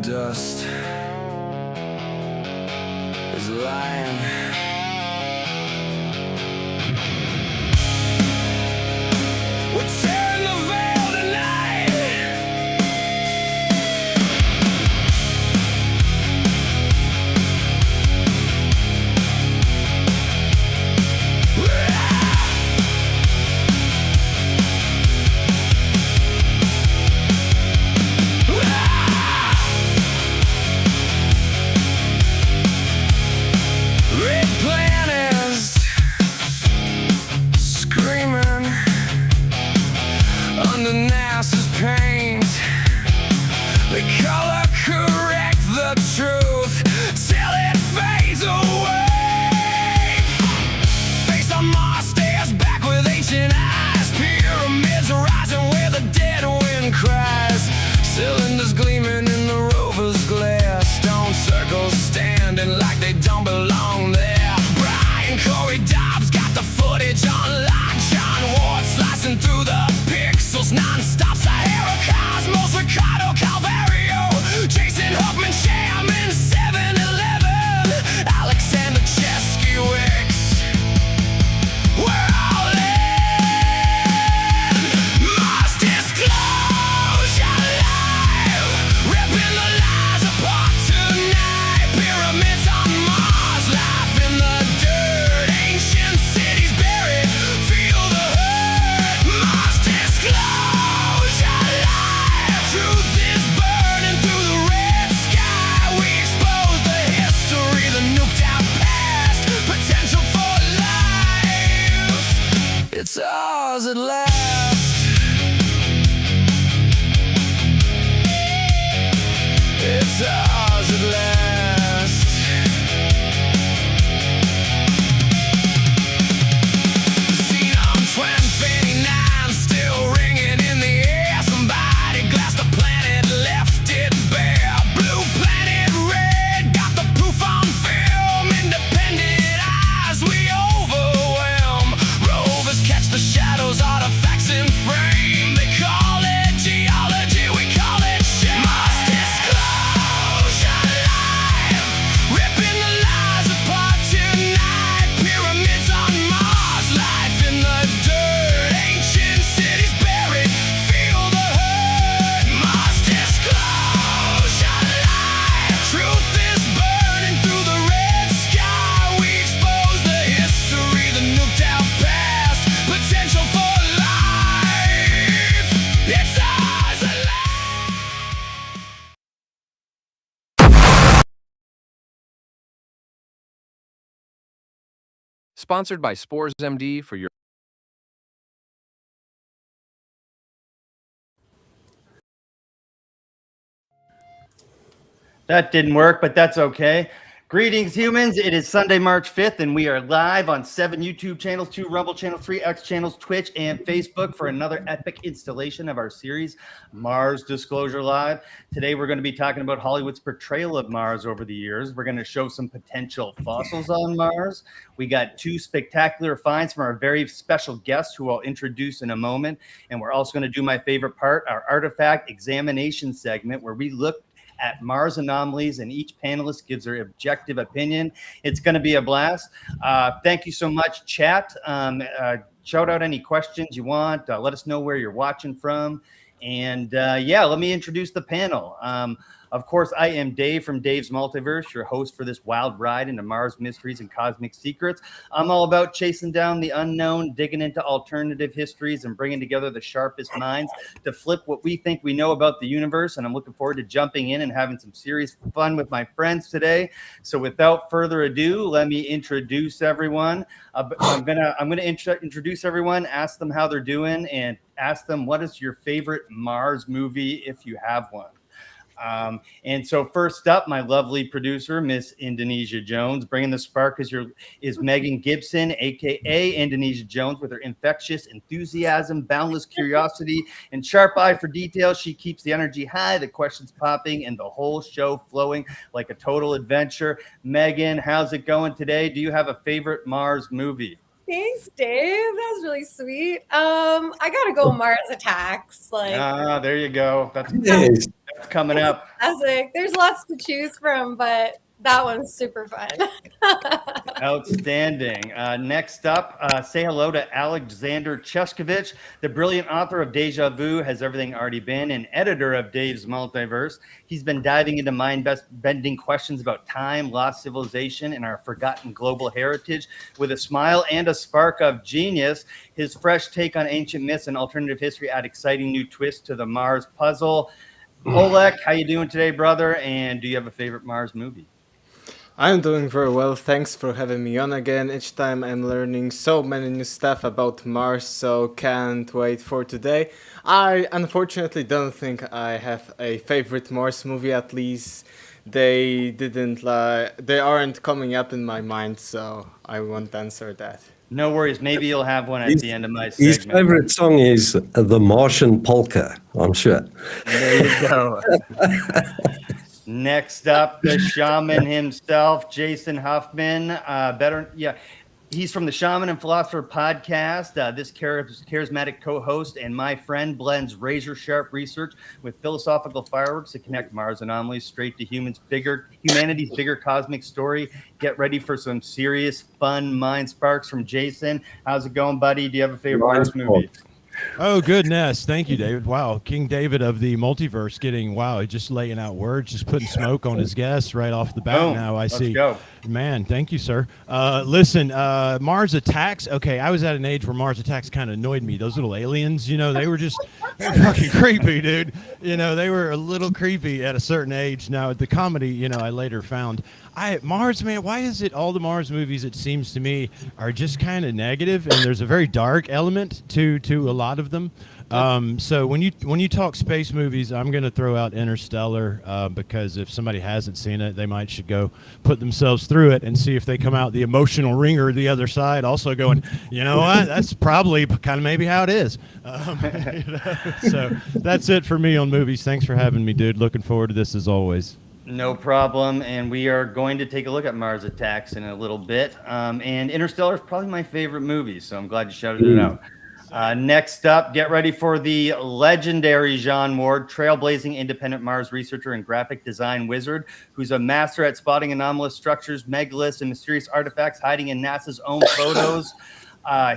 dust is lying. We turn the veil tonight. Red planners screaming under NASA's paint. They color correct the truth till it fades away. Face on Mars stares back with ancient eyes. Pyramids rising where the dead wind cries. Cylinders gleaming in the rover's glare. Stone circles standing like they don't belong there. Brian Corey Dobbs got the footage on lock. John Ward slicing through the pixels non-stop. Sahara Cosmos, Ricardo Calvario, Jason Hoffman, Sham in 7-Eleven, Alexander Cheskowicz. We're all in. Mars Disclosure Live, ripping the lies apart tonight. Pyramids on Mars, life in the dirt, ancient cities buried. Feel the hurt. Mars Disclosure Live, truth is burning through the red sky. We expose the history, the nuked out past, potential for life. It's ours at last. It's ours at last. Xenon 1259 still ringing in the air. Somebody glassed the planet, left it bare. Blue planet red, got the proof on film. Independent eyes, we overwhelm. Rovers catch the shadows, artifacts in frame. They call it geology, we call it shame. Mars Disclosure Live, ripping the lies apart tonight. Pyramids on Mars, life in the dirt, ancient cities buried. Feel the hurt. Mars Disclosure Live, truth is burning through the red sky. We expose the history, the nuked out past, potential for life. It's ours at last. Sponsored by Spores MD for your That didn't work, but that's okay. Greetings, humans. It is Sunday, March 5th, and we are live on 7 YouTube channels, 2 Rumble channels, 3 X channels, Twitch, and Facebook for another epic installation of our series, Mars Disclosure Live. Today, we're going to be talking about Hollywood's portrayal of Mars over the years. We're going to show some potential fossils on Mars. We got 2 spectacular finds from our very special guest, who I'll introduce in a moment. And we're also going to do my favorite part, our artifact examination segment, where we look at Mars anomalies, and each panelist gives their objective opinion. It's going to be a blast. Thank you so much, chat. Shout out any questions you want. Let us know where you're watching from. And yeah, let me introduce the panel. Of course, I am Dave from Dave's Multiverse, your host for this wild ride into Mars mysteries and cosmic secrets. I'm all about chasing down the unknown, digging into alternative histories, and bringing together the sharpest minds to flip what we think we know about the universe. And I'm looking forward to jumping in and having some serious fun with my friends today. So without further ado, let me introduce everyone. I'm gonna introduce everyone, ask them how they're doing, and ask them what is your favorite Mars movie if you have one. And so first up, my lovely producer, Miss Indonesia Jones. Bringing the spark is Megan Gibson, aka Indonesia Jones, with her infectious enthusiasm, boundless curiosity, and sharp eye for detail. She keeps the energy high, the questions popping, and the whole show flowing like a total adventure. Megan, how's it going today? Do you have a favorite Mars movie? Thanks, Dave. That was really sweet. I gotta go Mars Attacks. There you go. That's Nice. coming up. Classic. There's lots to choose from, but that one's super fun. Outstanding. Next up, say hello to Alexander Cheskovich, the brilliant author of Deja Vu, Has Everything Already Been, and editor of Dave's Multiverse. He's been diving into mind-bending questions about time, lost civilization, and our forgotten global heritage with a smile and a spark of genius. His fresh take on ancient myths and alternative history add exciting new twists to the Mars puzzle. Oleg, how you doing today, brother? And do you have a favorite Mars movie? I'm doing very well. Thanks for having me on again. Each time I'm learning so many new stuff about Mars, so can't wait for today. I unfortunately don't think I have a favorite Mars movie, at least they aren't coming up in my mind, so I won't answer that. No worries. Maybe you'll have one at His- the end of my His segment. favorite song is The Martian Polka, I'm sure. There you go. Next up, the shaman himself, Jason Huffman. He's from the Shaman and Philosopher podcast. This charismatic co-host and my friend blends razor-sharp research with philosophical fireworks to connect Mars anomalies straight to humanity's bigger cosmic story. Get ready for some serious, fun mind sparks from Jason. How's it going, buddy? Do you have a favorite Mars movie? Oh, goodness. Thank you, David. Wow. King David of the multiverse just laying out words, just putting smoke on his guests right off the bat. Boom. Now I Let's see. go. Man, thank you, sir. Listen, Mars Attacks. Okay, I was at an age where Mars Attacks kind of annoyed me. Those little aliens, they were they were fucking creepy, dude. They were a little creepy at a certain age. Now, the comedy, I later found. Mars, man, why is it all the Mars movies, it seems to me, are just kind of negative, and there's a very dark element to a lot of them. So when you talk space movies, I'm going to throw out Interstellar because if somebody hasn't seen it, they should go put themselves through it and see if they come out the emotional ringer the other side, also going, you know what, that's probably kind of maybe how it is. So that's it for me on movies. Thanks for having me, dude. Looking forward to this as always. No problem. And we are going to take a look at Mars Attacks in a little bit. And Interstellar is probably my favorite movie, so I'm glad you shouted it out. Next up, get ready for the legendary John Ward, trailblazing independent Mars researcher and graphic design wizard, who's a master at spotting anomalous structures, megaliths, and mysterious artifacts hiding in NASA's own photos.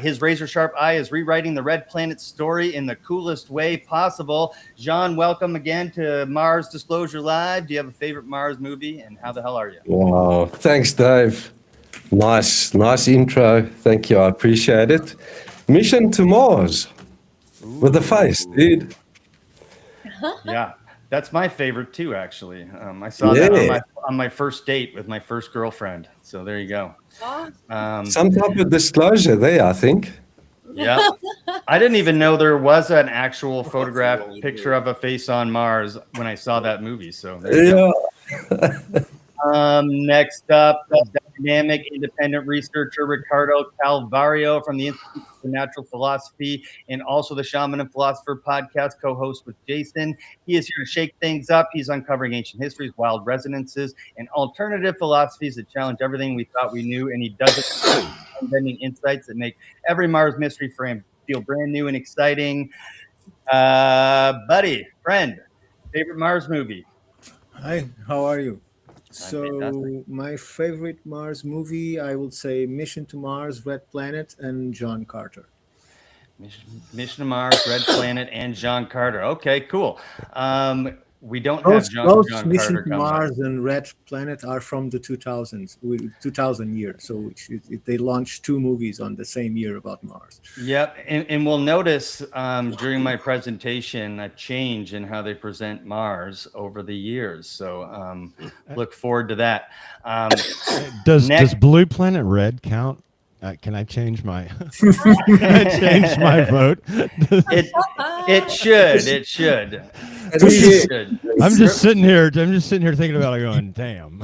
His razor-sharp eye is rewriting the Red Planet story in the coolest way possible. John, welcome again to Mars Disclosure Live. Do you have a favorite Mars movie, and how the hell are you? Wow, thanks, Dave. Nice intro. Thank you, I appreciate it. Mission to Mars with the face, dude. Yeah, that's my favorite too, actually. I saw that on my first date with my first girlfriend. So there you go. Some type of disclosure there, I think. Yeah. I didn't even know there was an actual photograph picture of a face on Mars when I saw that movie. So there you go. Next up, dynamic independent researcher Ricardo Calvario from the Institute for Natural Philosophy and also the Shaman and Philosopher podcast, co-host with Jason. He is here to shake things up. He's uncovering ancient histories, wild resonances, and alternative philosophies that challenge everything we thought we knew, and he does it with unbending insights that make every Mars mystery for him feel brand new and exciting. Buddy, friend, favorite Mars movie? Hi, how are you? So fantastic. my favorite Mars movie, I would say Mission to Mars, Red Planet, and John Carter. Mission to Mars, Red Planet, and John Carter. Okay, cool. We don't have John Mission Carter to coming Mars and Red Planet are from the 2000 year. So they launched two movies on the same year about Mars. Yep, and we'll notice during my presentation a change in how they present Mars over the years. So look forward to that. Does Blue Planet Red count? Can I change my vote? It should. I'm just sitting here thinking about it going, damn.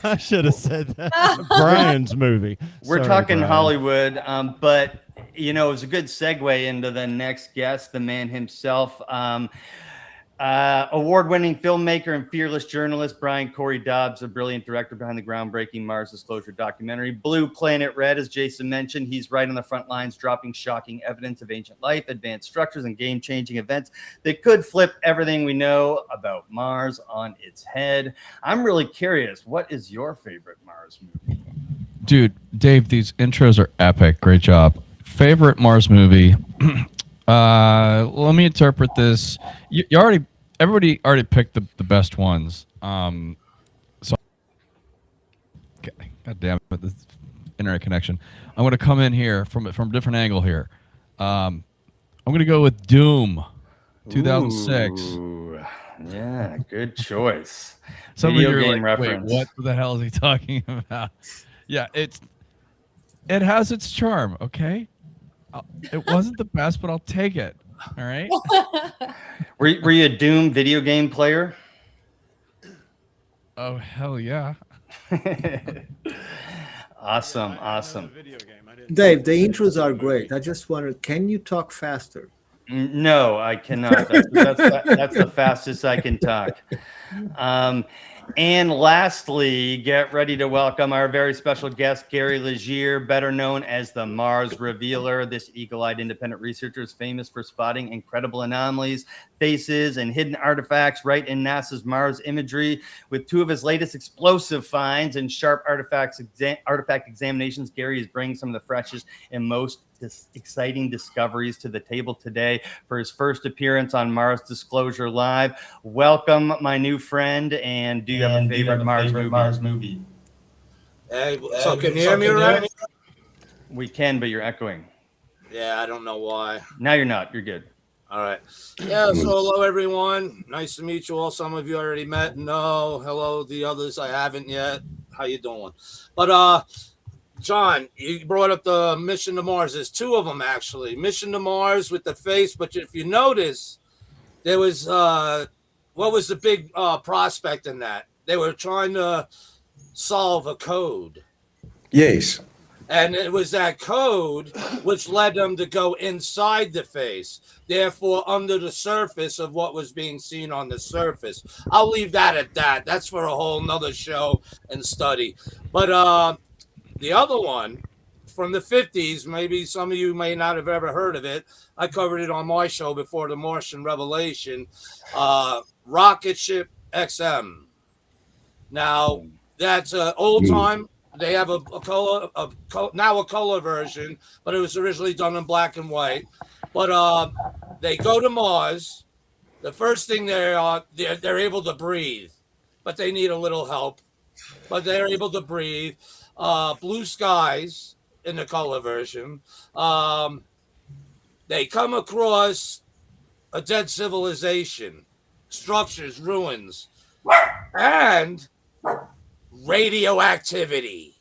I should have said that. Brian's movie. We're Sorry, talking Brian. Hollywood, but it was a good segue into the next guest, the man himself. Award-winning filmmaker and fearless journalist Brian Corey Dobbs, a brilliant director behind the groundbreaking Mars Disclosure documentary. Blue Planet Red, as Jason mentioned, he's right on the front lines, dropping shocking evidence of ancient life, advanced structures, and game-changing events that could flip everything we know about Mars on its head. I'm really curious, what is your favorite Mars movie? Dude, Dave, these intros are epic. Great job. Favorite Mars movie? Let me interpret this. Everybody already picked the best ones. So, okay, God damn it, this internet connection. I'm going to come in here from a different angle here. I'm going to go with Doom, 2006. Ooh, yeah, good choice. Some Video of you are game like, reference. wait, what the hell is he talking about? Yeah, it has its charm. Okay, it wasn't the best, but I'll take it. All right. Were you a Doom video game player? Oh hell yeah. Awesome. Dave, the intros are great. I just wondered, can you talk faster? No, I cannot. That's the fastest I can talk. And lastly, get ready to welcome our very special guest, Gary Legier, better known as the Mars Revealer. This eagle-eyed independent researcher is famous for spotting incredible anomalies, faces, and hidden artifacts right in NASA's Mars imagery. With two of his latest explosive finds and sharp artifact examinations, Gary is bringing some of the freshest and most exciting discoveries to the table today for his first appearance on Mars Disclosure Live. Welcome, my new friend. And do you have a favorite Mars movie? Hey, so can you hear me all right? We can, but you're echoing. Yeah, I don't know why. Now you're not. You're good. All right. Yeah, so hello, everyone. Nice to meet you all. Some of you already met. No, hello, the others I haven't yet. How you doing? But, John, you brought up the mission to Mars. There's two of them, actually. Mission to Mars with the face. But if you notice, there was, what was the big prospect in that? They were trying to solve a code. Yes. And it was that code which led them to go inside the face, therefore under the surface of what was being seen on the surface. I'll leave that at that. That's for a whole nother show and study. But the other one from the 50s, maybe some of you may not have ever heard of it. I covered it on my show before, The Martian Revelation, Rocket Ship XM. Now, that's an old time. They have a color version, but it was originally done in black and white. But they go to Mars. The first thing they're able to breathe, but they need a little help. But they're able to breathe. Blue skies in the color version. They come across a dead civilization, structures, ruins, and radioactivity.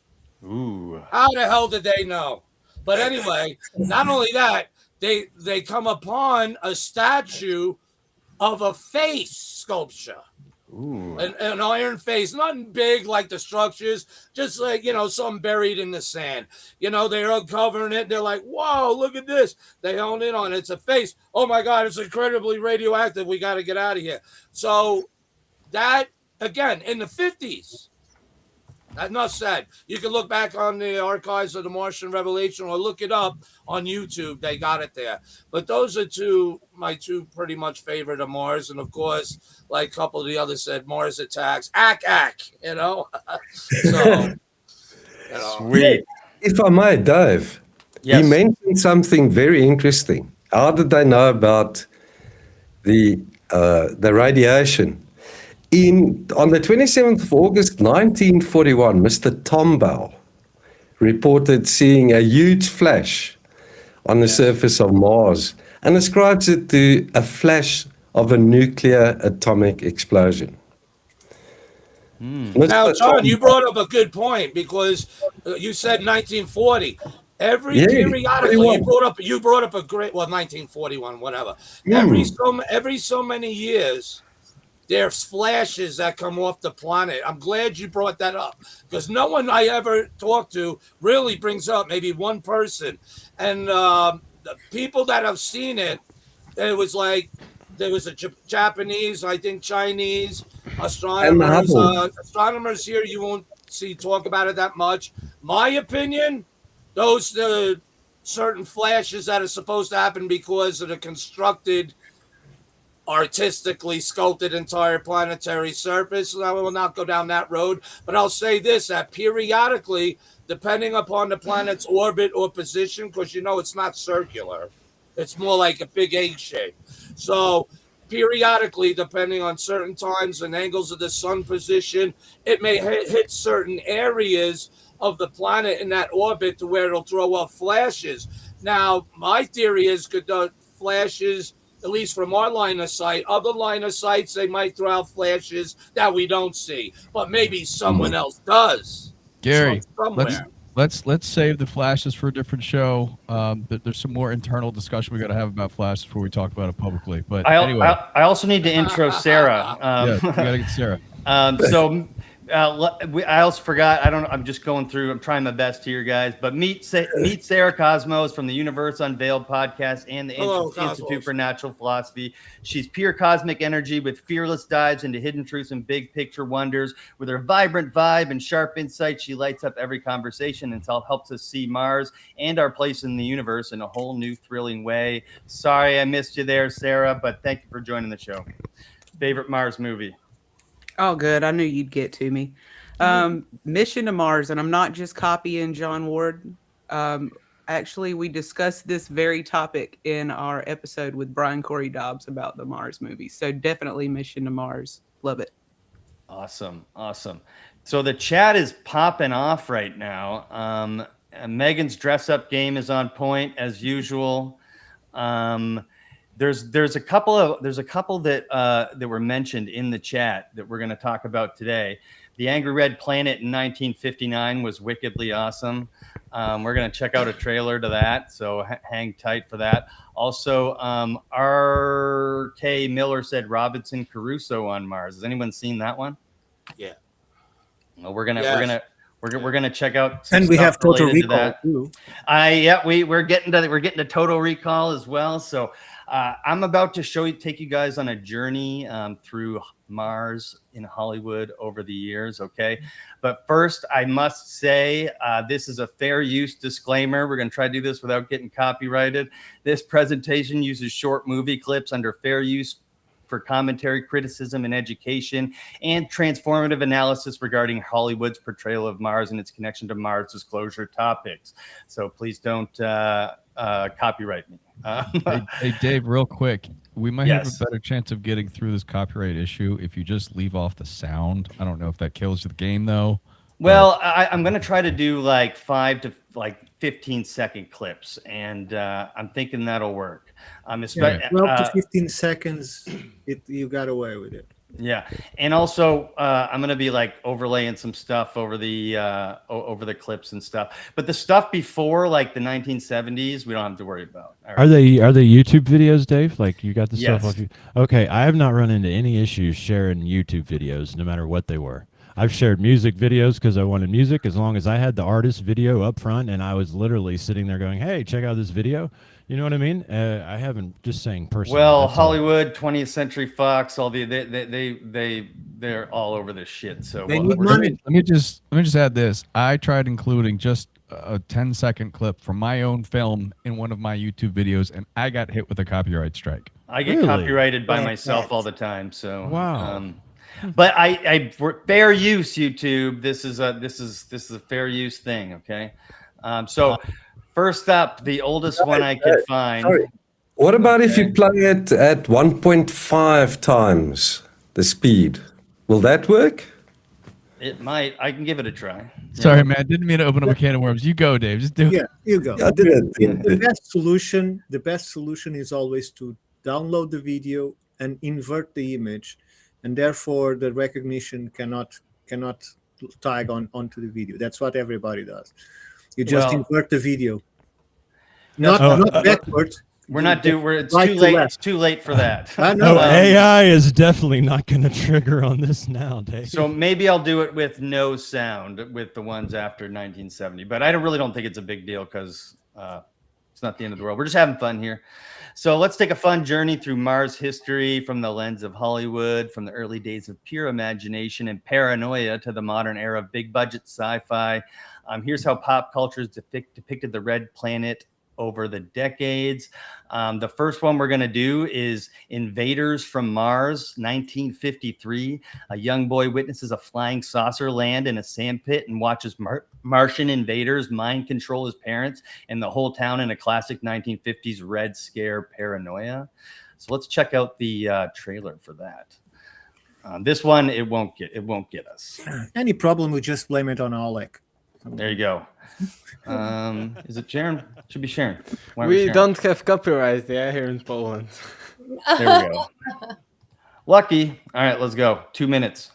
Ooh. How the hell did they know? But anyway, not only that, they come upon a statue of a face sculpture. Ooh. An iron face, nothing big like the structures, just like, something buried in the sand. They're uncovering it. They're like, whoa, look at this. They hone in on it. It's a face. Oh my God, it's incredibly radioactive. We got to get out of here. So that, again, in the 50s, enough said. You can look back on the archives of The Martian Revelation or look it up on YouTube. They got it there. But those are my two pretty much favorite of Mars. And of course, like a couple of the others said, Mars Attacks. Ack. So, Sweet. If I may, Dave, Yes. he mentioned something very interesting. How did they know about the radiation? On the 27th of August, 1941, Mr. Tombaugh reported seeing a huge flash on the surface of Mars and ascribes it to a flash of a nuclear atomic explosion. Now, John, you brought up a good point because you said 1940. Every periodical you brought up a great 1941, whatever. Every so many years, there's flashes that come off the planet. I'm glad you brought that up because no one I ever talked to really brings up, maybe one person. And the people that have seen it, it was like there was a Japanese, I think Chinese And the astronomers. Hubble. Astronomers here, you won't see talk about it that much. My opinion, those certain flashes that are supposed to happen because of the constructed, artistically sculpted entire planetary surface. I will not go down that road, but I'll say this: that periodically, depending upon the planet's orbit or position, because you know it's not circular, it's more like a big egg shape. So periodically, depending on certain times and angles of the sun position, it may hit certain areas of the planet in that orbit to where it'll throw off flashes. Now, my theory is could the flashes, at least from our line of sight, other line of sights, they might throw out flashes that we don't see, but maybe someone else does. Gary, Somewhere. let's save the flashes for a different show. There's some more internal discussion we got to have about flashes before we talk about it publicly. But anyway, I also need to intro Sarah. yeah, we gotta get Sarah. I also forgot. I'm just going through. I'm trying my best here, guys. But meet Sarah Cosmos from the Universe Unveiled podcast and the Hello, Institute Cosmos. for Natural Philosophy. She's pure cosmic energy with fearless dives into hidden truths and big picture wonders. With her vibrant vibe and sharp insight, she lights up every conversation and helps us see Mars and our place in the universe in a whole new, thrilling way. Sorry I missed you there, Sarah, but thank you for joining the show. Favorite Mars movie? Oh, good. I knew you'd get to me. Mission to Mars, and I'm not just copying John Ward. Actually, we discussed this very topic in our episode with Brian Corey Dobbs about the Mars movie. So definitely Mission to Mars. Love it. Awesome. So the chat is popping off right now. Megan's dress up game is on point as usual. There's a couple that were mentioned in the chat that we're going to talk about today. The Angry Red Planet in 1959 was wickedly awesome. We're going to check out a trailer to that, so hang tight for that. Also, R.K. Miller said Robinson Crusoe on Mars. Has anyone seen that one? Yeah. Well, we're gonna check out. And we have Total related to Recall that. too. We're getting to Total Recall as well. So I'm about to take you guys on a journey through Mars in Hollywood over the years. Okay, but first I must say this is a fair use disclaimer. We're going to try to do this without getting copyrighted. This presentation uses short movie clips under fair use for commentary, criticism, and education, and transformative analysis regarding Hollywood's portrayal of Mars and its connection to Mars disclosure topics. So please don't copyright me. Hey, Dave, real quick, we might have Yes. a better chance of getting through this copyright issue if you just leave off the sound. I don't know if that kills the game though. Well, I'm going to try to do like 5 to 15-second clips, and I'm thinking that'll work. Yeah, 12 to 15 seconds, you got away with it. Yeah, and also I'm going to be like overlaying some stuff over the clips and stuff. But the stuff before like the 1970s, we don't have to worry about. All right. Are they YouTube videos, Dave? Like you got the Yes. stuff off you? Okay, I have not run into any issues sharing YouTube videos, no matter what they were. I've shared music videos because I wanted music, as long as I had the artist video up front and I was literally sitting there going, "Hey, check out this video." You know what I mean? I haven't, just saying personally. Well, that's all. Hollywood, 20th Century Fox, all they're all over this shit. So They need we're- money. Let me just add this. I tried including just a 10-second clip from my own film in one of my YouTube videos, and I got hit with a copyright strike. I get Really? copyrighted by Yeah, myself facts. all the time. So Wow. but I fair use YouTube. This is a fair use thing. Okay. So first up, the oldest one I could find. Sorry. What about if you play it at 1.5 times the speed? Will that work? It might. I can give it a try. Sorry, man. Didn't mean to open up a can of worms. You go, Dave. Just do it. Yeah, you go. Yeah, do it. The best solution is always to download the video and invert the image, and therefore the recognition cannot tag onto the video. That's what everybody does. You just Well- invert the video, not backwards. We're not due. It's Right too to late. left. It's too late for that. I know. No, AI is definitely not going to trigger on this now, Dave. So maybe I'll do it with no sound with the ones after 1970. But I really don't think it's a big deal because it's not the end of the world. We're just having fun here. So let's take a fun journey through Mars history from the lens of Hollywood, from the early days of pure imagination and paranoia to the modern era of big budget sci-fi. Here's how pop culture has depicted the red planet over the decades. The first one we're going to do is Invaders from Mars, 1953. A young boy witnesses a flying saucer land in a sandpit and watches Martian invaders mind control his parents and the whole town in a classic 1950s Red Scare paranoia. So let's check out the trailer for that. This one, it won't get us. Any problem, we just blame it on Oleg. There you go. Is it Sharon? Should be Sharon. Why We Sharon? don't have copyright, here in Poland. There we go. Lucky. All right, let's go. 2 minutes.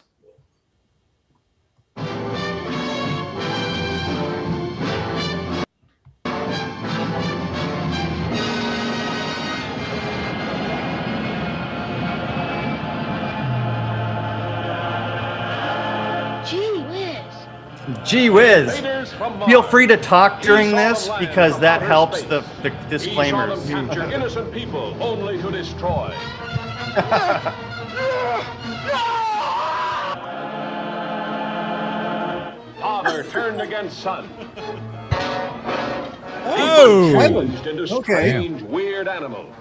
Gee whiz. Feel free to talk during this because that helps the disclaimers. Innocent people only to destroy. Father turned against son. Oh! Changed into strange, weird animals.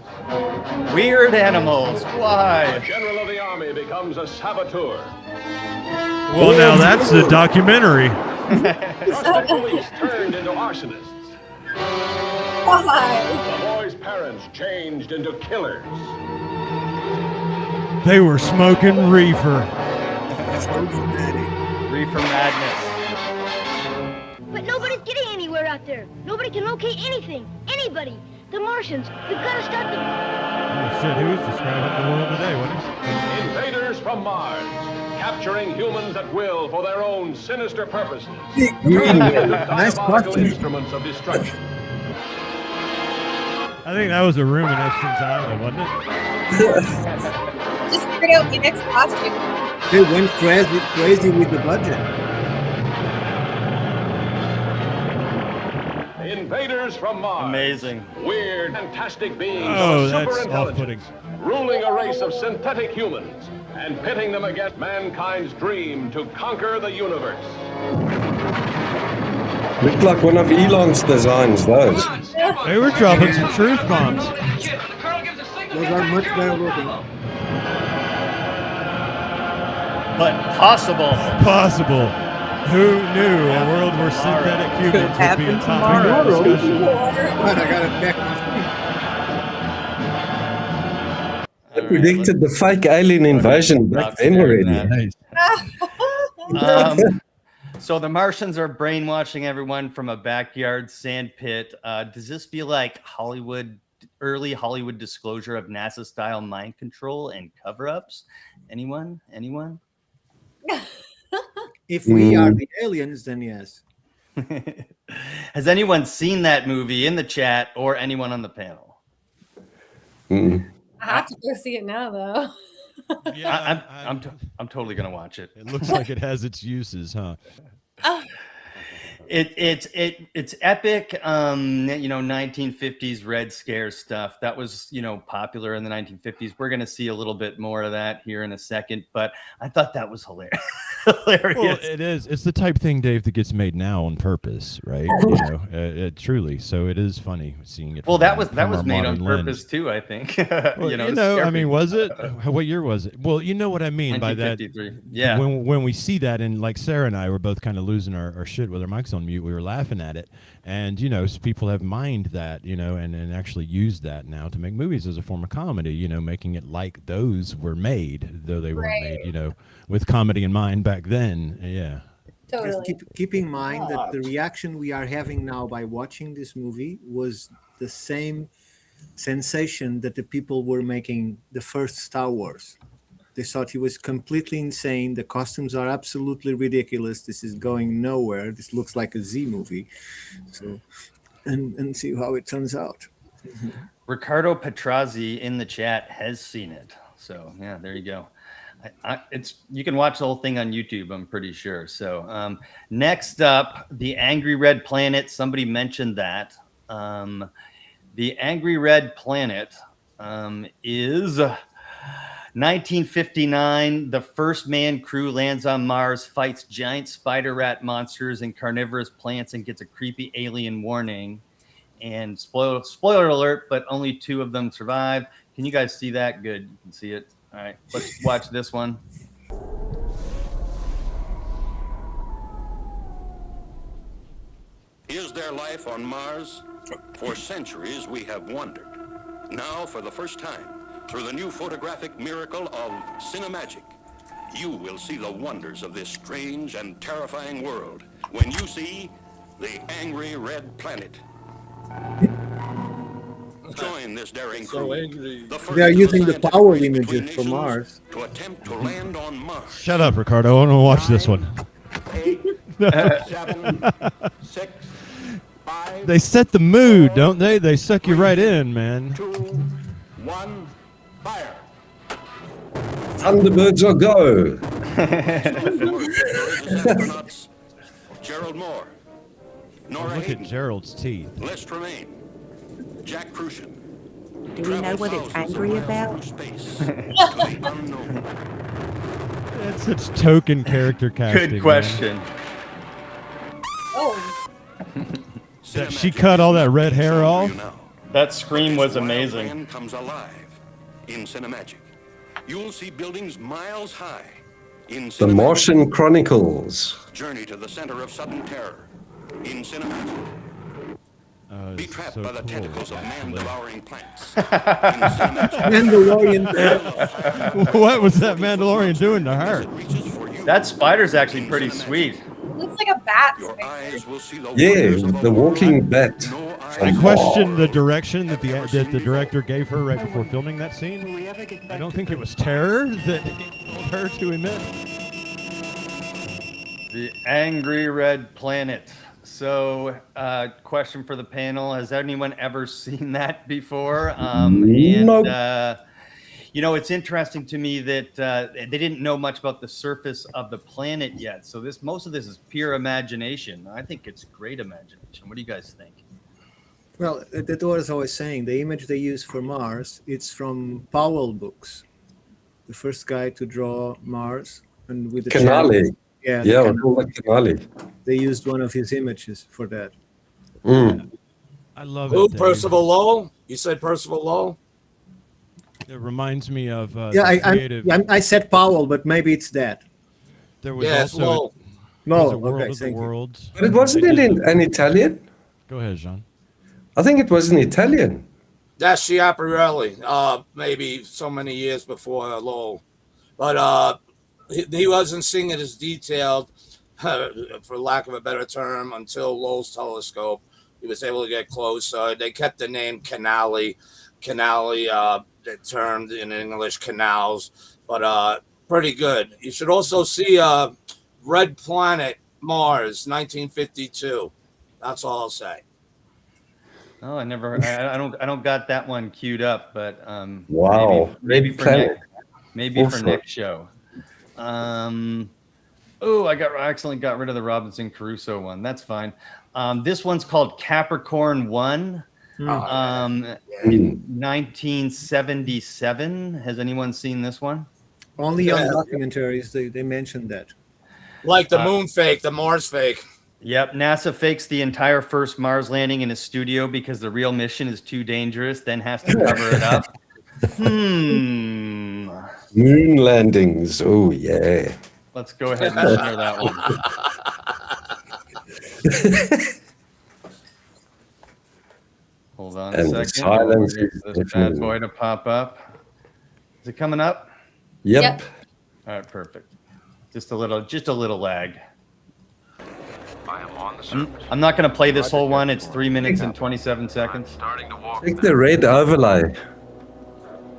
Weird animals. The Why? general of the army becomes a saboteur. Well, now that's a documentary. Trusted police turned into arsonists. Why? The boy's parents changed into killers. They were smoking reefer. Reefer madness. But nobody's getting anywhere out there. Nobody can locate anything. Anybody. The Martians. We've got to stop them. Oh, shit, who was describing the world today, wasn't he? Invaders from Mars, capturing humans at will for their own sinister purposes. Nice Diabolical question. instruments of destruction. I think that was a room in Epstein's Island, wasn't it? Just figured out my next costume. They went crazy with the budget. Invaders from Mars. Amazing. Weird, fantastic beings Oh, of that's superintelligence, off-putting. ruling a race of synthetic humans and pitting them against mankind's dream to conquer the universe. Looked like one of Elon's designs, those. They were dropping some truth bombs. Those are much better looking. But possible. Possible. Who knew a world where synthetic humans would be a Happens topic of tomorrow. discussion? But I got it back. I predicted the fake alien invasion back then already. Nice. So the Martians are brainwashing everyone from a backyard sand pit. Does this feel like early Hollywood disclosure of NASA-style mind control and cover-ups? Anyone? If we are the aliens, then yes. Has anyone seen that movie in the chat or anyone on the panel? Mm. I have to go see it now, though. Yeah, I'm totally gonna watch it. It looks like it has its uses, huh? It's epic. 1950s Red Scare stuff that was popular in the 1950s. We're gonna see a little bit more of that here in a second, but I thought that was hilarious. Well, it is. It's the type thing, Dave, that gets made now on purpose, right? Truly. So it is funny seeing it. Well, from that was our made on modern purpose lens. too, I think. Well, I mean, was it? What year was it? Well, you know what I mean by that. 1953. Yeah. When we see that, and like Sarah and I were both kind of losing our shit with our mics on mute, we were laughing at it, and people have mined that, and actually use that now to make movies as a form of comedy, making it like those were made, though they weren't made, with comedy in mind back then. Yeah. Totally. Just keep in mind that the reaction we are having now by watching this movie was the same sensation that the people were making the first Star Wars. They thought he was completely insane. The costumes are absolutely ridiculous. This is going nowhere. This looks like a Z movie. So, and see how it turns out. Ricardo Petrazzi in the chat has seen it. So yeah, there you go. You can watch the whole thing on YouTube, I'm pretty sure. So next up, the Angry Red Planet. Somebody mentioned that. The Angry Red Planet is 1959. The first manned crew lands on Mars, fights giant spider rat monsters and carnivorous plants, and gets a creepy alien warning. And spoiler alert, but only 2 of them survive. Can you guys see that? Good, you can see it. All right, let's watch this one. Is there life on Mars? For centuries we have wondered. Now, for the first time, through the new photographic miracle of Cinemagic, you will see the wonders of this strange and terrifying world when you see the Angry Red Planet. Join this daring crew. They are using the power images from Mars. To attempt to land on Mars. Shut up, Ricardo. I want to watch this one. 7, 6, 5. They set the mood, don't they? They suck you right in, man. 2, 1, fire. Thunderbirds are go. Astronauts Gerald Moore, Nora Look at Hayden, Gerald's teeth. Les Tremaine, Jack Kruschen. Do we know what it's angry about? Space to the unknown. That's such token character casting. Good question. Oh, That she cut all that red hair off. That scream was amazing. Man comes alive in Cinemagic. You'll see buildings miles high in The Martian Chronicles. Journey to the center of sudden terror in Cinemagic. Be trapped so by the cool, tentacles of actually. man-devouring plants. in Cinemagic. Mandalorian. What was that Mandalorian doing to her? That spider's actually pretty sweet. it looks like a bat. Your eyes will see the Yeah, wonders of a the world walking bat. no I eyes question the direction that the director gave her right before filming that scene. I don't think it was terror that he told her to emit. The Angry Red Planet. So, question for the panel: has anyone ever seen that before? Nope. You know, it's interesting to me that they didn't know much about the surface of the planet yet. So most of this is pure imagination. I think it's great imagination. What do you guys think? Well, that's what I was always saying. The image they use for Mars, it's from Powell books. The first guy to draw Mars, and with the Canale. Yeah, Yeah, the we call it Canale. they used one of his images for that. Mm. I love Who? it. Dave. Percival Lowell? You said Percival Lowell? It reminds me of Yeah, the creative. I said Powell, but maybe it's that. There was Yeah, it's also Lowell. No, a World okay, of the thank you. Worlds. But it wasn't an Italian. Go ahead, Jean. I think it was an Italian. That's Schiaparelli, maybe so many years before Lowell. But he wasn't seeing it as detailed, for lack of a better term, until Lowell's telescope. He was able to get close. They kept the name Canale, termed in English canals, but pretty good. You should also see Red Planet Mars, 1952. That's all I'll say. Oh, I don't got that one queued up, but Wow. maybe Red for Planet. maybe for Also. next show. I accidentally got rid of the Robinson Crusoe one. That's fine. This one's called Capricorn 1. In 1977. Has anyone seen this one? Only on documentaries they mentioned that. Like the moon fake, the Mars fake. Yep, NASA fakes the entire first Mars landing in a studio because the real mission is too dangerous, then has to cover it up. Moon landings. Oh, yeah. Let's go ahead and share that one. Hold on And a the second. silence Wait is for this bad deafening. boy to pop up. Is it coming up? Yep. All right, perfect. Just a little lag. I'm not going to play this whole one. It's 3 minutes and 27 seconds. Take the red overlay.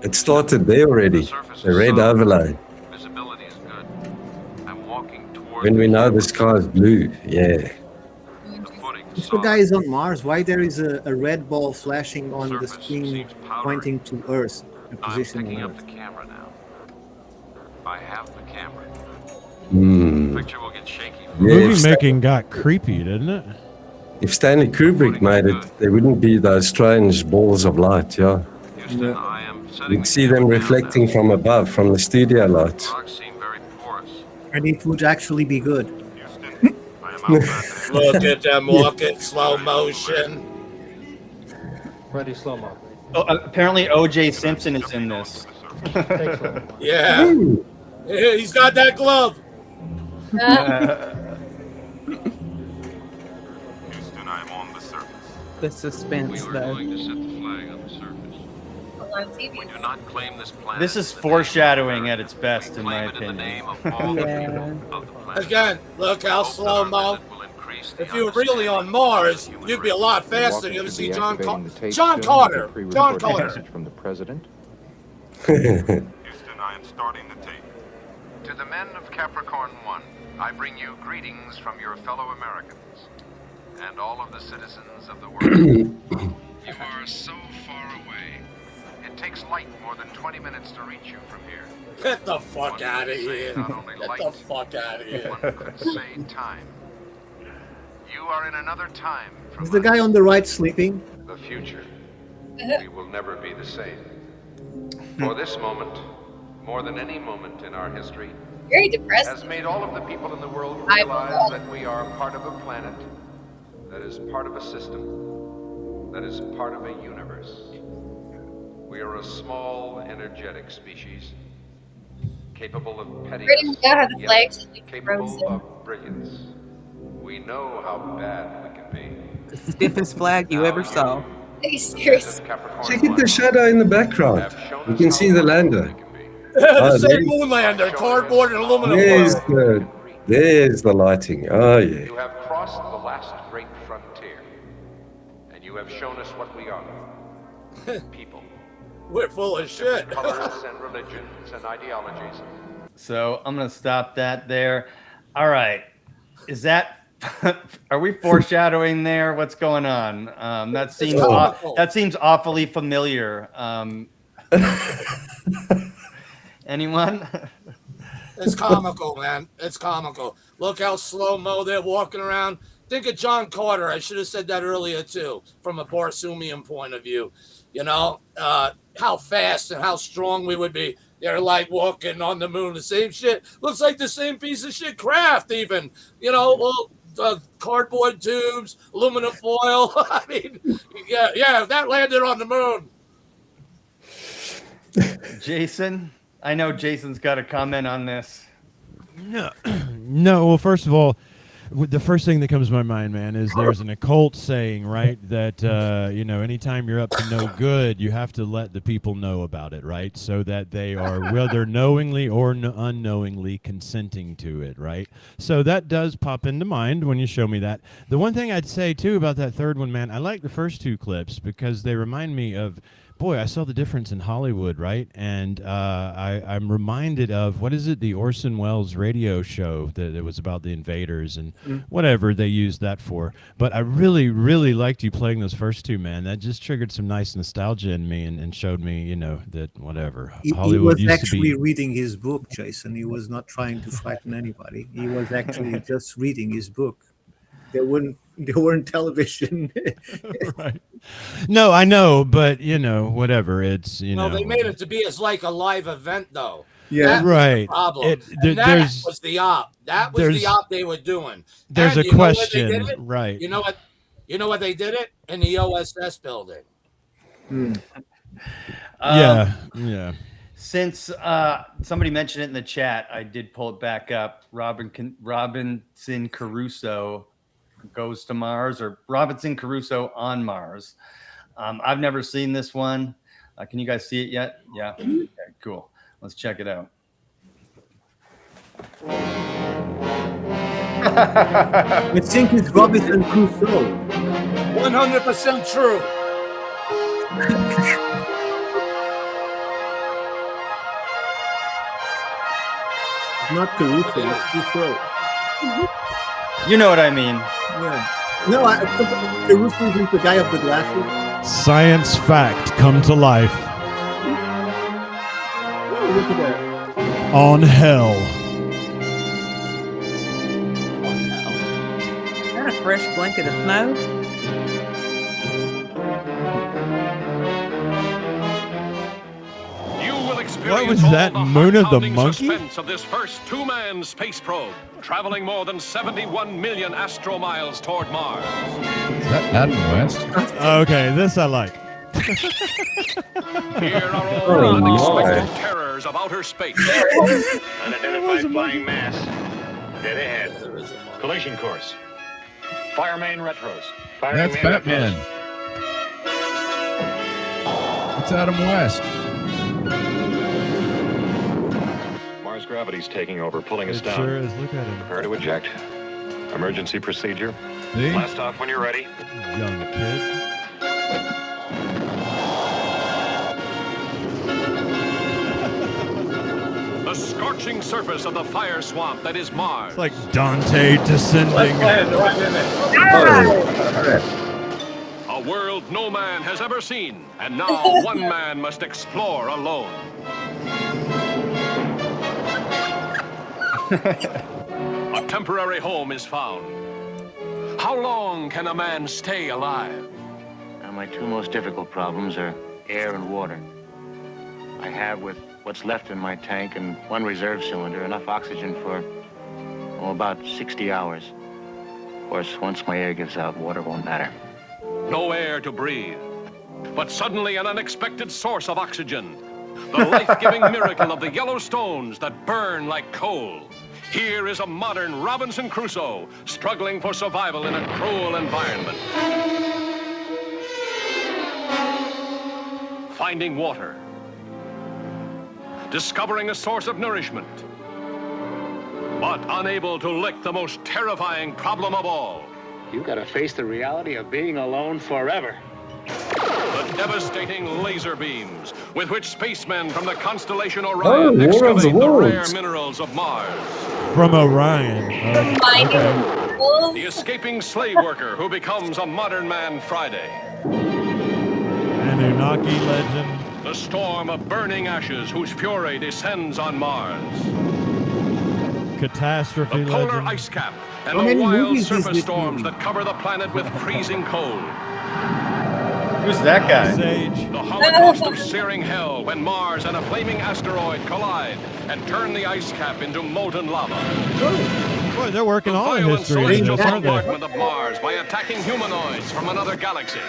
It started there already. The red overlay. When we know the sky is blue, yeah. If the guy is on Mars, why there is a red ball flashing on the screen pointing to Earth, the position on Earth? Camera now. I have the camera. Hmm. Picture will get shaky. Yeah, Movie making got creepy, didn't it? if Stanley Kubrick made it, there wouldn't be those strange balls of light, yeah. Houston, I am You'd see them reflecting from above, from the studio lights. Rocks seem very porous. And it would actually be good. Look at them walking slow motion. Ready, slow mo. Oh, apparently O.J. Simpson is in this. Yeah. Ooh. Yeah, he's got that glove. Houston, I'm on the surface. The suspense, We are though. going to set the flag on the surface. On TV. We do not claim this planet. This is in the name of foreshadowing America. at its best, in my We claim it in the opinion. name of all the Yeah. people of the planet. Again, look how Hope that slow our mo. visit will increase the If you were really on understanding Mars, of the human you'd be a race. lot faster. You ever see John Carter? John Carter. From the president. Houston, I am starting the tape. To the men of Capricorn 1, I bring you greetings from your fellow Americans and all of the citizens of the world. You are so far away. It takes light more than 20 minutes to reach you from here. Get the fuck One out of could say here. not only Get light, the fuck out of here. one could say time. You are in another time from Is the guy us. on the right sleeping? The future. We will never be the same. For this moment, more than any moment in our history, Very depressed. has made all of the people in the world I realize will. that we are part of a planet, that is part of a system, that is part of a universe. We are a small, energetic species, capable of Ready pettiness, to go have the yet flag should be capable frozen. of brilliance. We know how bad we can be. The stiffest flag you ever saw. Are you serious? Capricorn Check out 1 the shadow in the background. have shown You us can how see the powerful lander. we can be. The Oh, same Moonlander, cardboard and aluminum There's foil. there's the lighting. Oh yeah. You have crossed the last great frontier, and you have shown us what we are. People. We're full of shit. Colors and religions and ideologies. So I'm gonna stop that there. All right, is that? Are we foreshadowing there? What's going on? That seems comical. that seems awfully familiar. Anyone? It's comical, man. It's comical. Look how slow mo they're walking around. Think of John Carter. I should have said that earlier too, from a Barsoomian point of view. You know, how fast and how strong we would be. They're like walking on the moon. The same shit. Looks like the same piece of shit craft, even. You know, well, cardboard tubes, aluminum foil. I mean, yeah, that landed on the moon. Jason, I know Jason's got a comment on this. No, no. Well, first of all, the first thing that comes to my mind, man, is there's an occult saying, right, that anytime you're up to no good, you have to let the people know about it, right, so that they are whether knowingly or unknowingly consenting to it, right. So that does pop into mind when you show me that. The one thing I'd say too about that third one, man, I like the first two clips because they remind me of. Boy, I saw the difference in Hollywood, right? And I'm reminded of, what is it, the Orson Welles radio show that it was about the invaders and whatever they used that for. But I really, really liked you playing those first two, man. That just triggered some nice nostalgia in me and showed me, that whatever. He Hollywood was used actually to be. reading his book, Jason. He was not trying to frighten anybody. He was actually just reading his book. There weren't television. Right. No, I know, but whatever. It's No, they made it to be as like a live event, though. Yeah. That was Right. the problem. It- And that there's- was the op. That was there's- the op they were doing. There's And a you know where they did question, it? right? You know what? You know what they did it in the OSS building. Yeah. Since somebody mentioned it in the chat, I did pull it back up. Robinson Crusoe goes to Mars, or Robinson Crusoe on Mars. I've never seen this one. Can you guys see it yet? Yeah. Okay, cool. Let's check it out. I think it's Robinson Crusoe. 100% true. It's not Caruso, it's Crusoe. You know what I mean. Yeah. No, Caruso is the guy of the glasses. Science fact come to life Oh, look at that. on Hell. Is that a fresh blanket of snow? Experience was all that, the Moon of the heart-pounding Monkey? suspense of this first two-man space probe, traveling more than 71 million astro miles toward Mars. Is that Adam West? Okay, this I like. Here are all Oh, the unexpected my. terrors of outer space. Unidentified flying mass. Dead ahead. Collision course. Fire main retros. Firing That's main Batman. It's Adam West. Mars gravity's taking over, pulling us It down. sure is. Look at him. Prepare to eject. Emergency procedure. See? Blast off when you're ready. Young kid. The scorching surface of the fire swamp that is Mars. It's like Dante descending. A world no man has ever seen, and now one man must explore alone. A temporary home is found. How long can a man stay alive? Now, my two most difficult problems are air and water. I have, with what's left in my tank and one reserve cylinder, enough oxygen for, about 60 hours. Of course, once my air gives out, water won't matter. No air to breathe. But suddenly an unexpected source of oxygen. The life-giving miracle of the yellow stones that burn like coal. Here is a modern Robinson Crusoe struggling for survival in a cruel environment. Finding water. Discovering a source of nourishment. But unable to lick the most terrifying problem of all. You've got to face the reality of being alone forever. The devastating laser beams with which spacemen from the constellation Orion Oh, War of the excavate the rare Worlds. minerals of Mars. From Orion. Okay. The escaping slave worker who becomes a modern man Friday. Anunnaki legend. The storm of burning ashes whose fury descends on Mars. Catastrophe The polar legend. ice cap and How the many wild movies is surface this storms movie? that cover the planet with freezing cold. Who's that guy? Sage. The holocaust of searing hell when Mars and a flaming asteroid collide and turn the ice cap into molten lava. Boy, they're working all the Violent history in celestial this, aren't they? bombardment of Mars by attacking humanoids from another galaxy.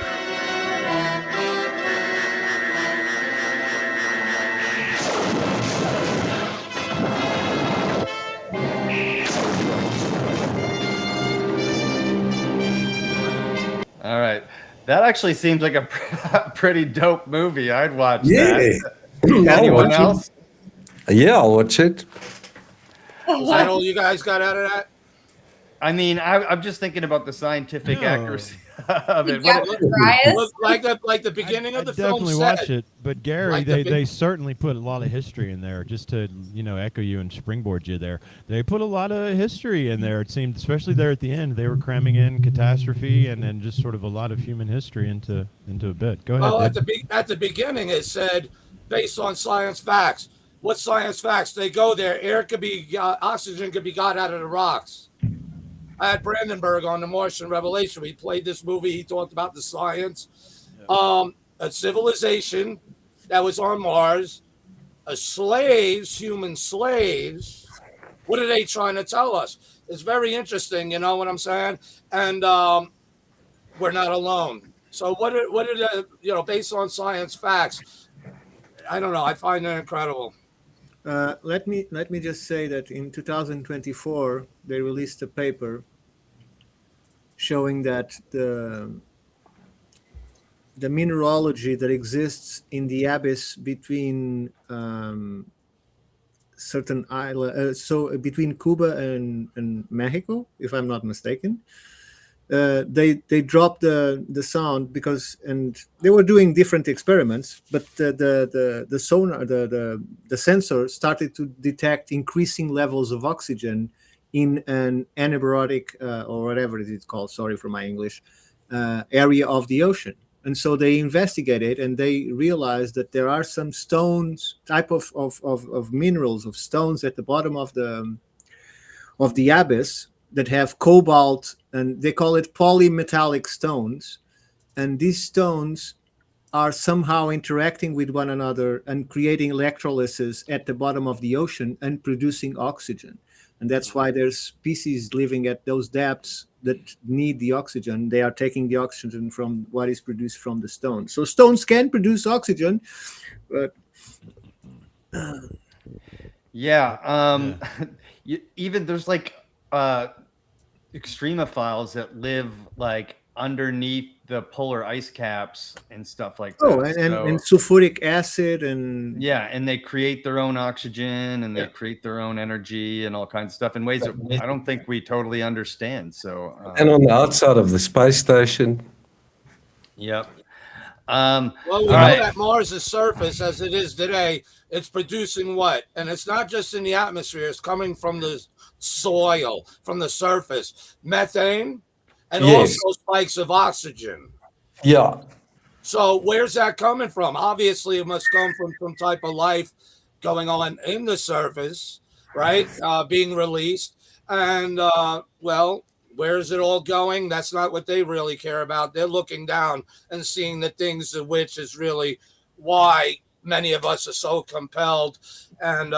All right. That actually seems like a pretty dope movie. I'd watch Yeah. that. I'll Anyone watch it. else? Yeah, I'll watch it. Is that all you guys got out of that? I mean, I'm just thinking about the scientific No. accuracy of it. Yeah, What- Brian? Look like the beginning of the film Definitely said. watch it, but Gary, Like the they big- certainly put a lot of history in there. Just to echo you and springboard you there, they put a lot of history in there. It seemed, especially there at the end, they were cramming in catastrophe and just sort of a lot of human history into a bit. Go ahead. Well, Dave. at the beginning, it said based on science facts. What science facts? They go there. Air could be, oxygen could be got out of the rocks. I had Brandenburg on the Martian Revelation. He played this movie. He talked about the science. A civilization that was on Mars, human slaves. What are they trying to tell us? It's very interesting, you know what I'm saying? And we're not alone. So what are the, based on science facts? I don't know. I find that incredible. Let me just say that in 2024 they released a paper showing that the mineralogy that exists in the abyss between certain island, so between Cuba and Mexico, if I'm not mistaken. They dropped the sound because, and they were doing different experiments, but the sonar, the sensor started to detect increasing levels of oxygen in an anaerobic or whatever it is called, sorry for my English, area of the ocean. And so they investigated and they realized that there are some stones, type of minerals, of stones at the bottom of the abyss that have cobalt, and they call it polymetallic stones. And these stones are somehow interacting with one another and creating electrolysis at the bottom of the ocean and producing oxygen. And that's why there's species living at those depths that need the oxygen. They are taking the oxygen from what is produced from the stone. So stones can produce oxygen, but Yeah. Even there's like extremophiles that live like underneath the polar ice caps and stuff like that. oh, and sulfuric acid and yeah, and they create their own oxygen and they create their own energy and all kinds of stuff in ways that I don't think we totally understand. So And on the outside of the space station. Yep. Well, we know that Mars' surface, as it is today, it's producing what? And it's not just in the atmosphere, it's coming from the soil, from the surface. Methane and Yes. also spikes of oxygen. Yeah. So where's that coming from? Obviously, it must come from some type of life going on in the surface, right? Being released. And, well, where's it all going? That's not what they really care about. They're looking down and seeing the things of which is really why many of us are so compelled and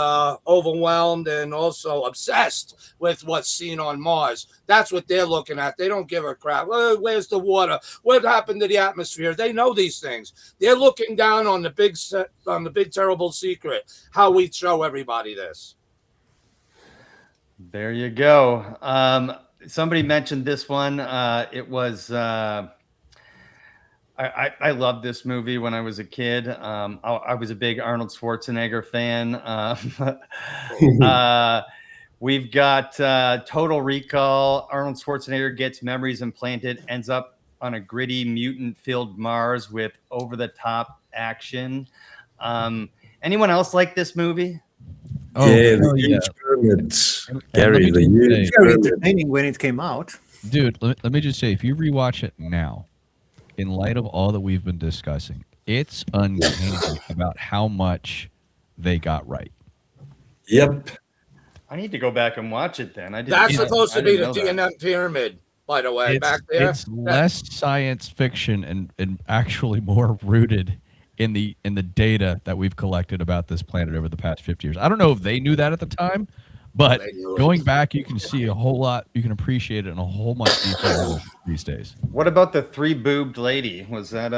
overwhelmed and also obsessed with what's seen on Mars. That's what they're looking at. They don't give a crap. Where's the water? What happened to the atmosphere? They know these things. They're looking down on the big terrible secret, how we show everybody this. There you go. Somebody mentioned this one. It was I loved this movie when I was a kid. I was a big Arnold Schwarzenegger fan. We've got Total Recall. Arnold Schwarzenegger gets memories implanted, ends up on a gritty, mutant-filled Mars with over-the-top action. Anyone else like this movie? Oh, yeah, the huge pyramids. Gary, the huge very pyramids. entertaining when it came out. Dude, let me just say, if you rewatch it now, in light of all that we've been discussing, it's uncanny about how much they got right. Yep. I need to go back and watch it then. That's supposed to be the DNA DNM pyramid, by the way, back there. It's less science fiction and actually more rooted in the data that we've collected about this planet over the past 50 years. I don't know if they knew that at the time, but going back, you can see a whole lot. You can appreciate it in a whole much deeper these days. What about the three-boobed lady? Was that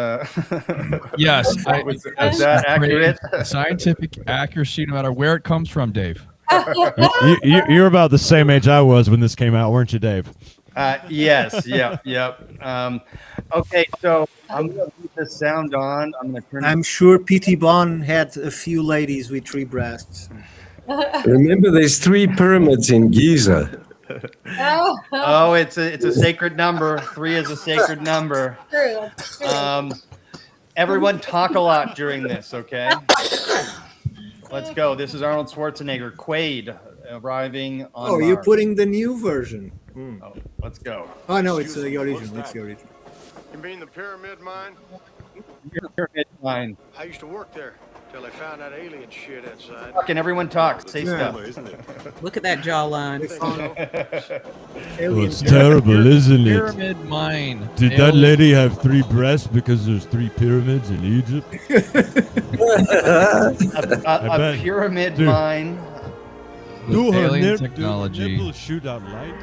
Yes, was that accurate? Scientific accuracy, no matter where it comes from, Dave. You're about the same age I was when this came out, weren't you, Dave? Yes. Yep. Okay, so I'm gonna leave the sound on. I'm gonna turn. I'm sure P.T. Bond had a few ladies with 3 breasts. Remember, there's 3 pyramids in Giza. Oh, it's a sacred number. 3 is a sacred number. True. That's true. Everyone talk a lot during this, okay? Let's go. This is Arnold Schwarzenegger, Quaid, arriving on Oh, you're Mars. putting the new version. Oh, let's go. Oh, no, it's the original. It's the original. You mean the pyramid mine? Pyramid mine. I used to work there till they found that alien shit inside. Fucking everyone talk. Say Yeah. stuff. Look at that jawline. Oh, it's terrible, isn't it? Pyramid mine. Did that lady have 3 breasts because there's 3 pyramids in Egypt? A bet. pyramid Dude. mine. Do her alien technology. nipples shoot out light?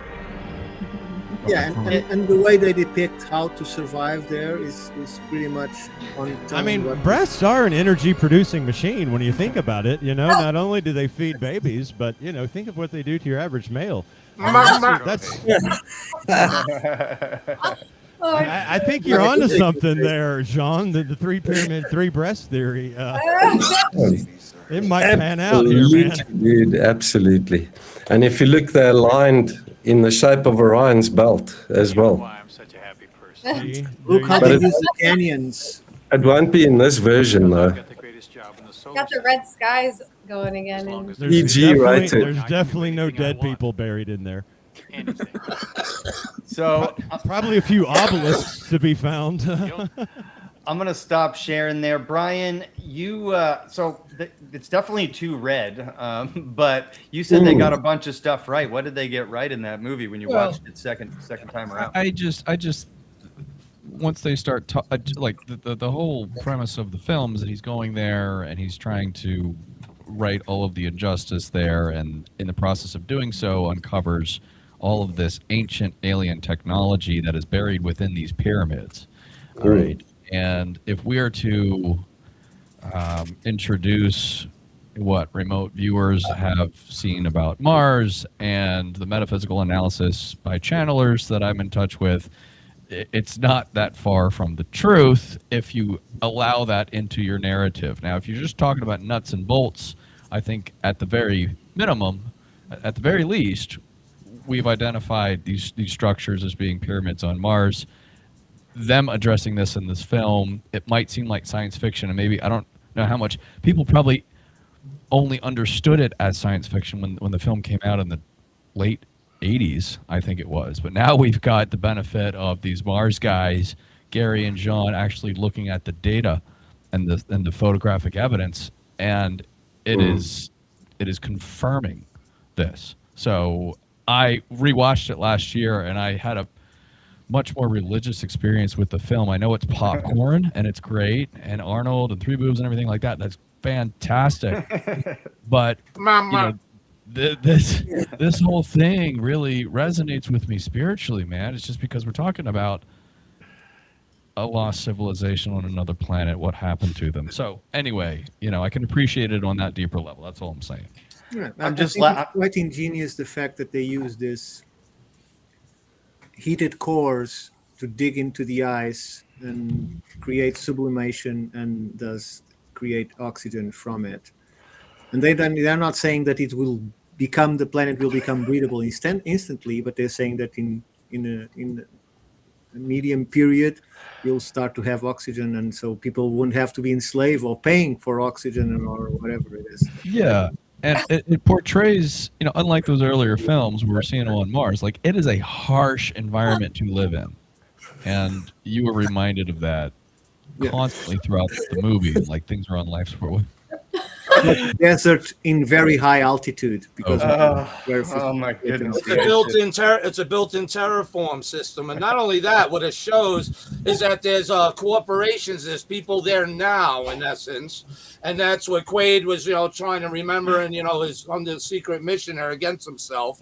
Yeah, and the way they depict how to survive there is pretty much on. I mean, breasts are an energy-producing machine when you think about it. You know, not only do they feed babies, but you know, think of what they do to your average male. That's I think you're onto something there, Jean. The 3 pyramid, 3 breast theory. It might pan out here, man. Absolutely, dude, absolutely. And if you look, they're aligned in the shape of Orion's belt as well. See? Look how But they it- use the canyons. It won't be in this version, though. Got the red skies going again. And There's PG definitely- rated. There's definitely no dead people buried in there. So Probably a few obelisks to be found. I'm gonna stop sharing there, Brian. You it's definitely too red, but you said they got a bunch of stuff right. What did they get right in that movie when you Well, watched it second time around? I just once they start like the whole premise of the film is that he's going there and he's trying to right all of the injustice there, and in the process of doing so uncovers all of this ancient alien technology that is buried within these pyramids. Right. And if we are to introduce what remote viewers have seen about Mars and the metaphysical analysis by channelers that I'm in touch with, it's not that far from the truth if you allow that into your narrative. Now, if you're just talking about nuts and bolts, I think at the very minimum, at the very least, we've identified these structures as being pyramids on Mars. Them addressing this in this film, it might seem like science fiction, and maybe I don't know how much people probably only understood it as science fiction when the film came out in the late 80s, I think it was. But now we've got the benefit of these Mars guys, Gary and John, actually looking at the data and the photographic evidence, and it is confirming this. So I rewatched it last year, and I had a much more religious experience with the film. I know it's popcorn and it's great, and Arnold and Three Boobs and everything like that. That's fantastic. But this whole thing really resonates with me spiritually, man. It's just because we're talking about a lost civilization on another planet, what happened to them. So anyway, I can appreciate it on that deeper level. That's all I'm saying. Yeah, it's quite ingenious, the fact that they use this heated cores to dig into the ice and create sublimation and thus create oxygen from it. And they're not saying that the planet will become breathable instantly, but they're saying that in a medium period you'll start to have oxygen, and so people won't have to be enslaved or paying for oxygen or whatever it is. Yeah. And it portrays, unlike those earlier films we were seeing on Mars, like it is a harsh environment to live in. And you were reminded of that constantly throughout the movie, like things are on life support. Desert in very high altitude because my goodness. It's a built-in terraform system, and not only that, what it shows is that there's corporations, there's people there now, in essence, and that's what Quaid was, trying to remember, and is under secret mission there against himself.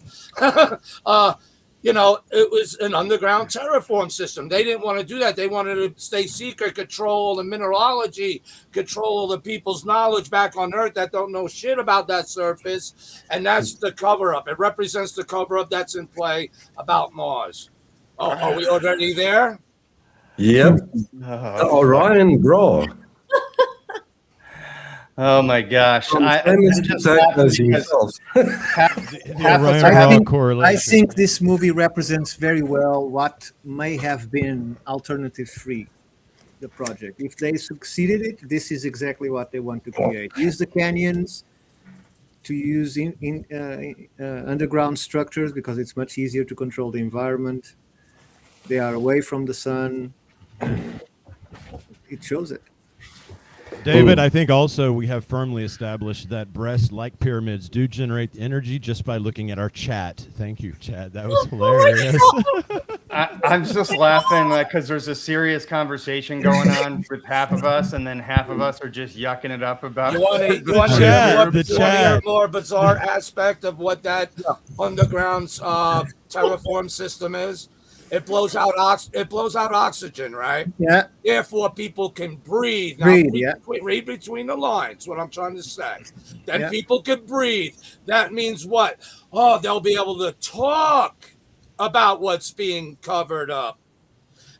It was an underground terraform system. They didn't want to do that. They wanted to stay secret, control the mineralogy, control the people's knowledge back on Earth that don't know shit about that surface. And that's the cover-up. It represents the cover-up that's in play about Mars. Oh, are we already there? Yep. Orion Bra. Oh my gosh! I think this movie represents very well what may have been alternative free, the project. If they succeeded it, this is exactly what they want to create. Use the canyons to use underground structures because it's much easier to control the environment. They are away from the sun. It shows it. David, I think also we have firmly established that breasts like pyramids do generate energy just by looking at our chat. Thank you, chat. That was hilarious. I'm just laughing because there's a serious conversation going on with half of us, and then half of us are just yucking it up about You want to hear a more bizarre aspect of what that underground terraform system is? It blows out oxygen, right? Yeah. Therefore, people can breathe. Now, read between the lines. What I'm trying to say. Then people can breathe. That means what? Oh, they'll be able to talk about what's being covered up,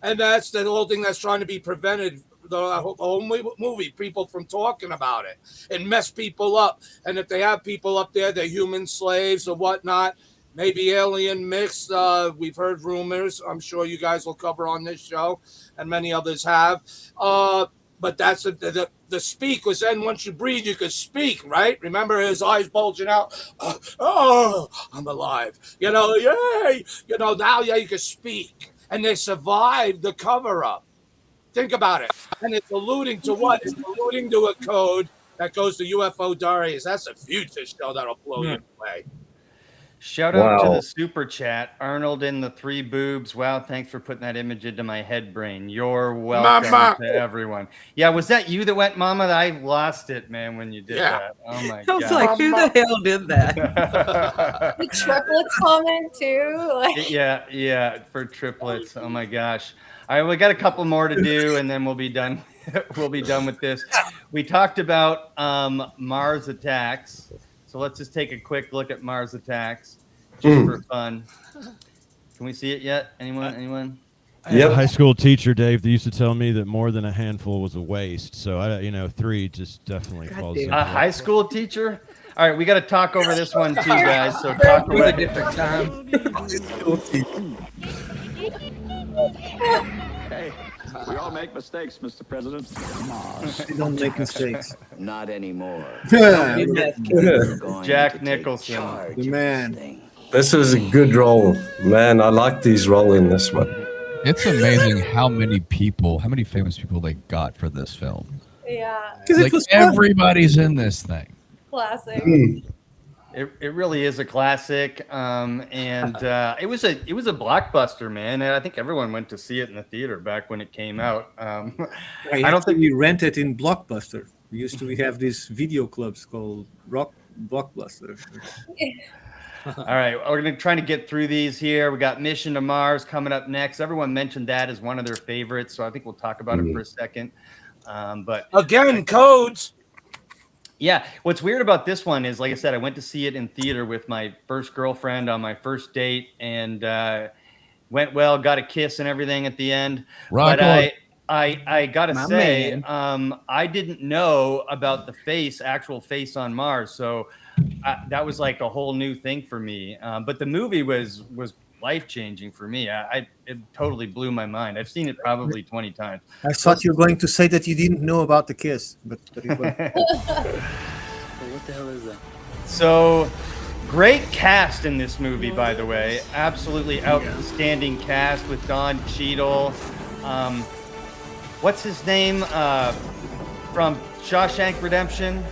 and that's the whole thing that's trying to be prevented. The whole movie, people from talking about it and mess people up. And if they have people up there, they're human slaves or whatnot. Maybe alien mix. We've heard rumors. I'm sure you guys will cover on this show, and many others have. But that's the speak was then once you breathe, you could speak, right? Remember his eyes bulging out. Oh, I'm alive. Yay. Now, you can speak. And they survived the cover-up. Think about it. And it's alluding to what? It's alluding to a code that goes to UFO Diaries. That's a future show that'll blow you away. Shout out to Wow. the super chat, Arnold in the 3 boobs. Wow, thanks for putting that image into my head brain. You're welcome Mama. to everyone. Yeah, was that you that went, Mama? I lost it, man, when you did Yeah. that. Oh my I was god. like, who the hell did that? The triplets comment too. Like, yeah, for triplets. Oh my gosh. All right, we got a couple more to do, and then we'll be done. We'll be done with this. We talked about Mars Attacks. So let's just take a quick look at Mars Attacks, just for fun. Can we see it yet? Anyone? I had a high school teacher, Dave, that used to tell me that more than a handful was a waste. So 3 just definitely falls in. A high school teacher? All right, we got to talk over this one too, guys. So talk It was a away. different time. Hey, we all make mistakes, Mr. President. We don't make mistakes. Not anymore. Jack Nicholson. The man. This is a good role, man. I liked his role in this one. It's amazing how many famous people they got for this film. yeah, Like everybody's in this thing. classic. It really is a classic, and it was a blockbuster, man. And I think everyone went to see it in the theater back when it came out. I don't think we rented in Blockbuster. We used to have these video clubs called Blockbuster. All right, we're going to try to get through these here. We got Mission to Mars coming up next. Everyone mentioned that as one of their favorites, so I think we'll talk about it for a second. But Again, codes. yeah, what's weird about this one is, like I said, I went to see it in theater with my first girlfriend on my first date, and went well, got a kiss and everything at the end. Rock But on. I gotta My say, man. I didn't know about the actual face on Mars, so that was like a whole new thing for me. But the movie was life changing for me. It totally blew my mind. I've seen it probably 20 times. I thought you were going to say that you didn't know about the kiss, but it was. What the hell is that? So, great cast in this movie, by the way. Absolutely outstanding cast with Don Cheadle. What's his name from Shawshank Redemption?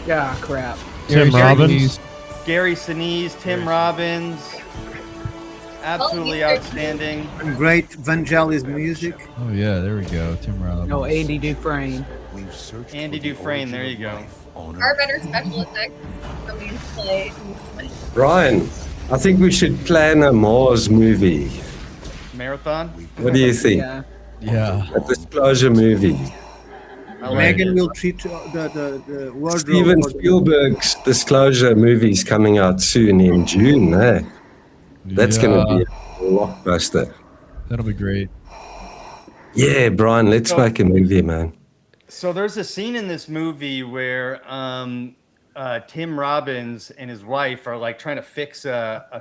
Yeah, crap. Tim Robbins. Gary Sinise, Tim Robbins. Absolutely outstanding. And great Vangelis music. Oh yeah, there we go. Tim Robbins. No, Andy Dufresne. Andy Dufresne, there you go. Our better special effects coming into play. Brian, I think we should plan a Mars movie. Marathon? What do you think? Yeah. A disclosure movie. Megan will treat the wardrobe. Steven Spielberg's Disclosure movie's coming out soon in June. Eh? That's going to be a blockbuster. That'll be great. Yeah, Brian, let's make a movie, man. So there's a scene in this movie where Tim Robbins and his wife are like trying to fix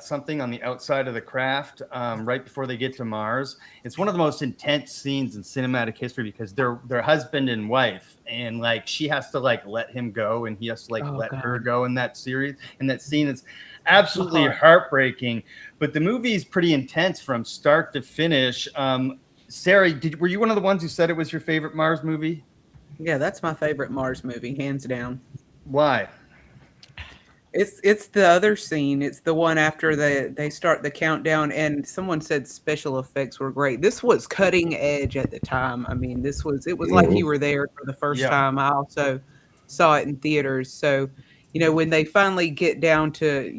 something on the outside of the craft right before they get to Mars. It's one of the most intense scenes in cinematic history because they're husband and wife, and like she has to like let him go, and he has to let her go in that series. And that scene is absolutely heartbreaking. But the movie is pretty intense from start to finish. Sarah, were you one of the ones who said it was your favorite Mars movie? Yeah, that's my favorite Mars movie, hands down. Why? It's the other scene. It's the one after they start the countdown, and someone said special effects were great. This was cutting edge at the time. I mean, it was like you were there for the first time. I also saw it in theaters. So, when they finally get down to,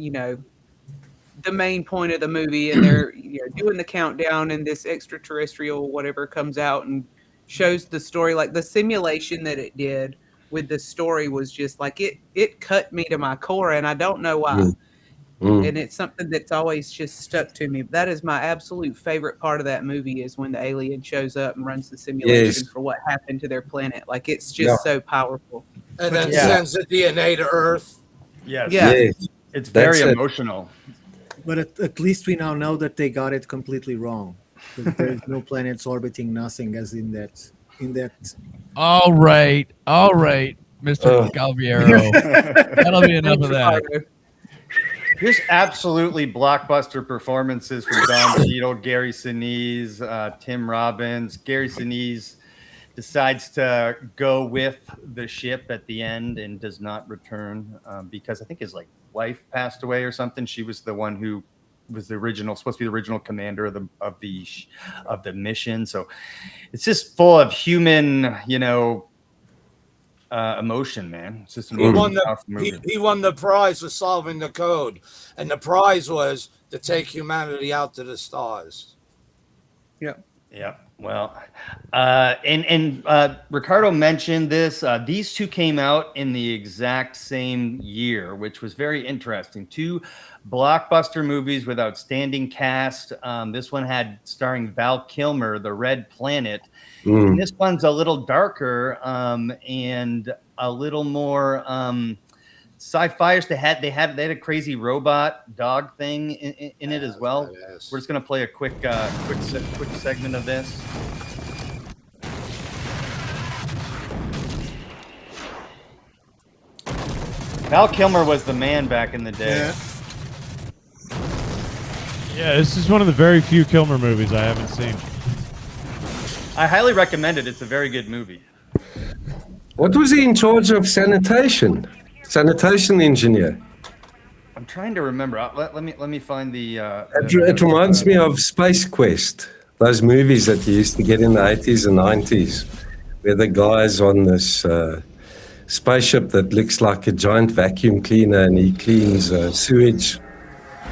the main point of the movie, and they're doing the countdown, and this extraterrestrial whatever comes out and shows the story, like the simulation that it did with the story was just like it cut me to my core, and I don't know why. And it's something that's always just stuck to me. That is my absolute favorite part of that movie, is when the alien shows up and runs the simulation for what happened to their planet. Like, it's just so powerful. And then sends the DNA to Earth. Yes. Yeah. It's very emotional. But at least we now know that they got it completely wrong. There's no planets orbiting nothing, as in that. All right, Mr. Calviero. That'll be enough of that. Just absolutely blockbuster performances from Don Cheadle, Gary Sinise, Tim Robbins. Gary Sinise decides to go with the ship at the end and does not return because I think his wife passed away or something. She was the one who was supposed to be the original commander of the mission. So it's just full of human, emotion, man. It's just an He won powerful movie. he won the prize for solving the code, and the prize was to take humanity out to the stars. Yeah. Well, and Ricardo mentioned this. These two came out in the exact same year, which was very interesting. Two blockbuster movies with outstanding cast. This one had starring Val Kilmer, The Red Planet. And this one's a little darker and a little more sci-fi. They had a crazy robot dog thing in it as well. We're just gonna play a quick segment of this. Val Kilmer was the man back in the day. Yeah, this is one of the very few Kilmer movies I haven't seen. I highly recommend it. It's a very good movie. What was he in charge of sanitation? Sanitation engineer. I'm trying to remember. Let me find the. It reminds me of Space Quest, those movies that you used to get in the 80s and 90s, where the guy's on this spaceship that looks like a giant vacuum cleaner and he cleans sewage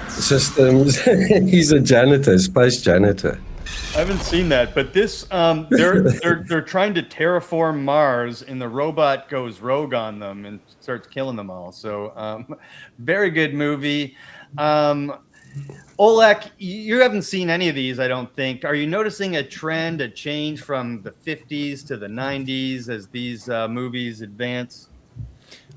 systems. He's a janitor, space janitor. I haven't seen that, but this they're trying to terraform Mars, and the robot goes rogue on them and starts killing them all. So, very good movie. Olek, you haven't seen any of these, I don't think. Are you noticing a trend, a change from the 50s to the 90s as these movies advance?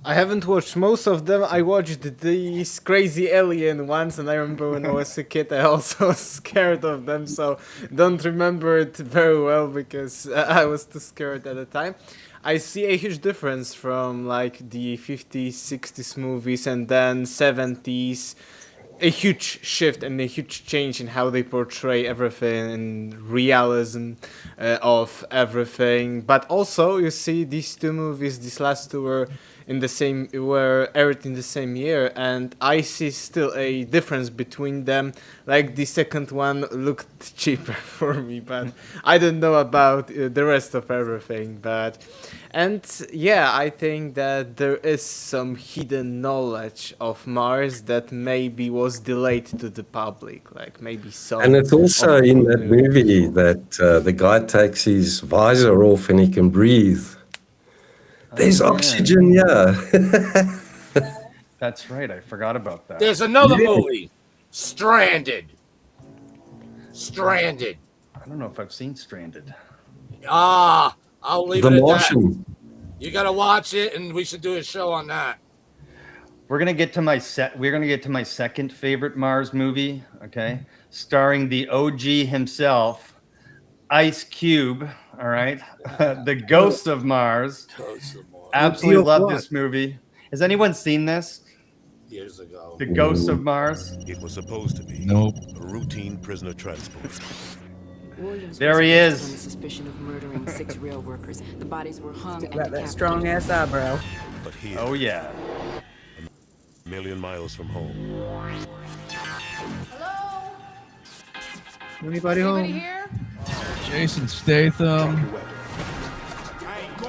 I haven't watched most of them. I watched these crazy alien ones, and I remember when I was a kid, I also was scared of them, so don't remember it very well because I was too scared at the time. I see a huge difference from like the 50s, 60s movies and then 70s. A huge shift and a huge change in how they portray everything and realism of everything. But also, you see these two movies, these last two were aired in the same year, and I see still a difference between them. Like the second one looked cheaper for me, but I don't know about the rest of everything. And yeah, I think that there is some hidden knowledge of Mars that maybe was delayed to the public, like maybe some. And it's also in that movie that the guy takes his visor off and he can breathe. There's oxygen, yeah. That's right. I forgot about that. There's another movie, Stranded. I don't know if I've seen Stranded. I'll leave The it at Martian. that. You gotta watch it, and we should do a show on that. We're gonna get to my second favorite Mars movie. Okay, starring the OG himself, Ice Cube. All right, the Ghost of Mars. Absolutely love this movie. Has anyone seen this? Years ago. The Ghost of Mars. It was supposed to be Nope. a routine prisoner transport. There he is. On the suspicion of murdering 6 rail workers. The bodies were hung and Got that strong ass eyebrow. But here, Oh yeah. a million miles from home, Anybody home? Jason Statham.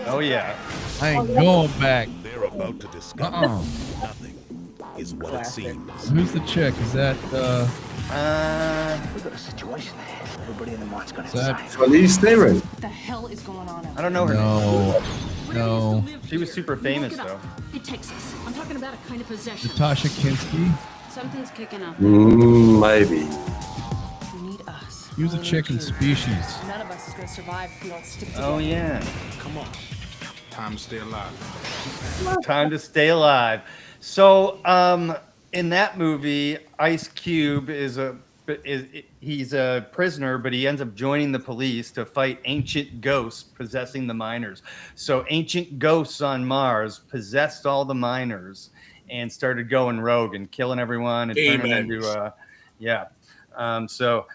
Oh yeah. I ain't going back. they're about to discover nothing is what it seems. Who's the chick? Is that We've got a situation here. Everybody in the mine's gone is that Charlize Theron. What the hell is going on out I don't know her name. No. She was super famous though. It takes us. I'm talking about a kind of possession. Natasha Kinski? Something's kicking up. Maybe. We need us. He was a chick in Species. None of us is gonna survive if we don't stick together. Oh yeah. Come on. Time to stay alive. Time to stay alive. So, in that movie, Ice Cube he's a prisoner, but he ends up joining the police to fight ancient ghosts possessing the miners. So, ancient ghosts on Mars possessed all the miners and started going rogue and killing everyone and turning Demons. into so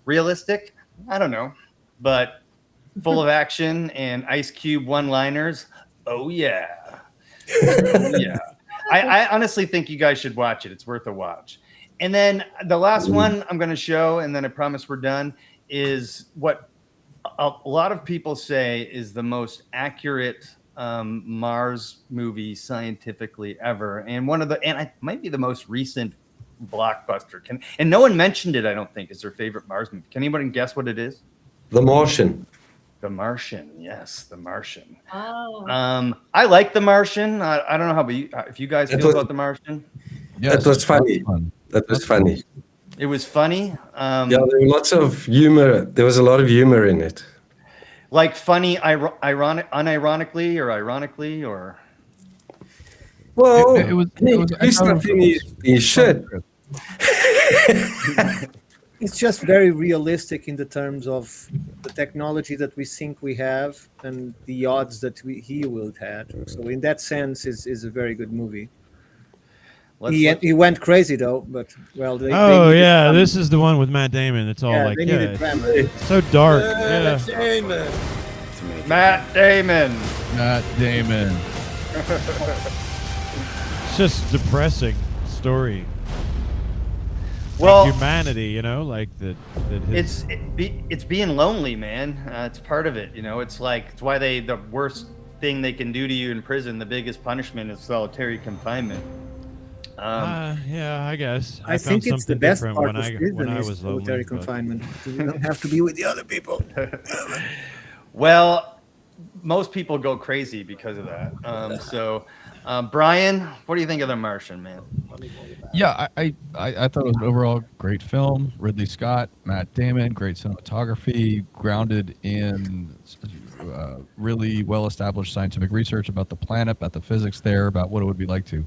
realistic? I don't know, but full of action and Ice Cube one-liners. Oh yeah. Oh yeah. I honestly think you guys should watch it. It's worth a watch. And then the last one I'm going to show, and then I promise we're done, is what a lot of people say is the most accurate Mars movie scientifically ever, and it might be the most recent blockbuster. And no one mentioned it, I don't think, is their favorite Mars movie. Can anybody guess what it is? The Martian. The Martian, yes, The Martian. Oh. I like The Martian. I don't know how, if you guys feel about The Martian. Yeah, that was funny. That was funny. It was funny. Yeah, there were lots of humor. There was a lot of humor in it. Like funny, unironically, or ironically, or. Well, it was he should. It's just very realistic in the terms of the technology that we think we have and the odds that he will have. So in that sense, is a very good movie. He went crazy though, but well. They yeah, this is the one with Matt Damon. It's all it's so dark. Matt Damon. Matt Damon. Matt Damon. It's just depressing story. Well, like humanity, you know, like that. It's being lonely, man. It's part of it, you know. It's why the worst thing they can do to you in prison, the biggest punishment, is solitary confinement. Yeah, I guess. I think it's the best part when of prison I is was solitary lonely, confinement. You don't have to be with the other people. Well, most people go crazy because of that. Brian, what do you think of The Martian, man? Yeah, I thought it was an overall great film. Ridley Scott, Matt Damon, great cinematography, grounded in really well-established scientific research about the planet, about the physics there, about what it would be like to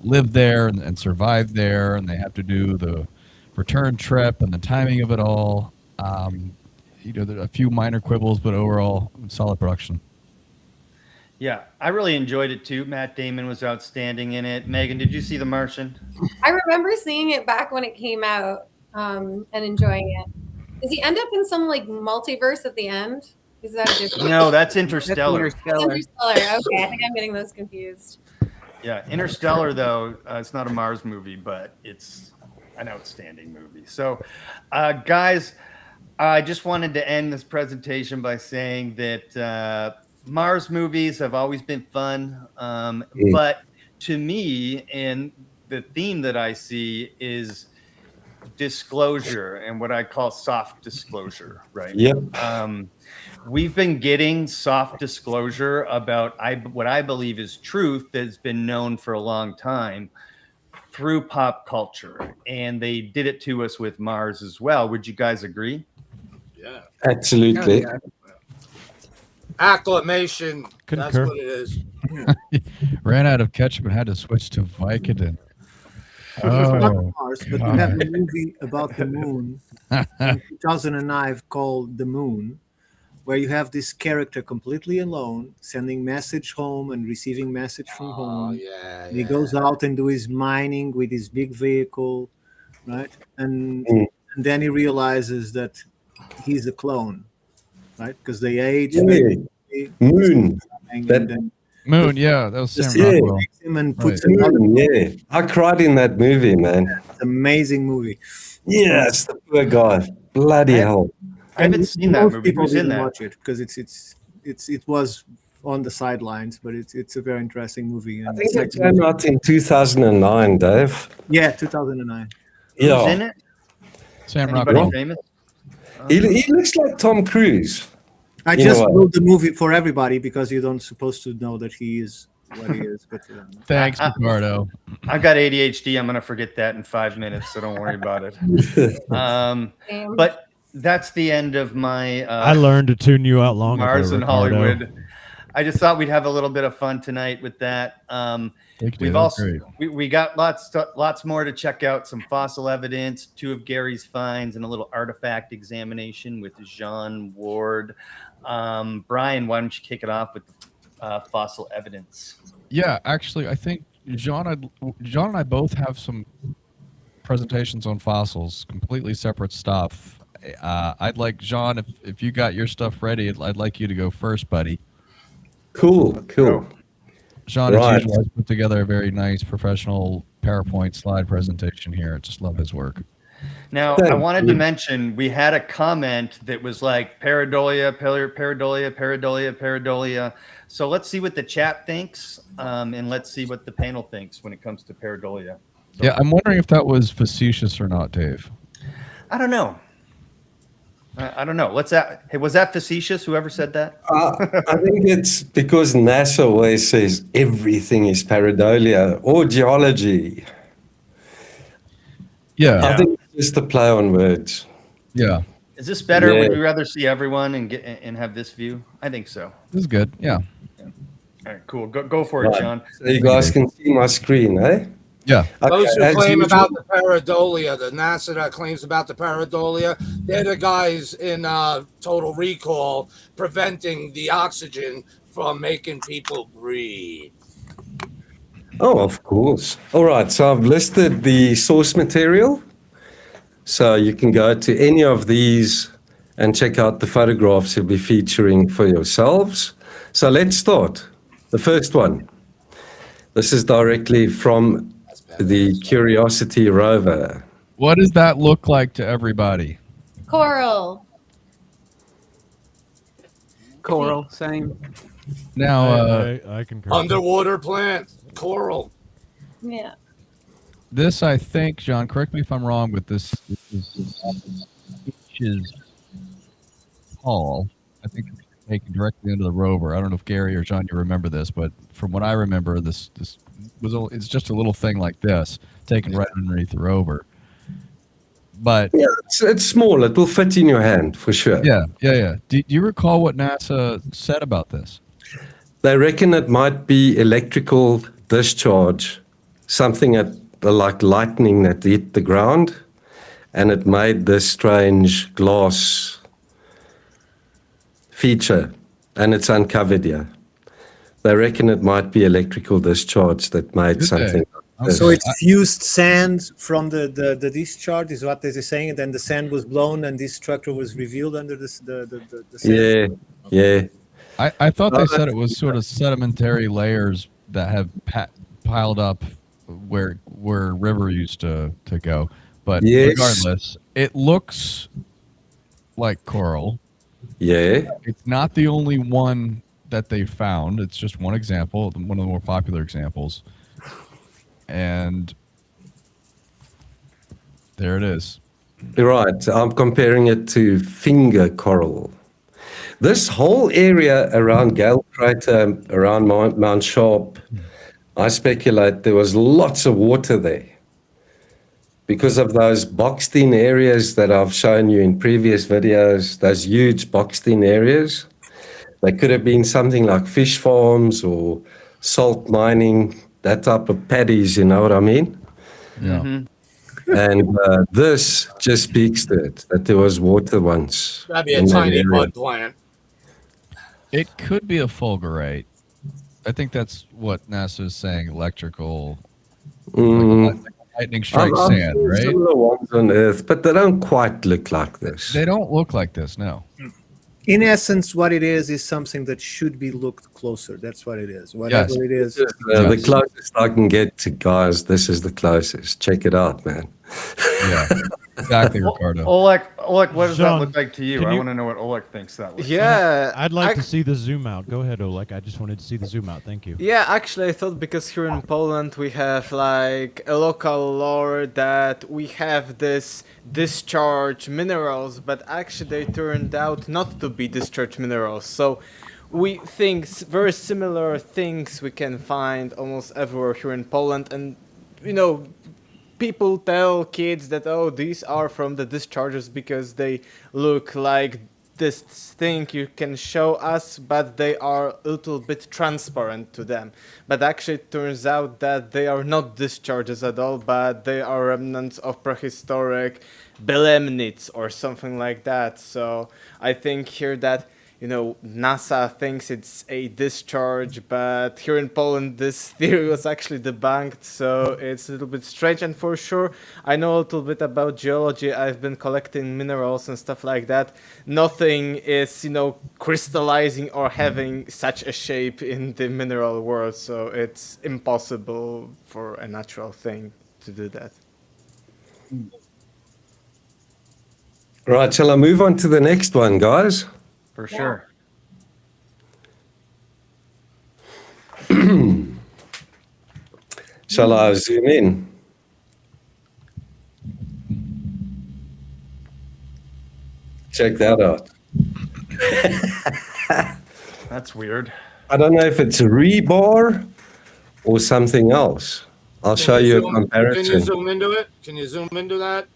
live there and survive there, and they have to do the return trip and the timing of it all. There are a few minor quibbles, but overall, solid production. Yeah, I really enjoyed it too. Matt Damon was outstanding in it. Megan, did you see The Martian? I remember seeing it back when it came out and enjoying it. Does he end up in some like multiverse at the end? Is that different? No, that's Interstellar. Interstellar. Okay, I think I'm getting those confused. Yeah, Interstellar, though, it's not a Mars movie, but it's an outstanding movie. So, guys, I just wanted to end this presentation by saying that Mars movies have always been fun, but to me, and the theme that I see is disclosure and what I call soft disclosure, right? Yep. We've been getting soft disclosure about what I believe is truth that's been known for a long time through pop culture, and they did it to us with Mars as well. Would you guys agree? Yeah. Absolutely. Yeah. Acclamation. Concur. That's what it is. Ran out of ketchup and had to switch to Vicodin. Not Mars, but we have a movie about the moon in 2009 called The Moon, where you have this character completely alone, sending message home and receiving message from home. He goes out and do his mining with his big vehicle, right? And then he realizes that he's a clone, right? Because they age. Moon. Moon, yeah, that was Sam Rockwell. And puts Yeah, I cried in that movie, man. It's an amazing movie. Yes, the poor guy. Bloody hell. I haven't seen that movie. People Who's in didn't that? watch it because it was on the sidelines, but it's a very interesting movie. I think it came out in 2009, Dave. Yeah, 2009. Yeah. Who's in it? Sam Anybody Rockwell. famous? He looks like Tom Cruise. I You just know what? wrote the movie for everybody because you don't supposed to know that he is what he is. But Thanks, Ricardo. I've got ADHD. I'm going to forget that in 5 minutes, so don't worry about it. But that's the end of my I learned to tune you out long Mars ago, and Ricardo. Hollywood. I just thought we'd have a little bit of fun tonight with that. We've also we got lots more to check out. Some fossil evidence, 2 of Gary's finds, and a little artifact examination with John Ward. Brian, why don't you kick it off with fossil evidence? Yeah, actually, I think John and I both have some presentations on fossils, completely separate stuff. I'd like, John, if you got your stuff ready, I'd like you to go first, buddy. Cool. Sean, Right. as usual, has put together a very nice professional PowerPoint slide presentation here. I just love his work. Now, I wanted to mention we had a comment that was like pareidolia, pareidolia, pareidolia, pareidolia. So let's see what the chat thinks, and let's see what the panel thinks when it comes to pareidolia. So, Yeah, I'm wondering if that was facetious or not, Dave. I don't know. I don't know. What's that? Hey, was that facetious? Whoever said that? I think it's because NASA always says everything is pareidolia or geology. Yeah. I think it's just a play on words. Yeah. Is this better? Yeah. Would you rather see everyone and have this view? I think so. This is good. Yeah. All right, cool. Go for it, Right. John. So you guys can see my screen, eh? Yeah. Those who as claim usual- about the pareidolia, the NASA that claims about the pareidolia, they're the guys in Total Recall preventing the oxygen from making people breathe. Oh, of course. All right. So I've listed the source material. So you can go to any of these and check out the photographs you'll be featuring for yourselves. So let's start. The first one. This is directly from the Curiosity rover. What does that look like to everybody? Coral. Coral, same. Now, I concur. Underwater plant, coral. Yeah. this, I think, John, correct me if I'm wrong, but this is Paul. I think it's taken directly into the rover. I don't know if Gary or John, you remember this, but from what I remember, this was it's just a little thing like this, taken right underneath the rover. But yeah, it's small. It will fit in your hand for sure. Yeah. Do you recall what NASA said about this? They reckon it might be electrical discharge, something like lightning that hit the ground, and it made this strange glass feature, and it's uncovered here. They reckon it might be electrical discharge that made something. Like this. So it's fused sand from the discharge, is what they're saying, and then the sand was blown, and this structure was revealed under the sand. Yeah. I thought they said it was sort of sedimentary layers that have piled up where river used to go. But Yes. regardless, it looks like coral. Yeah. It's not the only one that they found. It's just one example, one of the more popular examples. And there it is. Right. I'm comparing it to finger coral. This whole area around Gale Crater, around Mount Sharp, I speculate there was lots of water there because of those boxed-in areas that I've shown you in previous videos, those huge boxed-in areas. They could have been something like fish farms or salt mining, that type of paddies, you know what I mean? Yeah. Mm-hmm. And this just speaks to it, that there was water once. That'd be a in that tiny area. mud plant. It could be a fulgurite. I think that's what NASA is saying, electrical, like lightning strike I've sand, seen right? similar ones on Earth, but they don't quite look like this. They don't look like this, no. In essence, what it is something that should be looked closer. That's what it is. Whatever it is. The closest I can get to, guys, this is the closest. Check it out, man. Yeah, exactly, Ricardo. Oleg, what does that John, look like to you? can I you- want to know what Oleg thinks that looks like. Yeah, I'd like to see the zoom out. Go ahead, Oleg. I just wanted to see the zoom out. Thank you. Yeah, actually, I thought because here in Poland we have like a local lore that we have this discharge minerals, but actually they turned out not to be discharge minerals. So we think very similar things we can find almost everywhere here in Poland, and you know, people tell kids that, oh, these are from the discharges because they look like this thing you can show us, but they are a little bit transparent to them. But actually it turns out that they are not discharges at all, but they are remnants of prehistoric belemnites or something like that. So I think here that NASA thinks it's a discharge, but here in Poland, this theory was actually debunked, so it's a little bit strange. And for sure, I know a little bit about geology. I've been collecting minerals and stuff like that. Nothing is, crystallizing or having such a shape in the mineral world, so it's impossible for a natural thing to do that. Right, shall I move on to the next one, guys? For sure. Shall I zoom in? Check that out. That's weird. I don't know if it's a rebar or something else. I'll show you a Can you comparison. zoom into it? Can you zoom into that?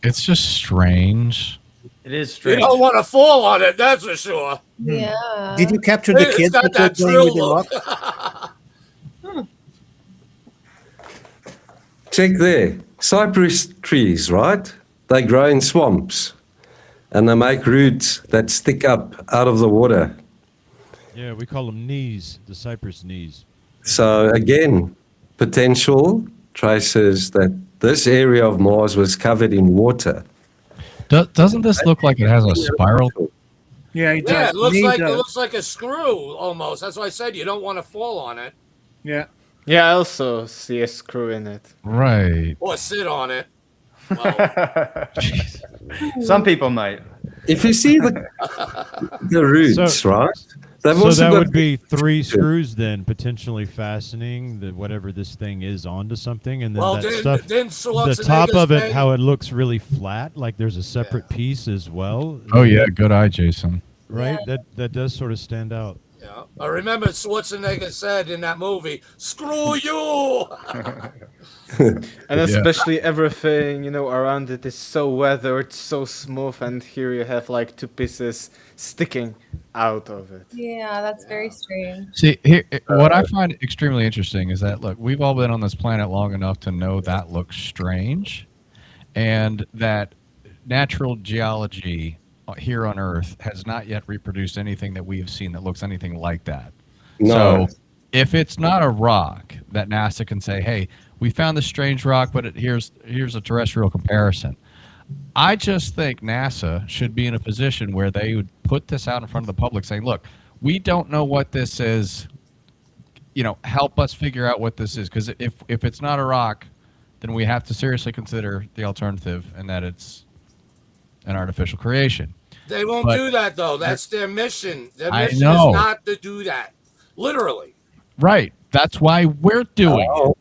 It's just strange. It is You strange. don't want to fall on it, that's for sure. Yeah. Did you capture the It's kids got that were that playing with the drill rock? look. Check there. Cypress trees, right? They grow in swamps and they make roots that stick up out of the water. Yeah, we call them knees, the cypress knees. So again, potential traces that this area of Mars was covered in water. Doesn't this look like it has a spiral? Yeah, it Yeah, does. it looks Me like does. it looks like a screw almost. That's why I said you don't want to fall on it Yeah. Yeah, I also see a screw in it. Right. or sit on it. Some people might. If you see the roots, So- right? They've So also that got would be 3 screws then, potentially fastening whatever this thing is onto something, and then Well, that then- stuff. then The top of it, Schwarzenegger's how it looks really flat, like there's a separate piece as well. Oh yeah, good eye, Jason. Right. That does sort of stand out. Yeah. I remember Schwarzenegger said in that movie, "Screw you." And especially everything, around it is so weathered, so smooth, and here you have like 2 pieces sticking out of it. Yeah, that's very strange. See, here, what I find extremely interesting is that, look, we've all been on this planet long enough to know that looks strange, and that natural geology here on Earth has not yet reproduced anything that we have seen that looks anything like that. No. So if it's not a rock that NASA can say, hey, we found this strange rock, but here's a terrestrial comparison. I just think NASA should be in a position where they would put this out in front of the public saying, look, we don't know what this is. Help us figure out what this is. Because if it's not a rock, then we have to seriously consider the alternative and that it's an artificial creation. They won't But- do that though. That's their mission. Their I mission know. is not to do that. Literally. Right. That's why we're doing it.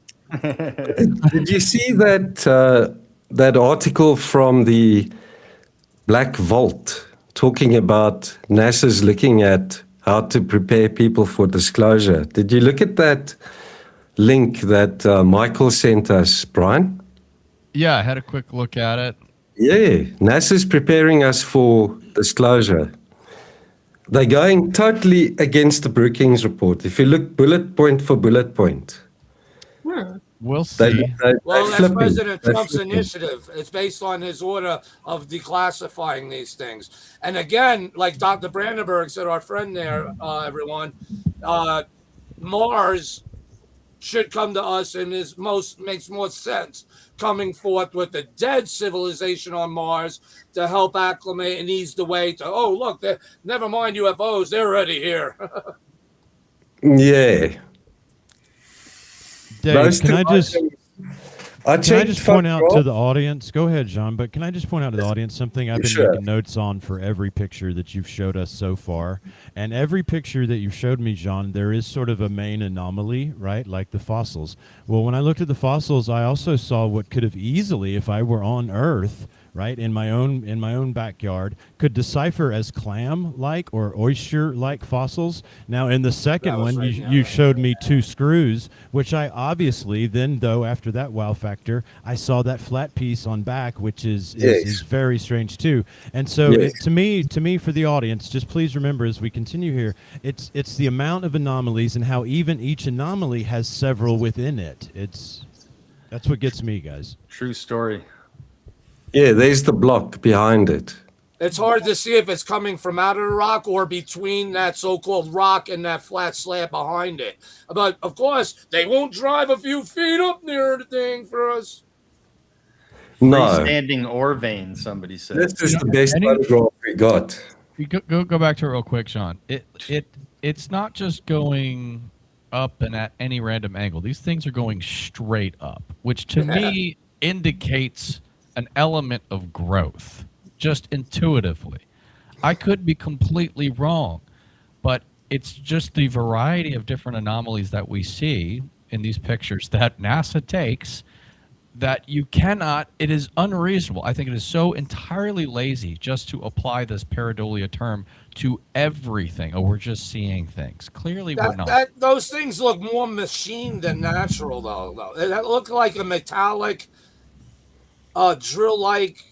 Did you see that article from the Black Vault talking about NASA's looking at how to prepare people for disclosure? Did you look at that link that Michael sent us, Brian? Yeah, I had a quick look at it. Yeah, NASA's preparing us for disclosure. They're going totally against the Brookings report. If you look bullet point for bullet point. We'll They- see. Well, that's flipping. President They're Trump's flipping. initiative. It's based on his order of declassifying these things. And again, like Dr. Brandenburg said, our friend there, everyone, Mars should come to us and makes more sense coming forth with the dead civilization on Mars to help acclimate and ease the way to, oh, look, never mind UFOs, they're already here. Yeah. Dave, Those can two I just items- can I just point out to the audience? Go ahead, John. But can I just point out to the audience something I've been Sure. making notes on for every picture that you've showed us so far, and every picture that you showed me, John, there is sort of a main anomaly, right? Like the fossils. Well, when I looked at the fossils, I also saw what could have easily, if I were on Earth, right, in my own backyard, could decipher as clam-like or oyster-like fossils. Now, in the second one, you showed me 2 screws, which I obviously then, though, after that wow factor, I saw that flat piece on back, which is very strange too. And so, Yes. to me, for the audience, just please remember as we continue here, it's the amount of anomalies and how even each anomaly has several within it. That's what gets me, guys. True story. Yeah, there's the block behind it. It's hard to see if it's coming from out of the rock or between that so-called rock and that flat slab behind it. But, of course, they won't drive a few feet up near the thing for us. No, Freestanding ore vein, somebody said. this is the best photograph we got. You go back to it real quick, Sean. It's not just going up and at any random angle. These things are going straight up, which to me indicates an element of growth, just intuitively. I could be completely wrong, but it's just the variety of different anomalies that we see in these pictures that NASA takes that you cannot, it is unreasonable. I think it is so entirely lazy just to apply this pareidolia term to everything. Oh, we're just seeing things. Clearly we're not. Those things look more machined than natural, though. They look like a metallic, drill-like.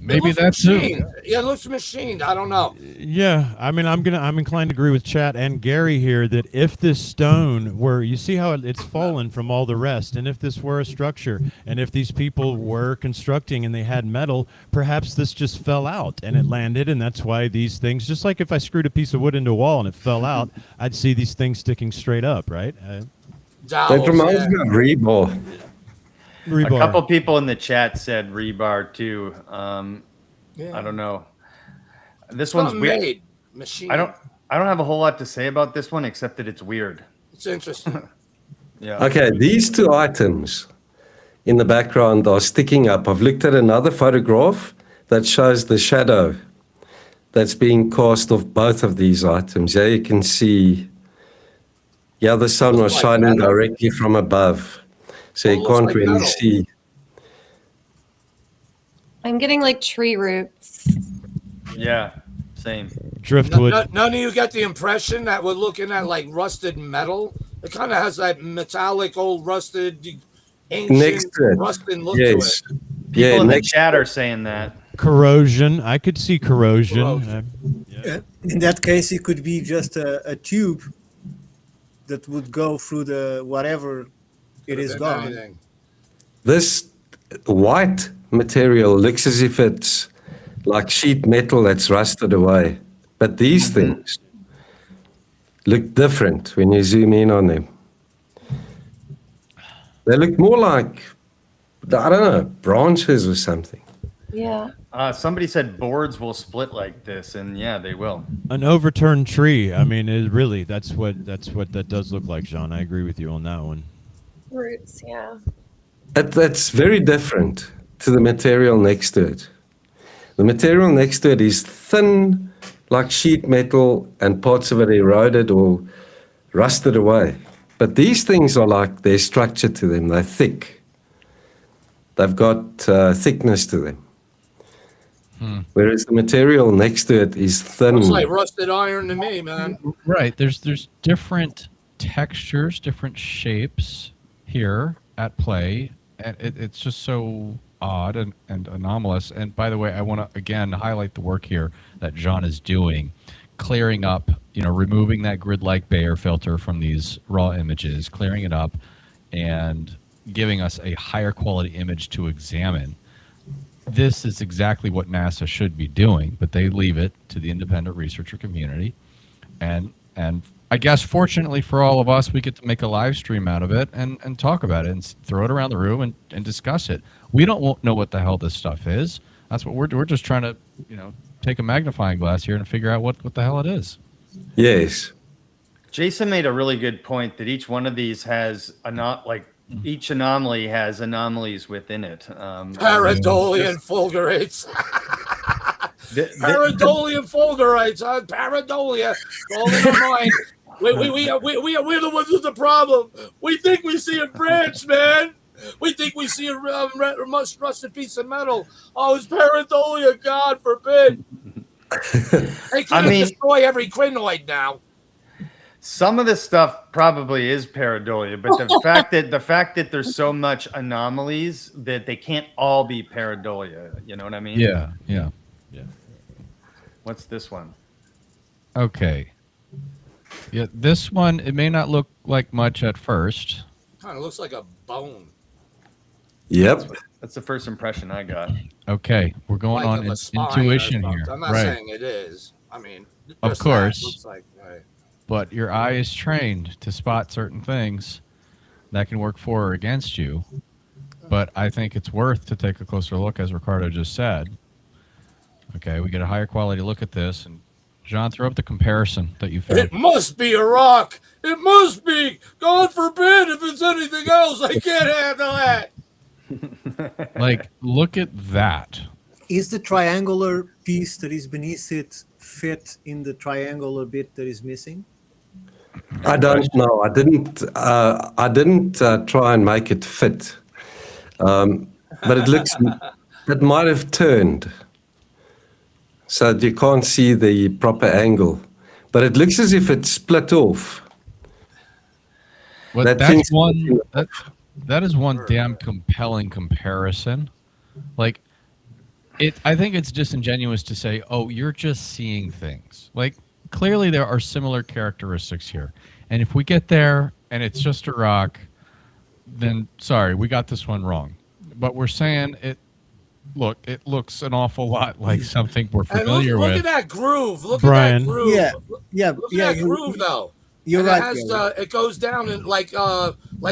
Maybe that's machined. Yeah, it looks machined. I don't know. Yeah, I mean, I'm inclined to agree with Chat and Gary here that if this stone were, you see how it's fallen from all the rest, and if this were a structure, and if these people were constructing and they had metal, perhaps this just fell out and it landed, and that's why these things, just like if I screwed a piece of wood into a wall and it fell out, I'd see these things sticking straight up, right? That reminds me of rebar. A couple people in the chat said rebar too. I don't know. This one's weird. Made machine. I don't have a whole lot to say about this one except that it's weird. It's interesting. Yeah. Okay, these two items in the background are sticking up. I've looked at another photograph that shows the shadow that's being cast off both of these items. There you can see, the sun was shining directly from above. So you can't really see. I'm getting like tree roots. Yeah, same. Driftwood. None of you get the impression that we're looking at like rusted metal? It kind of has that metallic, old rusted, ancient, Next to it. rusted look Yes. to it. People in the chat are saying that. Corrosion. I could see corrosion. In that case, it could be just a tube that would go through the whatever it is gone. This white material looks as if it's like sheet metal that's rusted away. But these things look different when you zoom in on them. They look more like, I don't know, branches or something. Yeah. Somebody said boards will split like this, and yeah, they will. An overturned tree. I mean, that's what that does look like, Sean. I agree with you on that one. Roots, yeah. That's very different to the material next to it. The material next to it is thin, like sheet metal, and parts of it eroded or rusted away. But these things are like, there's structure to them. They're thick. They've got thickness to them. Whereas the material next to it is thin. Looks like rusted iron to me, man. Right. There's different textures, different shapes here at play, and it's just so odd and anomalous. And by the way, I want to again highlight the work here that John is doing, clearing up, removing that grid-like Bayer filter from these raw images, clearing it up, and giving us a higher quality image to examine. This is exactly what NASA should be doing, but they leave it to the independent researcher community. And I guess fortunately for all of us, we get to make a live stream out of it and talk about it and throw it around the room and discuss it. We don't know what the hell this stuff is. That's what we're just trying to, take a magnifying glass here and figure out what the hell it is. Yes. Jason made a really good point that each one of these has each anomaly has anomalies within it. Pareidolia fulgurates. Pareidolia fulgurates. Pareidolia. All in your mind. We're the ones with the problem. We think we see a branch, man. We think we see a rusted piece of metal. Oh, it's pareidolia. God forbid. They can't destroy every crinoid now. Some of this stuff probably is pareidolia, but the fact that there's so much anomalies that they can't all be pareidolia. You know what I mean? Yeah. What's this one? Okay. Yeah, this one, it may not look like much at first. Kind of looks like a bone. Yep. That's the first impression I got. Okay, we're going Like on of a spine or intuition something. here. I'm not right. saying it is. I mean, Of just that course. looks like, right. But your eye is trained to spot certain things that can work for or against you. But I think it's worth to take a closer look, as Ricardo just said. Okay, we get a higher quality look at this. And John, throw up the comparison that you found. It must be a rock. It must be. God forbid if it's anything else. I can't handle that. Like, look at that. Is the triangular piece that is beneath it fit in the triangular bit that is missing? I don't know. I didn't try and make it fit, but it looks. It might have turned, so that you can't see the proper angle. But it looks as if it's split off. Well, That that's seems- one. That is one damn compelling comparison. Like, I think it's disingenuous to say, "Oh, you're just seeing things." Like, clearly there are similar characteristics here, and if we get there and it's just a rock, then sorry, we got this one wrong. But we're saying it. Look, it looks an awful lot like something we're And familiar look with. at that groove. Look Brian. at that groove. Yeah, yeah, Look yeah. at that groove, though. You're And right. It has Gary. it goes down and like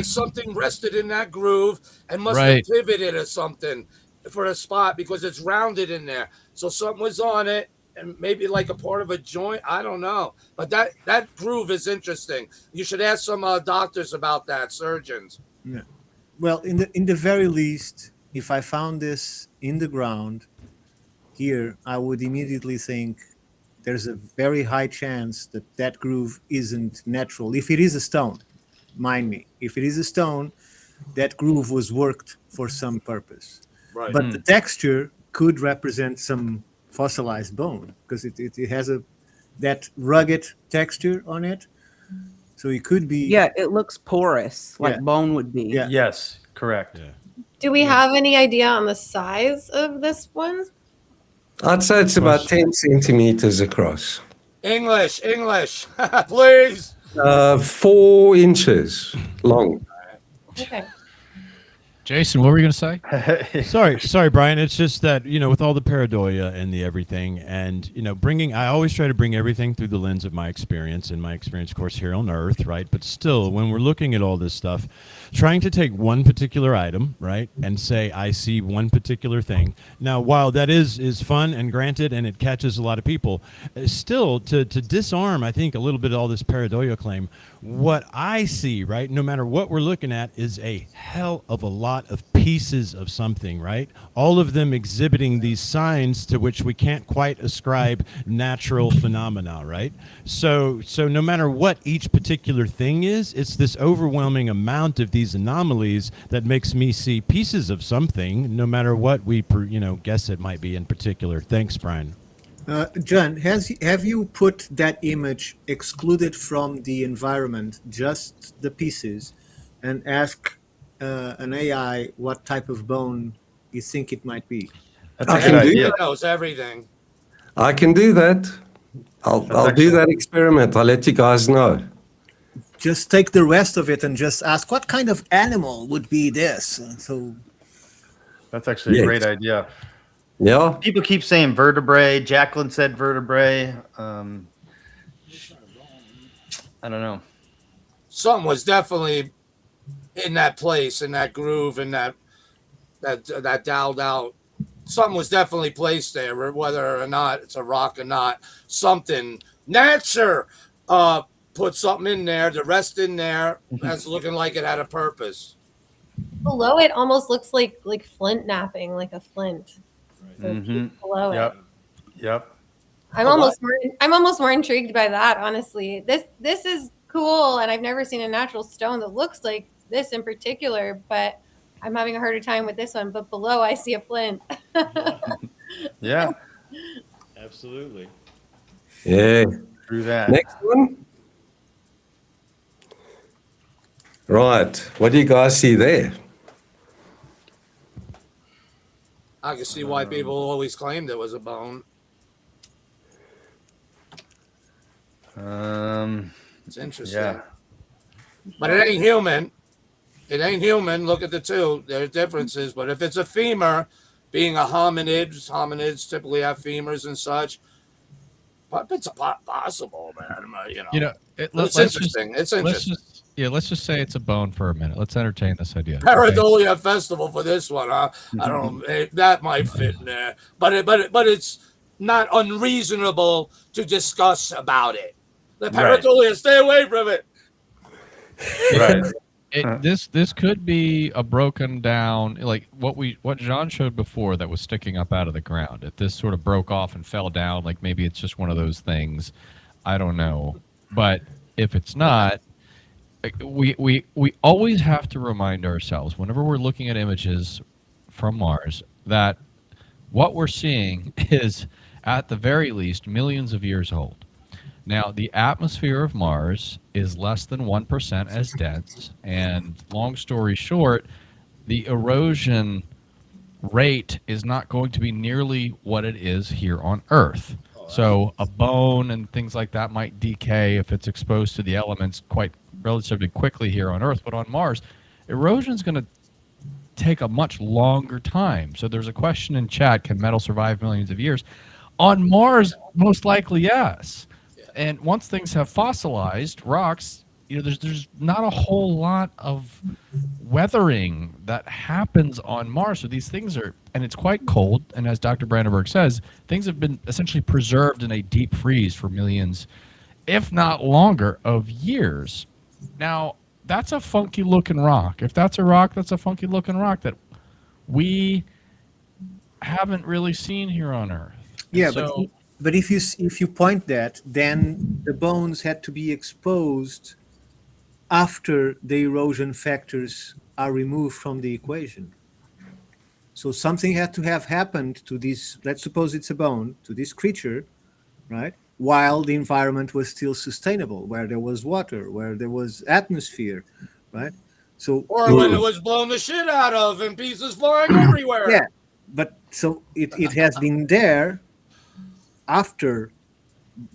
something rested in that groove and must Right. have pivoted or something for a spot because it's rounded in there. So something was on it and maybe like a part of a joint. I don't know, but that groove is interesting. You should ask some doctors about that, surgeons. Yeah. Well, in the very least, if I found this in the ground here, I would immediately think there's a very high chance that that groove isn't natural. If it is a stone, mind me, if it is a stone, that groove was worked for some purpose. Right. But the texture could represent some fossilized bone because it has that rugged texture on it. So it could be. Yeah, it looks porous, like Yeah. bone would be. Yeah. Yes, correct. Do we have any idea on the size of this one? I'd say it's about 10 centimeters across. English, please. 4 inches long. Okay. Jason, what were you going to say? sorry, Brian. It's just that, with all the pareidolia and the everything, and I always try to bring everything through the lens of my experience, and my experience, of course, here on Earth, right? But still, when we're looking at all this stuff, trying to take one particular item, right, and say I see one particular thing. Now, while that is fun and granted, and it catches a lot of people, still to disarm, I think, a little bit of all this pareidolia claim. What I see, right, no matter what we're looking at, is a hell of a lot of pieces of something, right? All of them exhibiting these signs to which we can't quite ascribe natural phenomena, right? So no matter what each particular thing is, it's this overwhelming amount of these anomalies that makes me see pieces of something, no matter what we guess it might be in particular. Thanks, Brian. John, have you put that image excluded from the environment, just the pieces, and ask an AI what type of bone you think it might be? That's I a can good do idea. It knows everything. I can do that. I'll do that experiment. I'll let you guys know. Just take the rest of it and just ask what kind of animal would be this. So That's actually a great idea. Yeah. People keep saying vertebrae. Jacqueline said vertebrae. I don't know. Something was definitely in that place, in that groove, in that dialed out. Something was definitely placed there, whether or not it's a rock or not. Something. Nature put something in there, the rest in there, that's looking like it had a purpose. Below it almost looks like flint napping, like a flint. So Mhm. below it. Yep. I'm almost more intrigued by that, honestly. This is cool, and I've never seen a natural stone that looks like this in particular, but I'm having a harder time with this one. But below I see a flint. Yeah. Absolutely. Yeah. Through that. Next one. Right. What do you guys see there? I can see why people always claimed it was a bone. It's interesting. Yeah. But it ain't human. It ain't human. Look at the two. There are differences. But if it's a femur, being a hominids typically have femurs and such. But it's possible, man. It's interesting. It's interesting. Let's just say it's a bone for a minute. Let's entertain this idea. Pareidolia Festival for this one, huh? I don't know. That might fit in there. But it's not unreasonable to discuss about it. The pareidolia, stay away from it. Right. This could be a broken down, like what John showed before that was sticking up out of the ground. If this sort of broke off and fell down, like maybe it's just one of those things. I don't know. But if it's not, we always have to remind ourselves whenever we're looking at images from Mars that what we're seeing is at the very least millions of years old. Now, the atmosphere of Mars is less than 1% as dense, and long story short, the erosion rate is not going to be nearly what it is here on Earth. So a bone and things like that might decay if it's exposed to the elements quite relatively quickly here on Earth, but on Mars, erosion is going to take a much longer time. So there's a question in chat, can metal survive millions of years? On Mars, most likely yes. And once things have fossilized rocks, there's not a whole lot of weathering that happens on Mars. So these things are, and it's quite cold. And as Dr. Brandenburg says, things have been essentially preserved in a deep freeze for millions, if not longer, of years. Now, that's a funky looking rock. If that's a rock, that's a funky looking rock that we haven't really seen here on Earth. Yeah, so, but if you point that, then the bones had to be exposed after the erosion factors are removed from the equation. So something had to have happened to this, let's suppose it's a bone, to this creature, right? While the environment was still sustainable, where there was water, where there was atmosphere, right? So, or when it was blown the shit out of and pieces flying everywhere. Yeah, but so it has been there after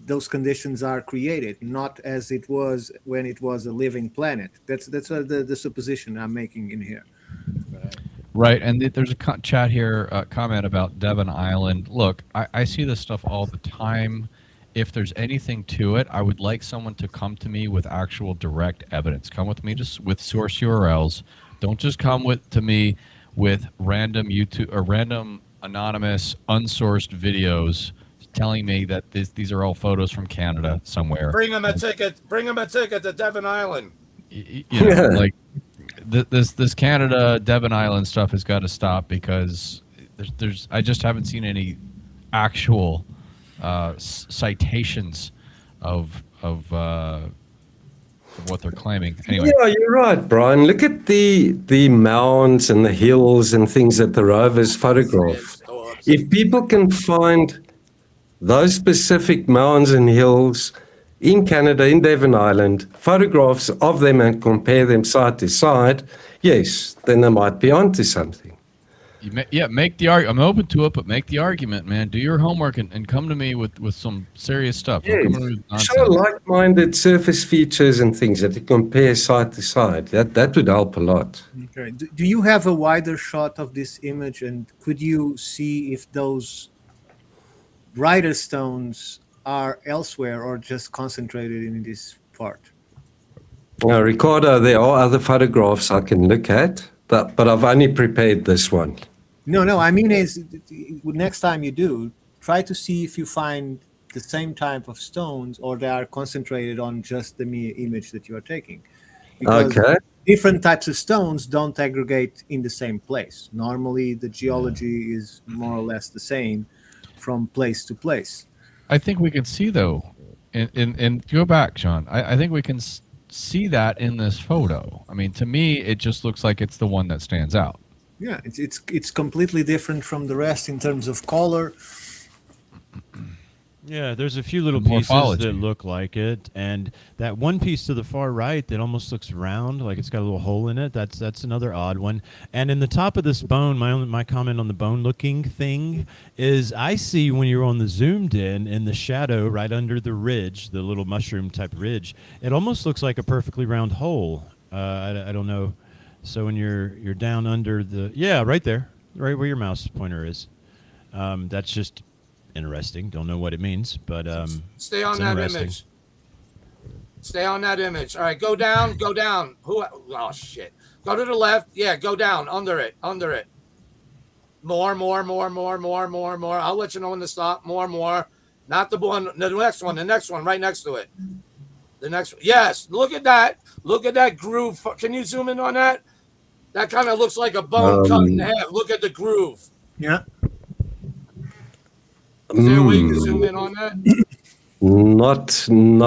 those conditions are created, not as it was when it was a living planet. That's the supposition I'm making in here. Right, and there's a chat here, comment about Devon Island. Look, I see this stuff all the time. If there's anything to it, I would like someone to come to me with actual direct evidence. Come with me just with source URLs. Don't just come to me with random YouTube or random anonymous unsourced videos telling me that these are all photos from Canada somewhere. Bring them a ticket. Bring them a ticket to Devon Island. Like this Canada Devon Island stuff has got to stop because there's I just haven't seen any actual citations of what they're claiming. Anyway. Yeah, you're right, Brian. Look at the mounds and the hills and things that the rovers photographed. If people can find those specific mounds and hills in Canada, in Devon Island, photographs of them and compare them side to side, yes, then they might be onto something. Make the argument. I'm open to it, but make the argument, man. Do your homework and come to me with some serious stuff. Yes. Sure, like-minded surface features and things that you compare side to side. That would help a lot. Okay. Do you have a wider shot of this image, and could you see if those brighter stones are elsewhere or just concentrated in this part? Ricardo, there are other photographs I can look at, but I've only prepared this one. No, I mean is next time you do, try to see if you find the same type of stones or they are concentrated on just the mere image that you are taking. Because different types of stones don't aggregate in the same place. Normally the geology is more or less the same from place to place. I think we can see though, and go back, John. I think we can see that in this photo. I mean, to me, it just looks like it's the one that stands out. Yeah, it's completely different from the rest in terms of color. Yeah, there's a few little pieces that look like it, and that one piece to the far right that almost looks round, like it's got a little hole in it. That's another odd one. And in the top of this bone, my comment on the bone-looking thing is I see when you're on the zoomed in the shadow right under the ridge, the little mushroom type ridge, it almost looks like a perfectly round hole. I don't know. So when you're down under right there, right where your mouse pointer is, that's just interesting. Don't know what it means, but Stay on it's that interesting. image. Stay on that image. All right, go down, go down. Oh shit. Go to the left. Yeah, go down. Under it. More. I'll let you know when to stop. More. Not the one. The next one, right next to it. The next one. Yes. Look at that. Look at that groove. Can you zoom in on that? That kind of looks like a bone cut in half. Look at the groove. Yeah. Is there a way to zoom in on that? Not in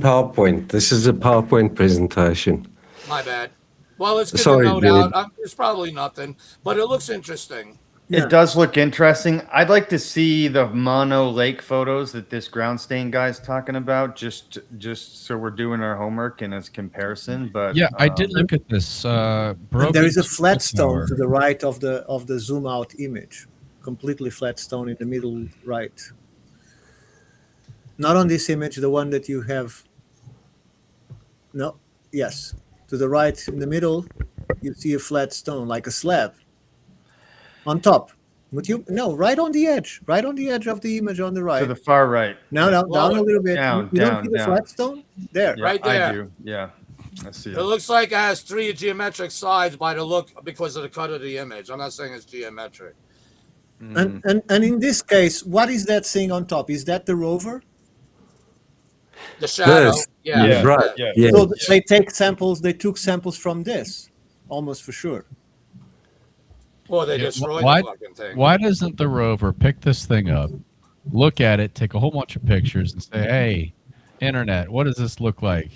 PowerPoint. This is a PowerPoint presentation. My bad. Well, let's get Sorry, the note dude. out. It's probably nothing, but it looks interesting. It does look interesting. I'd like to see the Mono Lake photos that this ground stain guy's talking about, just so we're doing our homework and as comparison. But Yeah, I did look at this. And Broken there is a flat Tower. stone to the right of the zoom out image, completely flat stone in the middle right. Not on this image, the one that you have. No, yes, to the right in the middle, you see a flat stone like a slab. On top, but right on the edge of the image on the right. to the far right. Now, down a little bit. Down, you down, don't see the down. flat stone there. Yeah, Right there. I do. Yeah, I see It it. looks like it has 3 geometric sides by the look because of the cut of the image. I'm not saying it's geometric. Mm. And in this case, what is that thing on top? Is that the rover? The shadow. This. Yeah. Right. Yeah. Yeah. So they took samples from this, almost for sure. Well, they Yeah, destroyed why, the fucking thing. why doesn't the rover pick this thing up, look at it, take a whole bunch of pictures, and say, "Hey, internet, what does this look like?"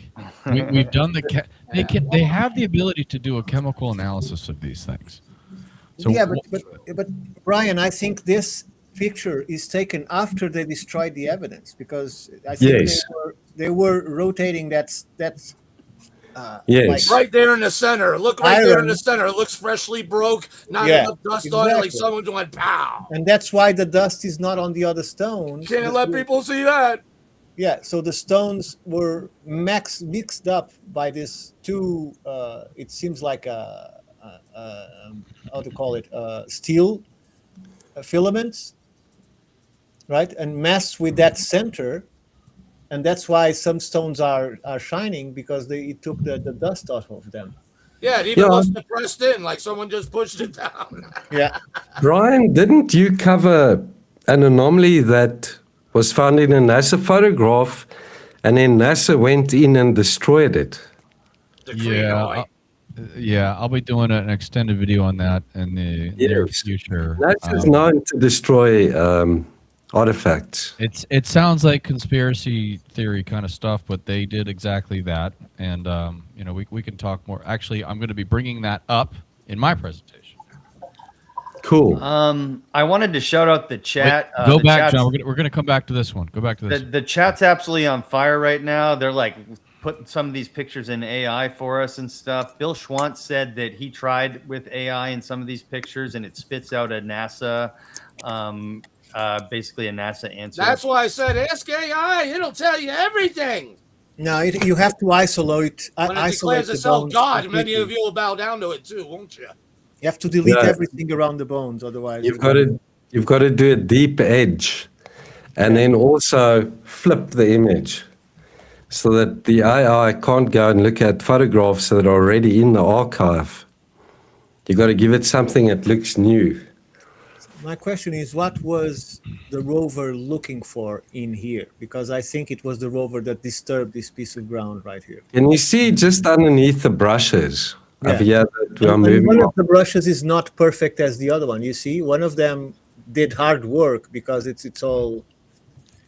We've done they have the ability to do a chemical analysis of these things. So Yeah, but Brian, I think this picture is taken after they destroyed the evidence, because I think Yes. they were rotating that's Yes. Right there in the center. Look right there in Iron. the center. It looks freshly broke. Not Yeah, enough dust on it, like exactly. someone doing pow. and that's why the dust is not on the other stones. Can't let people see that. Yeah, so the stones were mixed up by this two. It seems like how to call it, steel filaments, right? And mess with that center, and that's why some stones are shining, because it took the dust off of them. Yeah, it even Yeah. looks depressed in, like someone just pushed it down. Yeah. Brian, didn't you cover an anomaly that was found in a NASA photograph, and then NASA went in and destroyed it? I'll be doing an extended video on that in the near future. NASA's known to destroy artifacts. It sounds like conspiracy theory kind of stuff, but they did exactly that, and we can talk more. Actually, I'm going to be bringing that up in my presentation. Cool. I wanted to shout out the chat. Wait, go the back, chat's- John. We're gonna come back to this one. Go back to this. The chat's absolutely on fire right now. They're like putting some of these pictures in AI for us and stuff. Bill Schwantz said that he tried with AI in some of these pictures, and it spits out a NASA, basically a NASA answer. That's why I said ask AI. It'll tell you everything. No, you have to isolate. When it Isolate declares the itself bones God, many completely. of you will bow down to it too, won't you? You have to delete Yeah. everything around the bones, otherwise You've got to do a deep edge, and then also flip the image so that the AI can't go and look at photographs that are already in the archive. You've got to give it something that looks new. My question is, what was the rover looking for in here? Because I think it was the rover that disturbed this piece of ground right here. Can you see just underneath the brushes over here that we are And moving one on? of the brushes is not perfect as the other one. You see, one of them did hard work because it's all.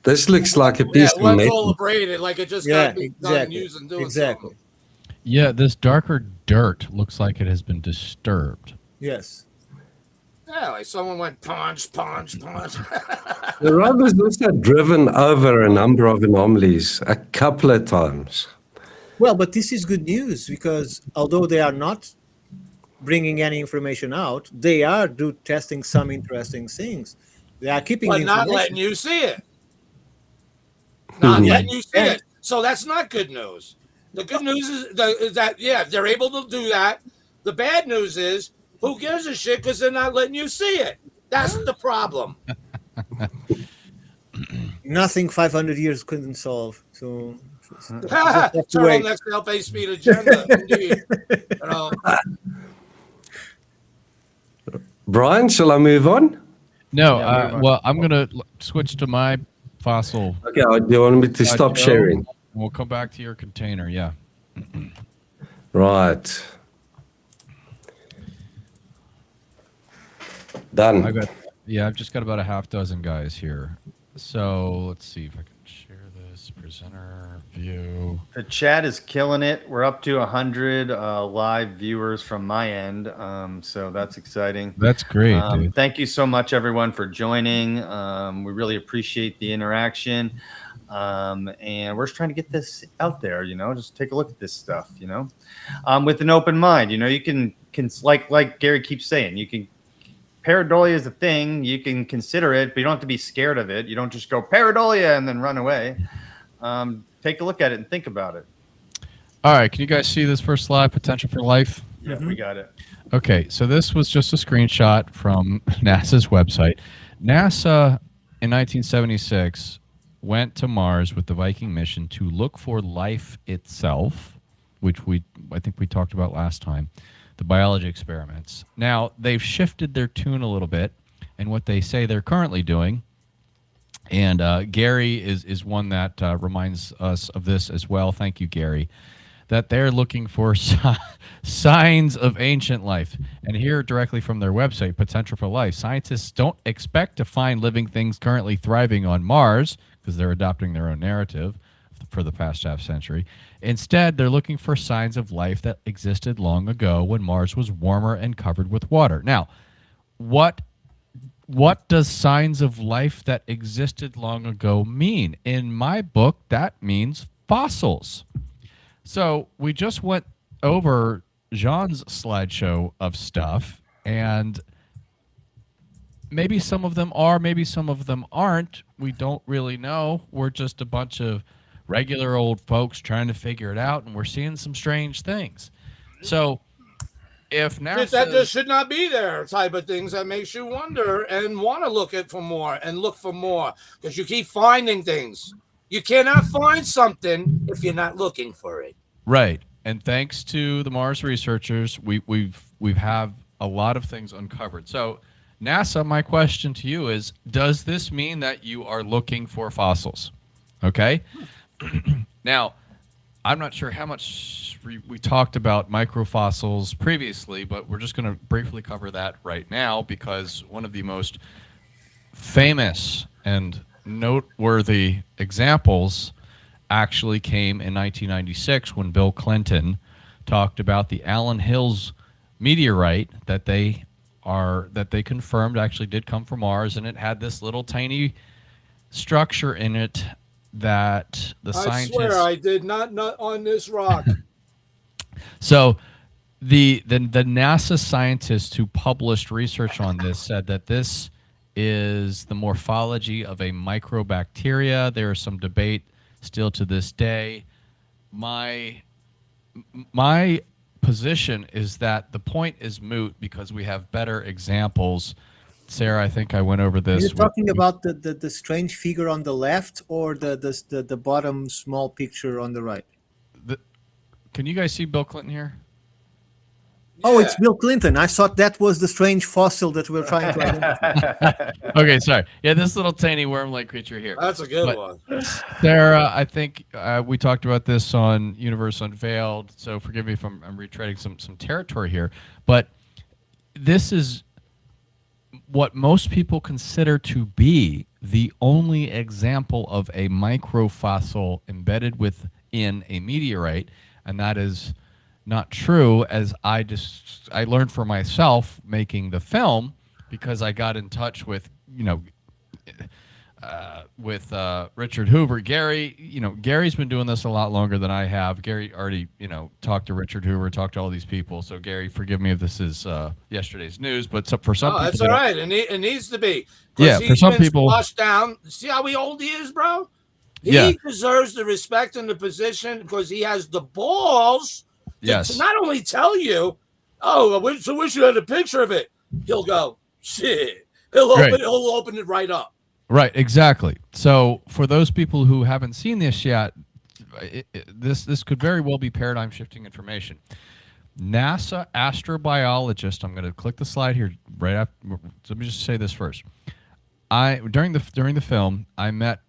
This looks like a Yeah, piece it of looks metal. all abraded, like it just Yeah, got done exactly. using doing Exactly. Yeah, this darker dirt looks like it has been disturbed. Yes. something. Yeah, like someone went punch. The rover's also driven over a number of anomalies a couple of times. Well, but this is good news, because although they are not bringing any information out, they are testing some interesting things. They are keeping But the not information. letting you see it. Not Mhm. letting you see Yeah. it. So that's not good news. The good news is that, yeah, they're able to do that. The bad news is, who gives a shit because they're not letting you see it? That's the problem. Nothing 500 years couldn't solve. So just have to wait. Turtlenecks self-hate speed agenda. Indeed. You know. Brian, shall I move on? No, well, I'm going to switch to my fossil. Okay, do you want me to stop Joe. sharing? We'll come back to your container, yeah. Right. Done. I've just got about a half dozen guys here. So let's see if I can share this. Presenter view. The chat is killing it. We're up to 100 live viewers from my end, so that's exciting. That's great, dude. Thank you so much, everyone, for joining. We really appreciate the interaction, and we're just trying to get this out there. Just take a look at this stuff. With an open mind. You can like Gary keeps saying, you can. Pareidolia is a thing. You can consider it, but you don't have to be scared of it. You don't just go pareidolia and then run away. Take a look at it and think about it. All right. Can you guys see this first slide, Potential for Life? Yeah, we got it. Okay. So this was just a screenshot from NASA's website. NASA in 1976 went to Mars with the Viking mission to look for life itself, which I think we talked about last time. The biology experiments. Now, they've shifted their tune a little bit and what they say they're currently doing. And Gary is one that reminds us of this as well. Thank you, Gary. That they're looking for signs of ancient life. And here, directly from their website, Potential for Life, scientists don't expect to find living things currently thriving on Mars, because they're adopting their own narrative for the past half century. Instead, they're looking for signs of life that existed long ago when Mars was warmer and covered with water. Now, what does signs of life that existed long ago mean? In my book, that means fossils. So we just went over Jean's slideshow of stuff, and maybe some of them are, maybe some of them aren't. We don't really know. We're just a bunch of regular old folks trying to figure it out, and we're seeing some strange things. So if NASA... That just should not be there type of things that makes you wonder and want to look for more and look for more, because you keep finding things. You cannot find something if you're not looking for it. Right. And thanks to the Mars researchers, we've have a lot of things uncovered. So NASA, my question to you is, does this mean that you are looking for fossils? Okay. Now, I'm not sure how much we talked about microfossils previously, but we're just going to briefly cover that right now, because one of the most famous and noteworthy examples actually came in 1996 when Bill Clinton talked about the Allen Hills meteorite that they confirmed actually did come from Mars, and it had this little tiny structure in it that the scientists... I swear I did not nut on this rock. So the NASA scientists who published research on this said that this is the morphology of a microbacteria. There is some debate still to this day. My position is that the point is moot because we have better examples. Sarah, I think I went over this. You're talking about the strange figure on the left, or the bottom small picture on the right? Can you guys see Bill Clinton here? Oh, it's Bill Clinton. I thought that was the strange fossil that we're trying to identify. Okay, sorry. Yeah, this little tiny worm-like creature here. That's a good one. Sarah, I think we talked about this on Universe Unveiled, so forgive me if I'm retreading some territory here. But this is what most people consider to be the only example of a microfossil embedded within a meteorite, and that is not true, as I learned for myself making the film, because I got in touch with Richard Hoover. Gary, Gary's been doing this a lot longer than I have. Gary already, talked to Richard Hoover, talked to all these people. So Gary, forgive me if this is yesterday's news, but for some people, that's all right. It needs to be. Yeah, for some people, flushed down. See how old he is, bro? He deserves the respect and the position because he has the balls to not only tell you, oh, I wish you had a picture of it. He'll go, shit. He'll open it right up. Right, exactly. So for those people who haven't seen this yet, this could very well be paradigm shifting information. NASA astrobiologist. I'm going to click the slide here right after. Let me just say this first. During the film, I met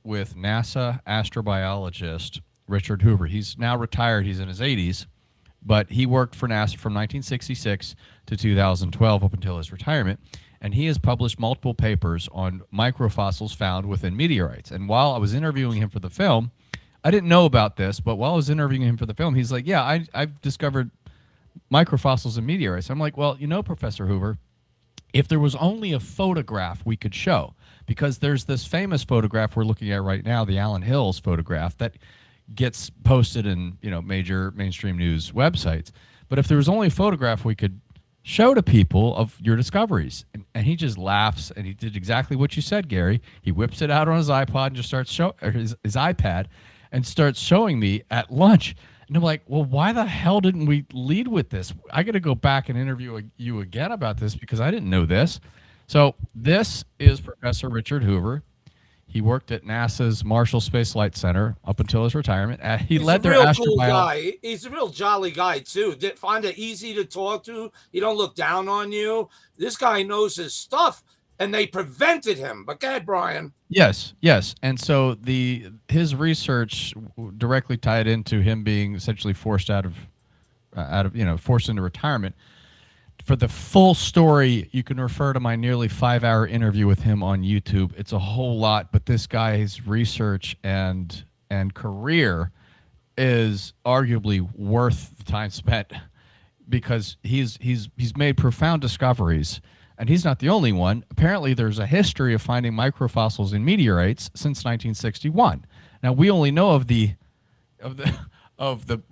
with NASA astrobiologist Richard Hoover. He's now retired. He's in his 80s, but he worked for NASA from 1966 to 2012 up until his retirement. And he has published multiple papers on microfossils found within meteorites. And while I was interviewing him for the film, I didn't know about this, but while I was interviewing him for the film, he's like, yeah, I've discovered microfossils in meteorites. I'm like, well, you know, Professor Hoover, if there was only a photograph we could show, because there's this famous photograph we're looking at right now, the Alan Hills photograph, that gets posted in, you know, major mainstream news websites. But if there was only a photograph we could show to people of your discoveries, and he just laughs, and he did exactly what you said, Gary. He whips it out on his iPod and just starts his iPad and starts showing me at lunch. And I'm like, well, why the hell didn't we lead with this? I got to go back and interview you again about this because I didn't know this. So this is Professor Richard Hoover. He worked at NASA's Marshall Space Flight Center up until his retirement. He's led their real cool guy. He's a real jolly guy too. Find it easy to talk to. He don't look down on you. This guy knows his stuff, and they prevented him. But go ahead, Brian. Yes. And so his research directly tied into him being essentially forced out of forced into retirement. For the full story, you can refer to my nearly 5-hour interview with him on YouTube. It's a whole lot, but this guy's research and career is arguably worth the time spent because he's made profound discoveries, and he's not the only one. Apparently, there's a history of finding microfossils in meteorites since 1961. Now, we only know of the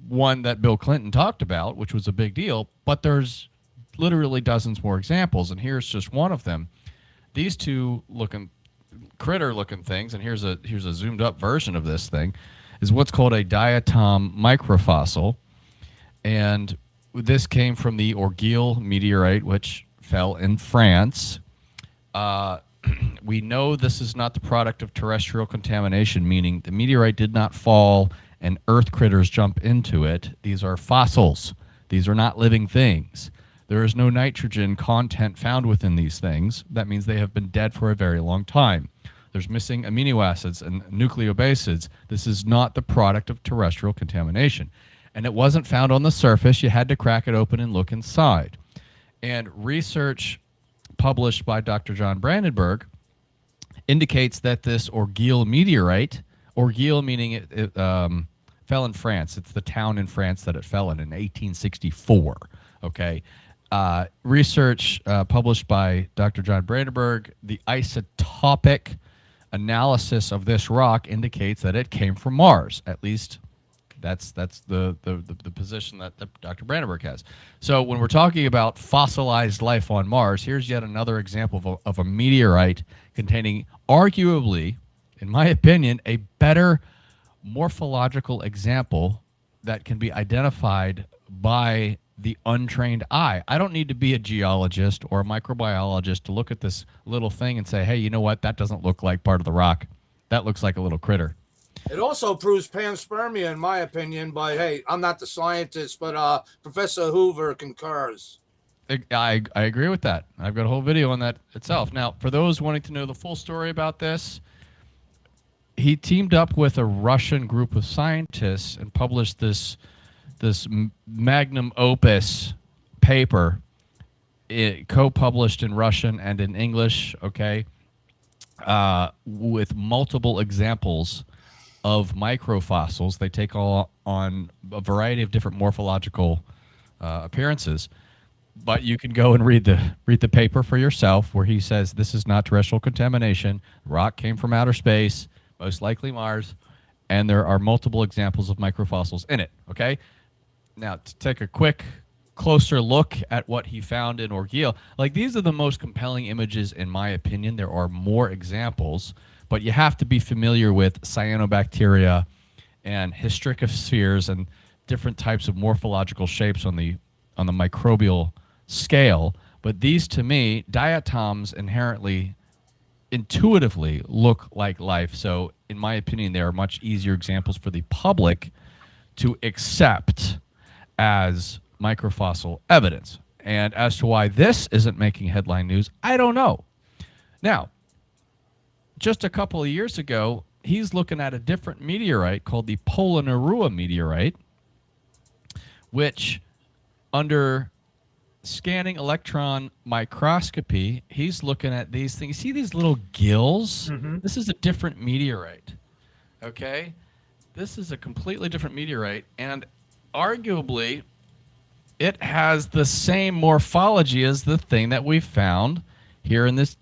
one that Bill Clinton talked about, which was a big deal, but there's literally dozens more examples, and here's just one of them. These two critter looking things, and here's a zoomed up version of this thing, is what's called a diatom microfossil, and this came from the Orgueil meteorite, which fell in France. We know this is not the product of terrestrial contamination, meaning the meteorite did not fall and earth critters jump into it. These are fossils. These are not living things. There is no nitrogen content found within these things. That means they have been dead for a very long time. There's missing amino acids and nucleobases. This is not the product of terrestrial contamination. And it wasn't found on the surface. You had to crack it open and look inside. And research published by Dr. John Brandenburg indicates that this Orgueil meteorite, Orgueil meaning it fell in France. It's the town in France that it fell in 1864. Okay. Research published by Dr. John Brandenburg, the isotopic analysis of this rock indicates that it came from Mars. At least that's the position that Dr. Brandenburg has. So when we're talking about fossilized life on Mars, here's yet another example of a meteorite containing arguably, in my opinion, a better morphological example that can be identified by the untrained eye. I don't need to be a geologist or a microbiologist to look at this little thing and say, hey, you know what? That doesn't look like part of the rock. That looks like a little critter. It also proves panspermia, in my opinion, but hey, I'm not the scientist, but Professor Hoover concurs. I agree with that. I've got a whole video on that itself. Now, for those wanting to know the full story about this, he teamed up with a Russian group of scientists and published this magnum opus paper, co-published in Russian and in English, okay, with multiple examples of microfossils. They take all on a variety of different morphological appearances, but you can go and read the paper for yourself, where he says this is not terrestrial contamination. Rock came from outer space, most likely Mars, and there are multiple examples of microfossils in it. Okay. Now, to take a quick, closer look at what he found in Orgueil, like these are the most compelling images, in my opinion. There are more examples, but you have to be familiar with cyanobacteria and hystricospheres and different types of morphological shapes on the microbial scale. But these, to me, diatoms inherently, intuitively look like life. So in my opinion, they are much easier examples for the public to accept as microfossil evidence. And as to why this isn't making headline news, I don't know. Now, just a couple of years ago, he's looking at a different meteorite called the Polonnaruwa meteorite, which under scanning electron microscopy, he's looking at these things. See these little gills? This is a different meteorite. Okay? This is a completely different meteorite, and arguably it has the same morphology as the thing that we found here in this.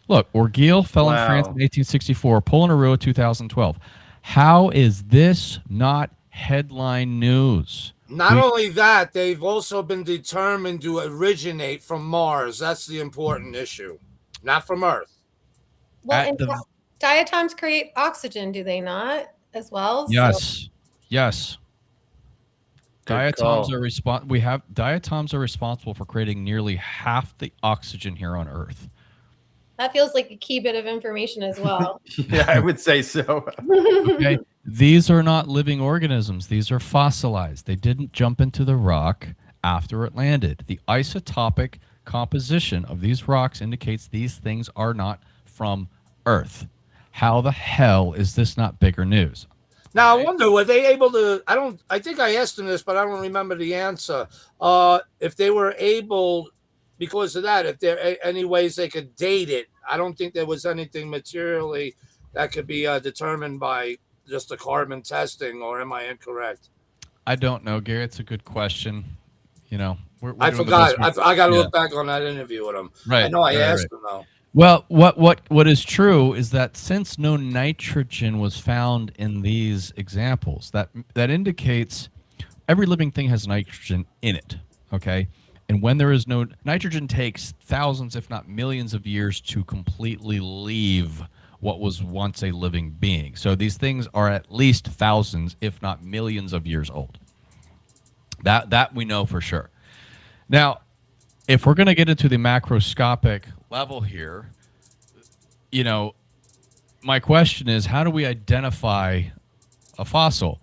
Look, Orgueil fell in France in 1864, Polonnaruwa 2012. How is this not headline news? Not only that, they've also been determined to originate from Mars. That's the important issue, not from Earth. Well, and diatoms create oxygen, do they not, as well? Yes. Yes. Diatoms are diatoms are responsible for creating nearly half the oxygen here on Earth. That feels like a key bit of information as well. Yeah, I would say so. Okay. These are not living organisms. These are fossilized. They didn't jump into the rock after it landed. The isotopic composition of these rocks indicates these things are not from Earth. How the hell is this not bigger news? Now, I wonder, were they able to, I think I asked them this, but I don't remember the answer. If they were able, because of that, if there are any ways they could date it, I don't think there was anything materially that could be determined by just the carbon testing, or am I incorrect? I don't know, Gary. It's a good question. You know, I forgot. I got to look back on that interview with him. Right. I know I asked him, though. Well, what is true is that since no nitrogen was found in these examples, that indicates every living thing has nitrogen in it, okay? And when there is no nitrogen, takes thousands, if not millions of years to completely leave what was once a living being. So these things are at least thousands, if not millions of years old. That we know for sure. Now, if we're going to get into the macroscopic level here, you know, my question is, how do we identify a fossil?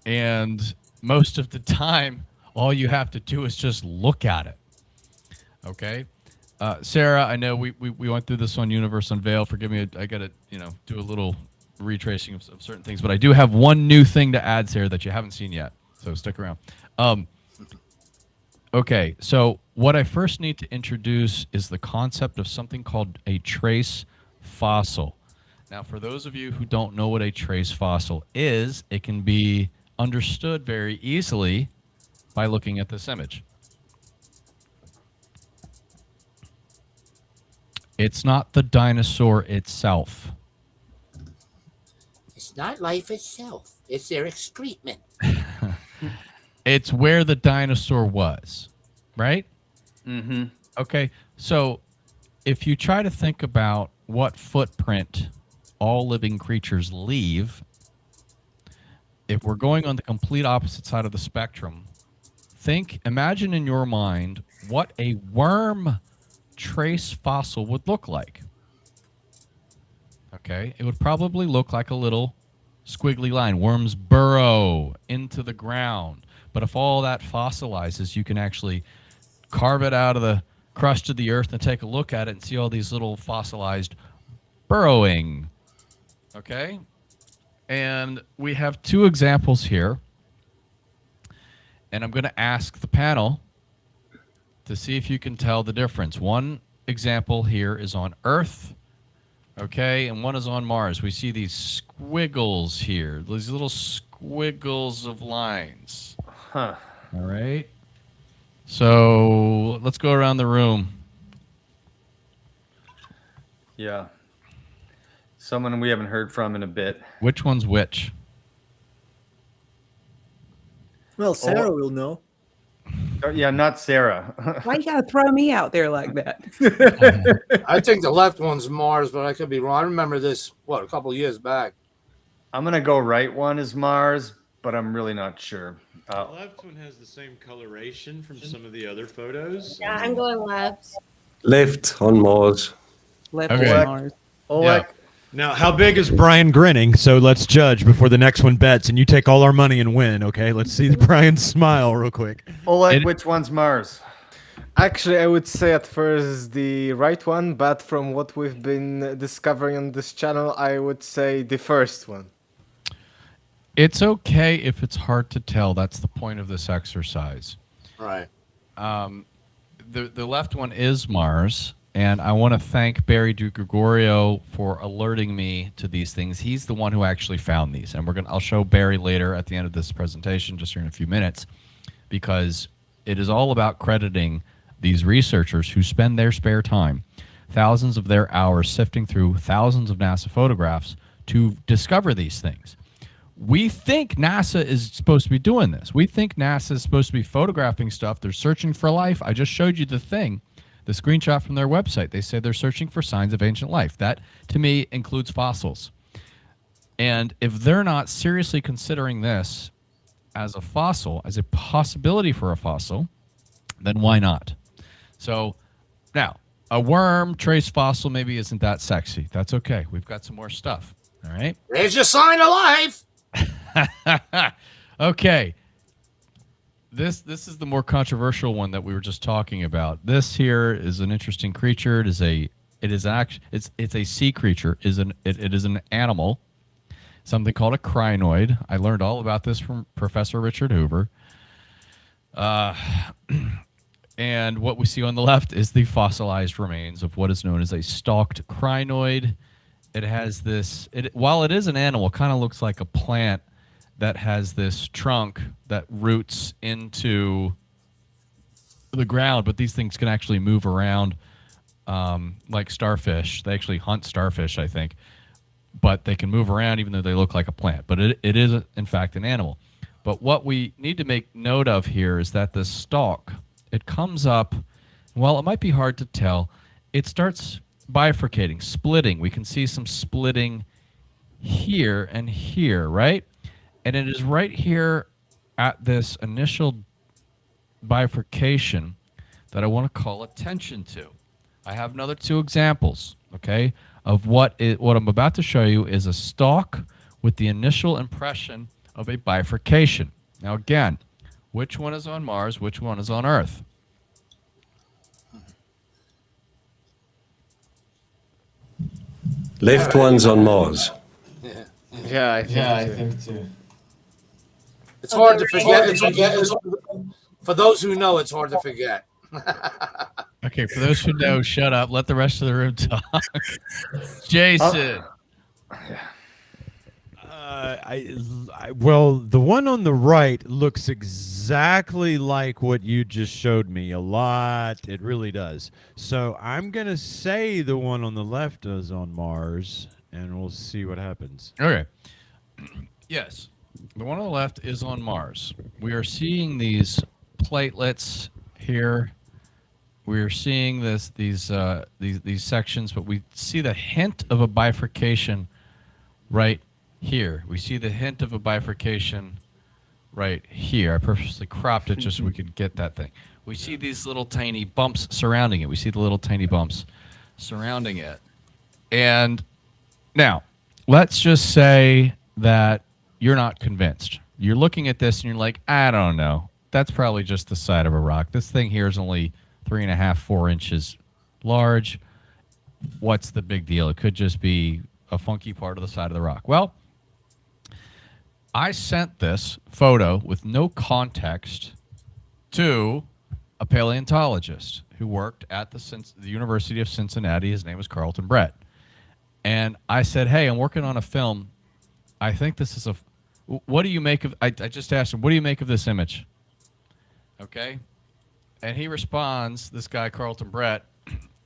And most of the time, all you have to do is just look at it. Okay, Sarah, I know we went through this on Universe Unveiled. Forgive me, I got to do a little retracing of certain things, but I do have one new thing to add, Sarah, that you haven't seen yet. So stick around. Okay, so what I first need to introduce is the concept of something called a trace fossil. Now, for those of you who don't know what a trace fossil is, it can be understood very easily by looking at this image. It's not the dinosaur itself. It's not life itself. It's their excrement. It's where the dinosaur was, right? Mm-hmm. Okay, so if you try to think about what footprint all living creatures leave, if we're going on the complete opposite side of the spectrum, imagine in your mind what a worm trace fossil would look like. Okay, it would probably look like a little squiggly line. Worms burrow into the ground. But if all that fossilizes, you can actually carve it out of the crust of the earth and take a look at it and see all these little fossilized burrowing. Okay? And we have two examples here. And I'm going to ask the panel to see if you can tell the difference. One example here is on Earth, okay, and one is on Mars. We see these squiggles here, these little squiggles of lines. Huh. All right. So let's go around the room. Yeah. Someone we haven't heard from in a bit. Which one's which? Well, Sarah will know. Yeah, not Sarah. Why you gotta throw me out there like that? I think the left one's Mars, but I could be wrong. I remember this, a couple of years back. I'm going to go right one is Mars, but I'm really not sure. The left one has the same coloration from some of the other photos. Yeah, I'm going left. Left on Mars. Left Okay. on Mars. Oleg. Yeah. Now, how big is Brian grinning? So let's judge before the next one bets, and you take all our money and win. Okay, let's see Brian smile real quick. Oleg, which one's Mars? Actually, I would say at first the right one, but from what we've been discovering on this channel, I would say the first one. It's okay if it's hard to tell. That's the point of this exercise. Right. The left one is Mars, and I want to thank Barry DiGregorio for alerting me to these things. He's the one who actually found these, and I'll show Barry later at the end of this presentation, just here in a few minutes, because it is all about crediting these researchers who spend their spare time, thousands of their hours sifting through thousands of NASA photographs to discover these things. We think NASA is supposed to be doing this. We think NASA is supposed to be photographing stuff. They're searching for life. I just showed you the screenshot from their website. They say they're searching for signs of ancient life. That, to me, includes fossils. And if they're not seriously considering this as a fossil, as a possibility for a fossil, then why not? So now, a worm trace fossil maybe isn't that sexy. That's okay. We've got some more stuff. All right. There's your sign of life. Okay. This is the more controversial one that we were just talking about. This here is an interesting creature. It is a sea creature. It is an animal, something called a crinoid. I learned all about this from Professor Richard Hoover. And what we see on the left is the fossilized remains of what is known as a stalked crinoid. It has this, while it is an animal, it kind of looks like a plant that has this trunk that roots into the ground, but these things can actually move around like starfish. They actually hunt starfish, I think, but they can move around even though they look like a plant. But it is, in fact, an animal. But what we need to make note of here is that the stalk, it comes up, while it might be hard to tell, it starts bifurcating, splitting. We can see some splitting here and here, right? And it is right here at this initial bifurcation that I want to call attention to. I have another two examples, okay, of what I'm about to show you is a stalk with the initial impression of a bifurcation. Now again, which one is on Mars, which one is on Earth? Left one's on Mars. Yeah, I think too. It's hard to forget. For those who know, it's hard to forget. Okay, for those who know, shut up. Let the rest of the room talk. Jason. Well, the one on the right looks exactly like what you just showed me a lot. It really does. So I'm going to say the one on the left is on Mars, and we'll see what happens. Okay. Yes. The one on the left is on Mars. We are seeing these platelets here. We are seeing these sections, but we see the hint of a bifurcation right here. We see the hint of a bifurcation right here. I purposely cropped it just so we could get that thing. We see these little tiny bumps surrounding it. We see the little tiny bumps surrounding it. And now, let's just say that you're not convinced. You're looking at this and you're like, I don't know. That's probably just the side of a rock. This thing here is only 3.5, 4 inches large. What's the big deal? It could just be a funky part of the side of the rock. Well, I sent this photo with no context to a paleontologist who worked at the University of Cincinnati. His name was Carlton Brett. And I said, hey, I'm working on a film. I think this is what do you make of, I just asked him, what do you make of this image? Okay. And he responds, this guy, Carlton Brett,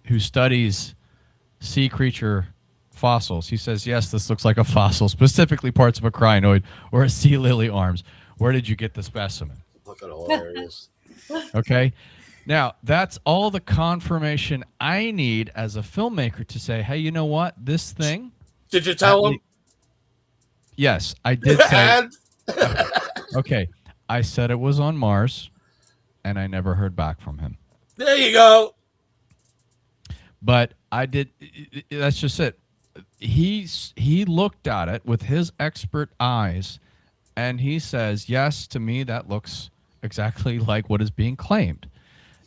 who studies sea creature fossils. He says, yes, this looks like a fossil, specifically parts of a crinoid or a sea lily arms. Where did you get the specimen? Look at hilarious. Okay. Now, that's all the confirmation I need as a filmmaker to say, hey, you know what? This thing. Did you tell him? Yes, I did say. And? Okay. I said it was on Mars, and I never heard back from him. There you go. But I did. That's just it. He looked at it with his expert eyes, and he says, yes, to me, that looks exactly like what is being claimed.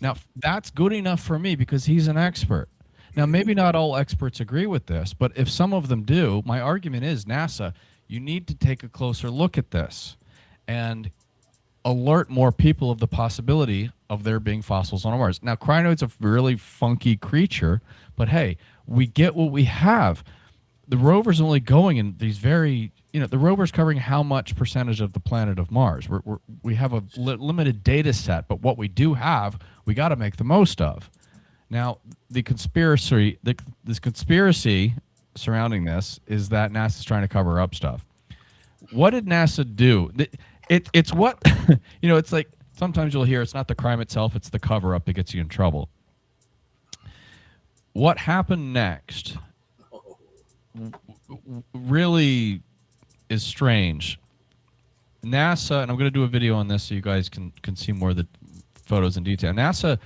Now, that's good enough for me because he's an expert. Now, maybe not all experts agree with this, but if some of them do, my argument is, NASA, you need to take a closer look at this and alert more people of the possibility of there being fossils on Mars. Now, crinoid's a really funky creature, but hey, we get what we have. The rover's only going in these very, the rover's covering how much percentage of the planet of Mars? We have a limited data set, but what we do have, we got to make the most of. Now, this conspiracy surrounding this is that NASA's trying to cover up stuff. What did NASA do? It's what, it's like sometimes you'll hear it's not the crime itself, it's the cover up that gets you in trouble. What happened next really is strange. NASA, and I'm going to do a video on this so you guys can see more of the photos in detail. NASA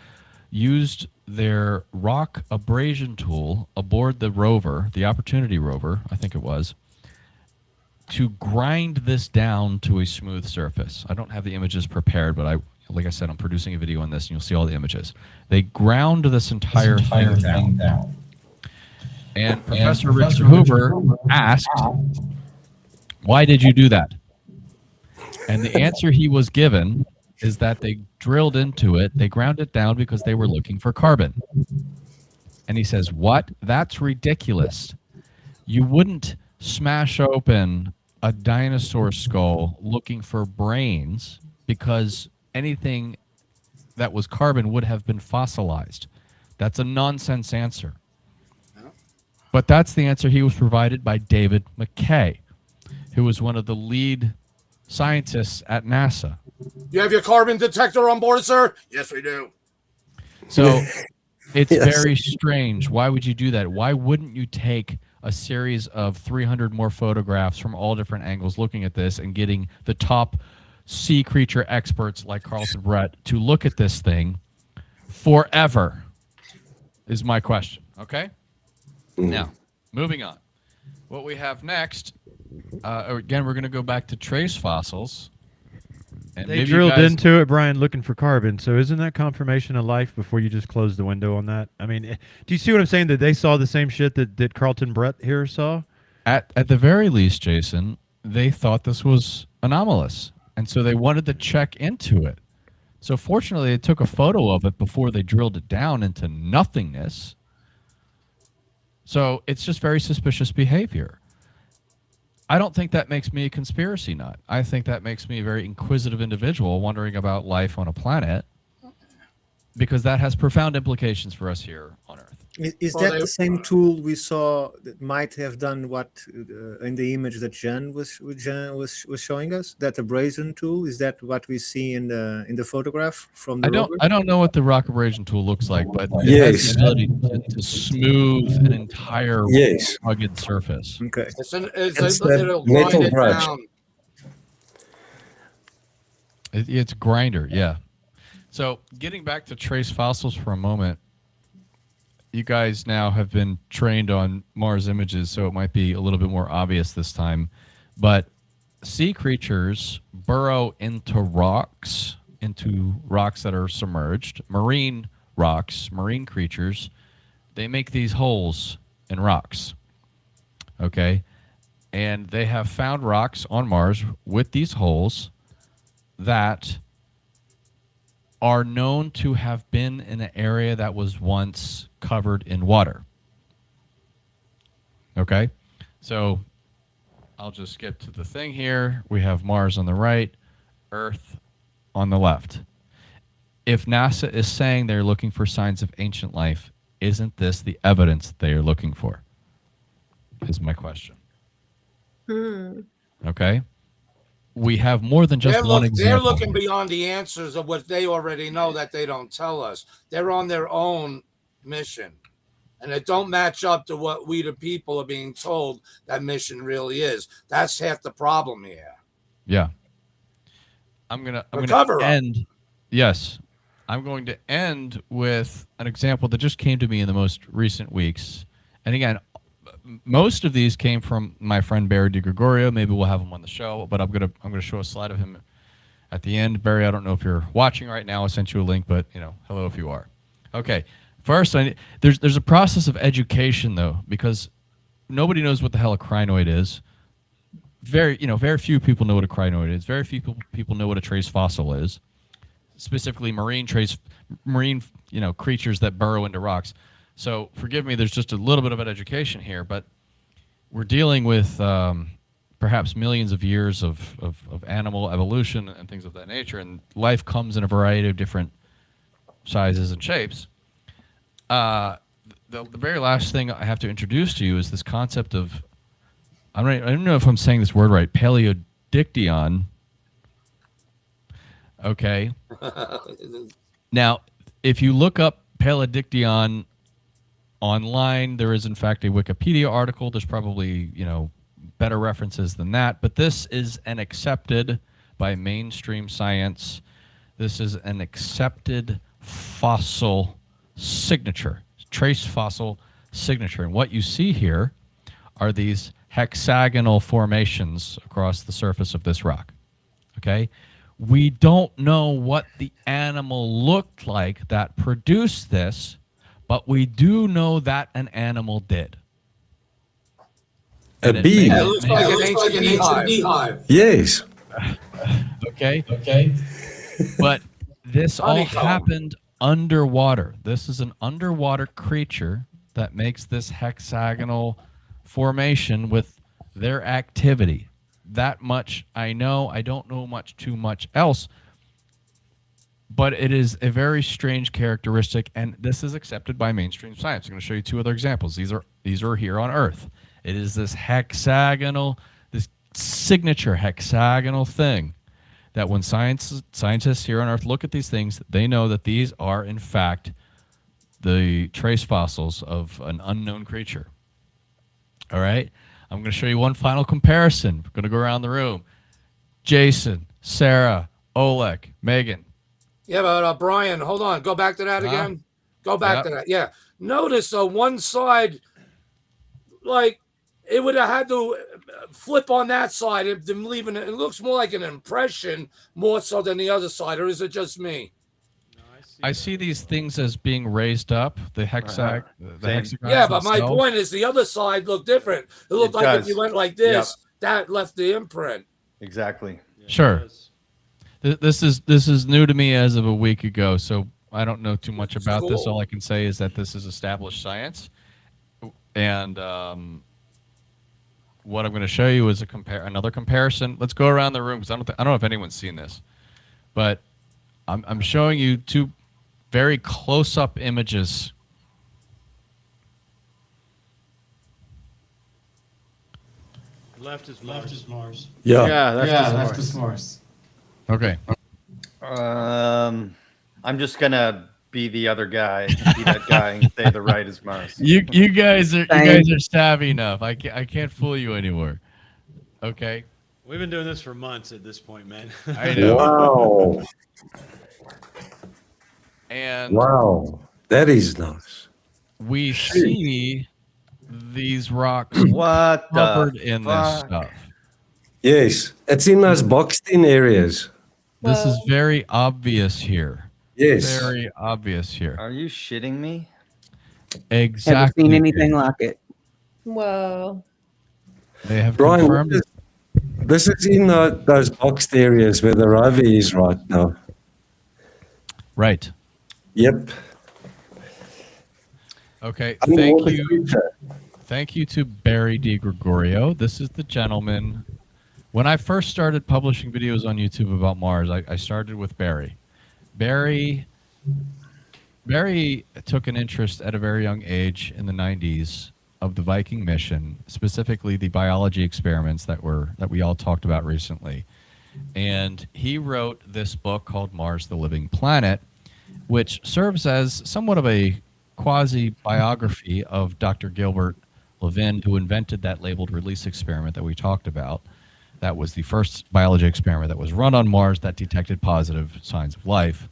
used their rock abrasion tool aboard the rover, the Opportunity rover, I think it was, to grind this down to a smooth surface. I don't have the images prepared, but like I said, I'm producing a video on this, and you'll see all the images. They ground this entire thing down. And Professor Richard Hoover asked, why did you do that? And the answer he was given is that they drilled into it, they ground it down because they were looking for carbon. And he says, what? That's ridiculous. You wouldn't smash open a dinosaur skull looking for brains because anything that was carbon would have been fossilized. That's a nonsense answer. But that's the answer he was provided by David McKay, who was one of the lead scientists at NASA. You have your carbon detector on board, sir? Yes, we do. So it's very strange. Why would you do that? Why wouldn't you take a series of 300 more photographs from all different angles looking at this and getting the top sea creature experts like Carlton Brett to look at this thing forever is my question. Okay? Now, moving on. What we have next, again, we're going to go back to trace fossils. And they drilled into it, Brian, looking for carbon. So isn't that confirmation of life before you just close the window on that? I mean, do you see what I'm saying? That they saw the same shit that Carlton Brett here saw? At the very least, Jason, they thought this was anomalous. And so they wanted to check into it. So fortunately, they took a photo of it before they drilled it down into nothingness. So it's just very suspicious behavior. I don't think that makes me a conspiracy nut. I think that makes me a very inquisitive individual wondering about life on a planet, because that has profound implications for us here on Earth. Is that the same tool we saw that might have done what in the image that Jen was showing us? That abrasion tool, is that what we see in the photograph from the rover? I don't know what the rock abrasion tool looks like, but it has the ability to smooth an entire rugged surface. Okay, it'll grind it down. It's grinder, yeah. So getting back to trace fossils for a moment, you guys now have been trained on Mars images, so it might be a little bit more obvious this time. But sea creatures burrow into rocks that are submerged. Marine rocks, marine creatures, they make these holes in rocks. Okay? And they have found rocks on Mars with these holes that are known to have been in an area that was once covered in water. Okay, so I'll just get to the thing here. We have Mars on the right, Earth on the left. If NASA is saying they're looking for signs of ancient life, isn't this the evidence they are looking for? Is my question. Okay. we have more than just one They're example. looking beyond the answers of what they already know that they don't tell us. They're on their own mission. And it don't match up to what we the people are being told that mission really is. That's half the problem here. Yeah. I'm gonna Recover 'em. end. Yes. I'm going to end with an example that just came to me in the most recent weeks. And again, most of these came from my friend Barry DiGregorio. Maybe we'll have him on the show, but I'm gonna show a slide of him at the end. Barry, I don't know if you're watching right now. I sent you a link, but hello if you are. Okay. First, there's a process of education though, because nobody knows what the hell a crinoid is. Very few people know what a crinoid is. Very few people know what a trace fossil is. Specifically, marine creatures that burrow into rocks. So forgive me, there's just a little bit of an education here, but we're dealing with perhaps millions of years of animal evolution and things of that nature, and life comes in a variety of different sizes and shapes. The very last thing I have to introduce to you is this concept of, I don't know if I'm saying this word right, Paleodictyon. Okay. Now, if you look up Paleodictyon online, there is in fact a Wikipedia article. There's probably, better references than that, but this is an accepted by mainstream science. This is an accepted fossil signature, trace fossil signature. And what you see here are these hexagonal formations across the surface of this rock. Okay? We don't know what the animal looked like that produced this, but we do know that an animal did. A bee. It looks like an ancient beehive. Yes. Okay. But this all Honeycomb. happened underwater. This is an underwater creature that makes this hexagonal formation with their activity. That much I know. I don't know too much else. But it is a very strange characteristic, and this is accepted by mainstream science. I'm going to show you two other examples. These are here on Earth. It is this hexagonal, this signature hexagonal thing that when scientists here on Earth look at these things, they know that these are, in fact, the trace fossils of an unknown creature. All right? I'm going to show you one final comparison. We're going to go around the room. Jason, Sarah, Oleg, Megan. Yeah, but Brian, hold on. Go back to that again. Go back to that. Yeah. Notice one side, like, it would have had to flip on that side. It looks more like an impression more so than the other side, or is it just me? I see these things as being raised up, the hexagon. Yeah, but my point is the other side looked different. It looked like if you went like this, that left the imprint. Exactly. Sure. This is new to me as of a week ago, so I don't know too much about this. All I can say is that this is established science, and what I'm going to show you is another comparison. Let's go around the room because I don't know if anyone's seen this, but I'm showing you two very close-up images. Left is Mars. Yeah. Left is Mars. Okay. I'm just gonna be the other guy, be that guy, and say the right is Mars. You guys are savvy enough. I can't fool you anymore. Okay. We've been doing this for months at this point, man. I know. Wow. And Wow. That is nice. we see these rocks What the covered in this fuck? stuff. Yes. It's in those boxed in areas. This is very obvious here. Yes. Very obvious here. Are you shitting me? Exactly. Haven't seen anything like it. Whoa. They have Brian, confirmed it. this is in those boxed areas where the rover is right now. Right. Yep. Okay. Underwater Thank you. creature. Thank you to Barry DiGregorio. This is the gentleman. When I first started publishing videos on YouTube about Mars, I started with Barry. Barry took an interest at a very young age in the 90s of the Viking mission, specifically the biology experiments that we all talked about recently. And he wrote this book called Mars, the Living Planet, which serves as somewhat of a quasi-biography of Dr. Gilbert Levin, who invented that labeled release experiment that we talked about. That was the first biology experiment that was run on Mars that detected positive signs of life.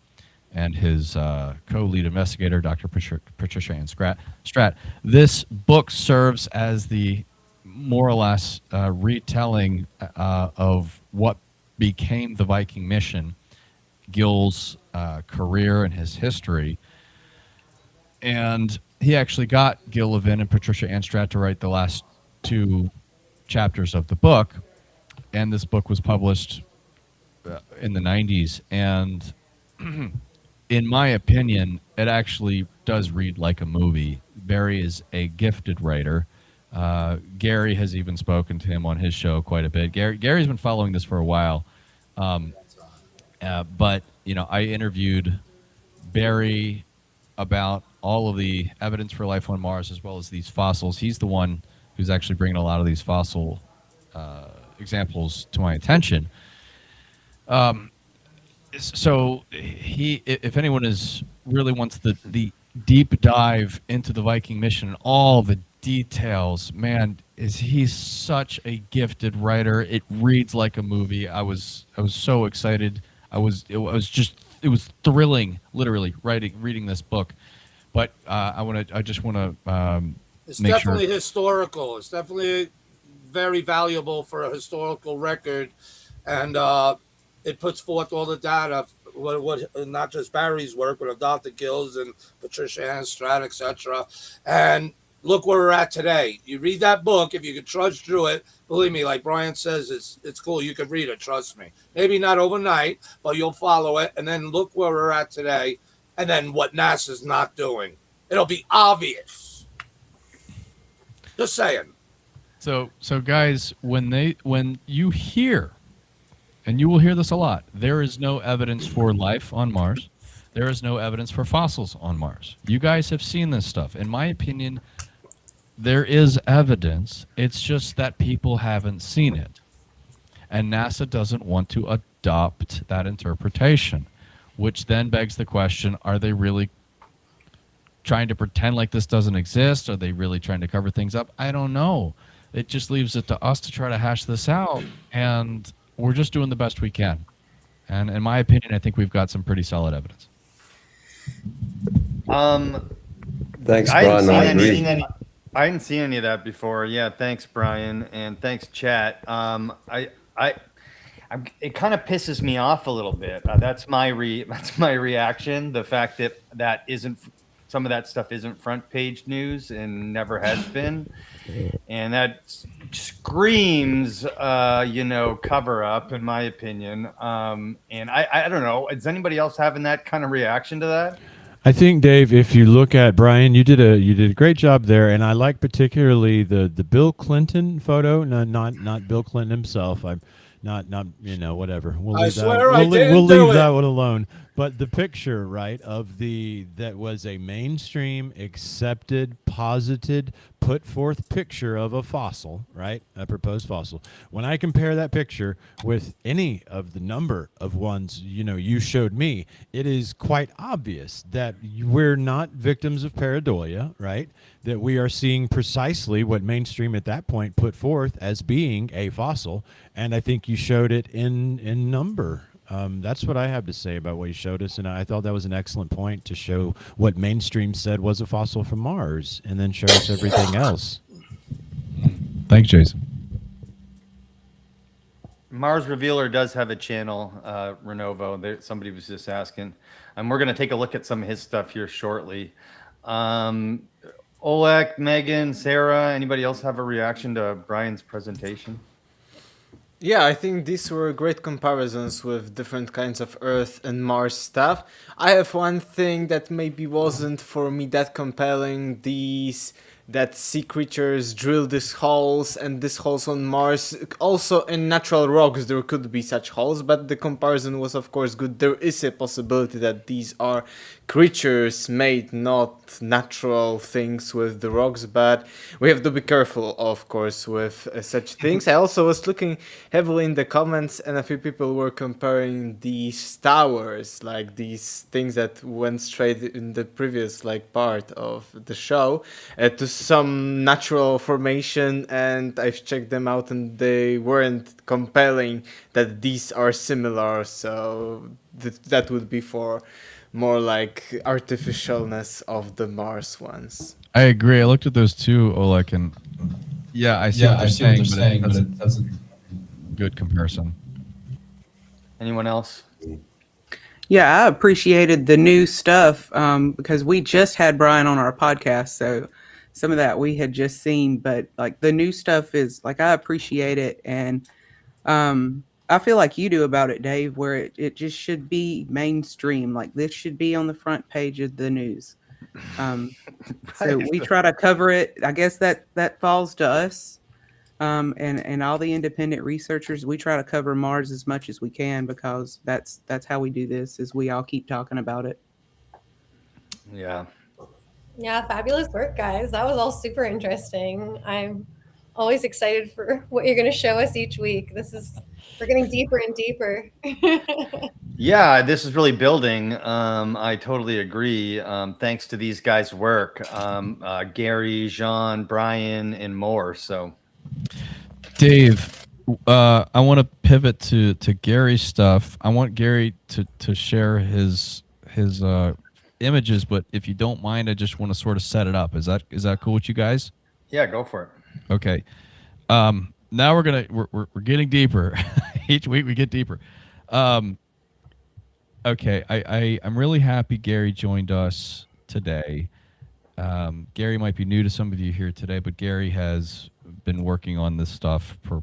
And his co-lead investigator, Dr. Patricia Ann Stratt. This book serves as the more or less retelling of what became the Viking mission, Gil's career and his history. And he actually got Gil Levin and Patricia Ann Stratt to write the last 2 chapters of the book. And this book was published in the 90s. And in my opinion, it actually does read like a movie. Barry is a gifted writer. Gary has even spoken to him on his show quite a bit. Gary's been following this for a while. But, you know, I interviewed Barry about all of the evidence for life on Mars as well as these fossils. He's the one who's actually bringing a lot of these fossil examples to my attention. So if anyone really wants the deep dive into the Viking mission, all the details, man, he's such a gifted writer. It reads like a movie. I was so excited. It was thrilling, literally reading this book. But I just want to It's make definitely sure. historical. It's definitely very valuable for a historical record, and it puts forth all the data. What not just Barry's work, but of Dr. Gil's and Patricia Ann Stratt, etc. And look where we're at today. You read that book, if you can trudge through it, believe me, like Brian says, it's cool. You can read it, trust me. Maybe not overnight, but you'll follow it. And then look where we're at today, and then what NASA's not doing. It'll be obvious. Just saying. So guys, when you hear, and you will hear this a lot, there is no evidence for life on Mars. There is no evidence for fossils on Mars. You guys have seen this stuff. In my opinion, there is evidence. It's just that people haven't seen it. And NASA doesn't want to adopt that interpretation, which then begs the question, are they really trying to pretend like this doesn't exist? Are they really trying to cover things up? I don't know. It just leaves it to us to try to hash this out, and we're just doing the best we can. And in my opinion, I think we've got some pretty solid evidence. Thanks, Brian. I agree. I hadn't seen any of that before. Yeah, thanks, Brian, and thanks, chat. It kind of pisses me off a little bit. That's my reaction. The fact that isn't some of that stuff isn't front page news and never has been, and that screams, cover up, in my opinion. And I don't know. Is anybody else having that kind of reaction to that? I think, Dave, if you look at Brian, you did a great job there, and I like particularly the Bill Clinton photo. No, not Bill Clinton himself. I'm not whatever. We'll leave that one alone. But the picture, right, of that was a mainstream accepted, posited, put forth picture of a fossil, right, a proposed fossil. When I compare that picture with any of the number of ones you showed me, it is quite obvious that we're not victims of pareidolia, right? That we are seeing precisely what mainstream at that point put forth as being a fossil, and I think you showed it in number. That's what I have to say about what you showed us, and I thought that was an excellent point to show what mainstream said was a fossil from Mars, and then show us everything else. Thanks, Jason. Mars Revealer does have a channel, Renovo. Somebody was just asking. We're going to take a look at some of his stuff here shortly. Oleg, Megan, Sarah, anybody else have a reaction to Brian's presentation? Yeah, I think these were great comparisons with different kinds of Earth and Mars stuff. I have one thing that maybe wasn't for me that compelling. These that sea creatures drill these holes, and these holes on Mars, also in natural rocks there could be such holes, but the comparison was of course good. There is a possibility that these are creatures made, not natural things with the rocks, but we have to be careful of course with such things. I also was looking heavily in the comments, and a few people were comparing these towers, like these things that went straight in the previous like part of the show, to some natural formation, and I've checked them out and they weren't compelling that these are similar, so that would be for more like artificialness of the Mars ones. I agree. I looked at those too, Oleg, and yeah, I see what they're saying, but it doesn't good comparison. Anyone else? Yeah, I appreciated the new stuff because we just had Brian on our podcast, so some of that we had just seen, but like the new stuff is like, I appreciate it, and I feel like you do about it, Dave, where it just should be mainstream. Like this should be on the front page of the news. So we try to cover it. I guess that falls to us, and all the independent researchers. We try to cover Mars as much as we can because that's how we do this. Is we all keep talking about it. Yeah. Yeah, fabulous work, guys. That was all super interesting. I'm always excited for what you're going to show us each week. We're getting deeper and deeper. Yeah, this is really building. I totally agree. Thanks to these guys' work, Gary, Jean, Brian, and more. So, Dave, I want to pivot to Gary's stuff. I want Gary to share his images, but if you don't mind, I just want to sort of set it up. Is that cool with you guys? yeah, go for it. Okay. Now we're getting deeper. Each week we get deeper. Okay, I'm really happy Gary joined us today. Gary might be new to some of you here today, but Gary has been working on this stuff for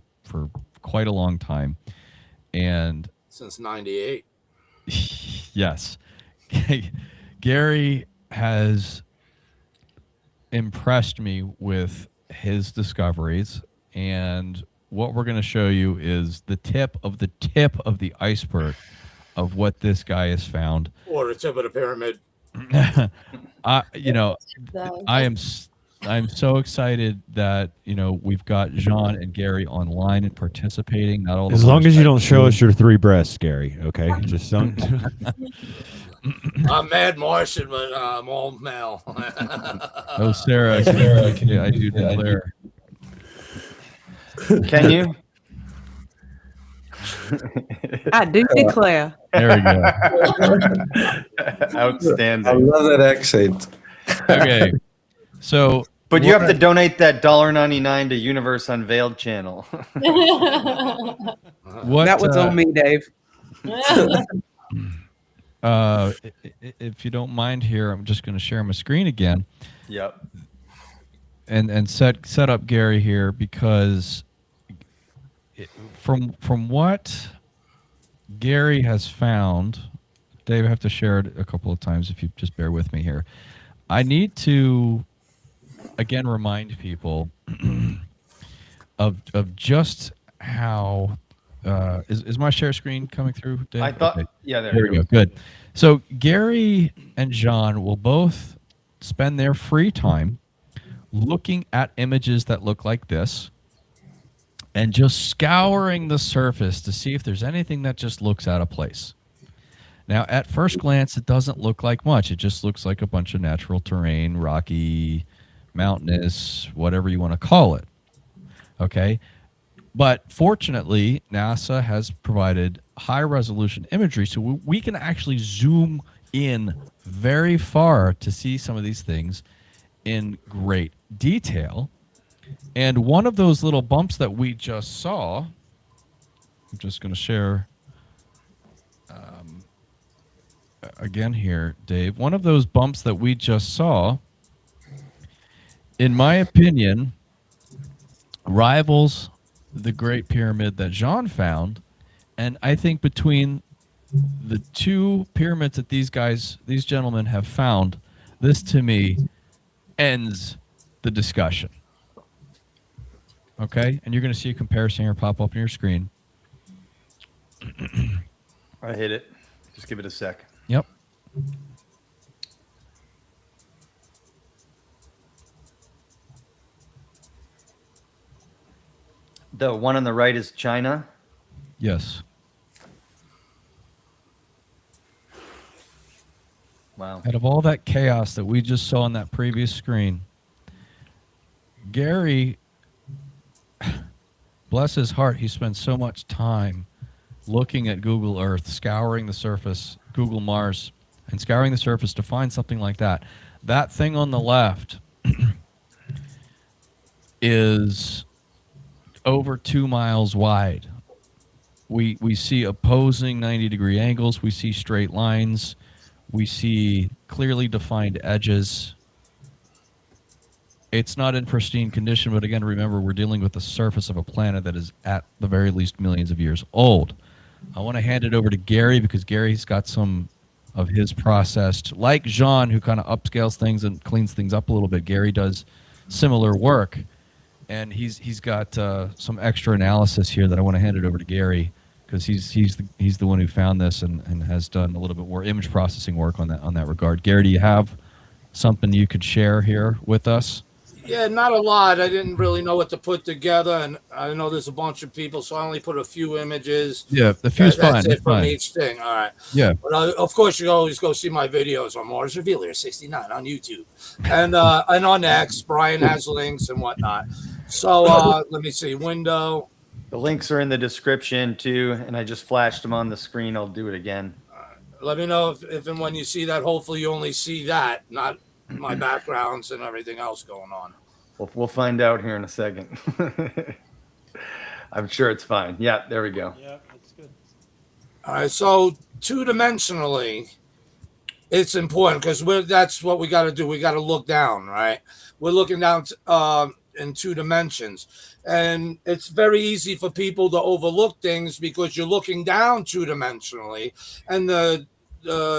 quite a long time, and Since '98. yes, Gary has impressed me with his discoveries, and what we're going to show you is the tip of the iceberg of what this guy has found. Or the tip of the pyramid. I'm so excited that we've got Jean and Gary online and participating. Not all As long as you don't show us your 3 breasts, Gary. Okay, just don't. I'm mad Martian, but I'm all male. Oh, Sarah, I do declare. Can you? I do declare. There we go. Outstanding. I love that accent. Okay, so but you have to donate that $1.99 to Universe Unveiled channel. What That was on me, Dave. If you don't mind here, I'm just going to share my screen again. Yep. And set up Gary here, because from what Gary has found, Dave, I have to share it a couple of times if you just bear with me here. I need to again remind people of just how is my share screen coming through, Dave? I thought, Okay. yeah, there we go. Good. So Gary and Jean will both spend their free time looking at images that look like this and just scouring the surface to see if there's anything that just looks out of place. Now, at first glance, it doesn't look like much. It just looks like a bunch of natural terrain, rocky, mountainous, whatever you want to call it. Okay? But fortunately, NASA has provided high-resolution imagery, so we can actually zoom in very far to see some of these things in great detail. And one of those little bumps that we just saw, I'm just going to share again here, Dave. One of those bumps that we just saw, in my opinion, rivals the Great Pyramid that Jean found. And I think between the 2 pyramids that these gentlemen have found, this to me ends the discussion. Okay, and you're going to see a comparison here pop up on your screen. I hit it. Just give it a sec. Yep. The one on the right is China. Yes. Wow. Out of all that chaos that we just saw on that previous screen, Gary, bless his heart, he spent so much time looking at Google Earth, scouring the surface, Google Mars, and scouring the surface to find something like that. That thing on the left is over 2 miles wide. We see opposing 90-degree angles. We see straight lines. We see clearly defined edges. It's not in pristine condition, but again, remember, we're dealing with the surface of a planet that is at the very least millions of years old. I want to hand it over to Gary because Gary's got some of his processed, like Jean, who kind of upscales things and cleans things up a little bit. Gary does similar work, and he's got some extra analysis here that I want to hand it over to Gary because he's the one who found this and has done a little bit more image processing work on that regard. Gary, do you have something you could share here with us? Yeah, not a lot. I didn't really know what to put together, and I know there's a bunch of people, so I only put a few images. Yeah, the few's fine. That's That's it from fine. each thing. All right. Yeah. But of course, you always go see my videos on Mars Revealer 69 on YouTube, and on X. Brian has links and whatnot. So let me see. Window. The links are in the description too, and I just flashed them on the screen. I'll do it again. Let me know if and when you see that. Hopefully, you only see that, not my backgrounds and everything else going on. We'll find out here in a second. I'm sure it's fine. Yeah, there we go. Yeah, that's good. All right, so two-dimensionally, it's important because that's what we got to do. We got to look down, right? We're looking down in 2 dimensions, and it's very easy for people to overlook things because you're looking down 2-dimensionally, and the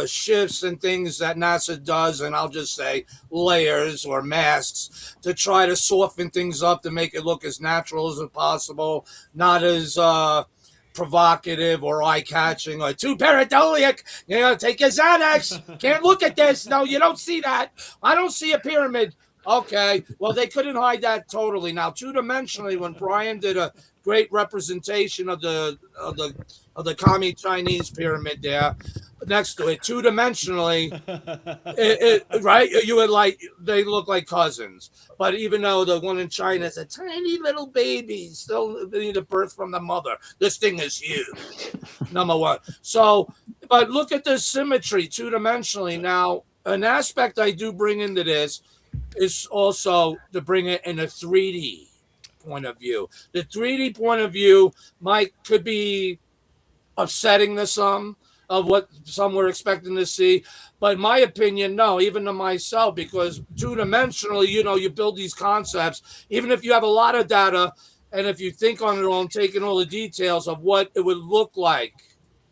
shifts and things that NASA does, and I'll just say layers or masks to try to soften things up to make it look as natural as possible, not as provocative or eye-catching or too pareidolia. You know, take your Xanax. Can't look at this. No, you don't see that. I don't see a pyramid. Okay, well, they couldn't hide that totally. Now, 2-dimensionally, when Brian did a great representation of the commie Chinese pyramid there next to it, 2-dimensionally, right? You would like, they look like cousins. But even though the one in China is a tiny little baby, still need a birth from the mother, this thing is huge, number one. So, but look at the symmetry 2-dimensionally. Now, an aspect I do bring into this is also to bring it in a 3D point of view. The 3D point of view could be upsetting to some of what some were expecting to see, but in my opinion, no, even to myself, because 2-dimensionally, you know, you build these concepts, even if you have a lot of data, and if you think on your own, taking all the details of what it would look like.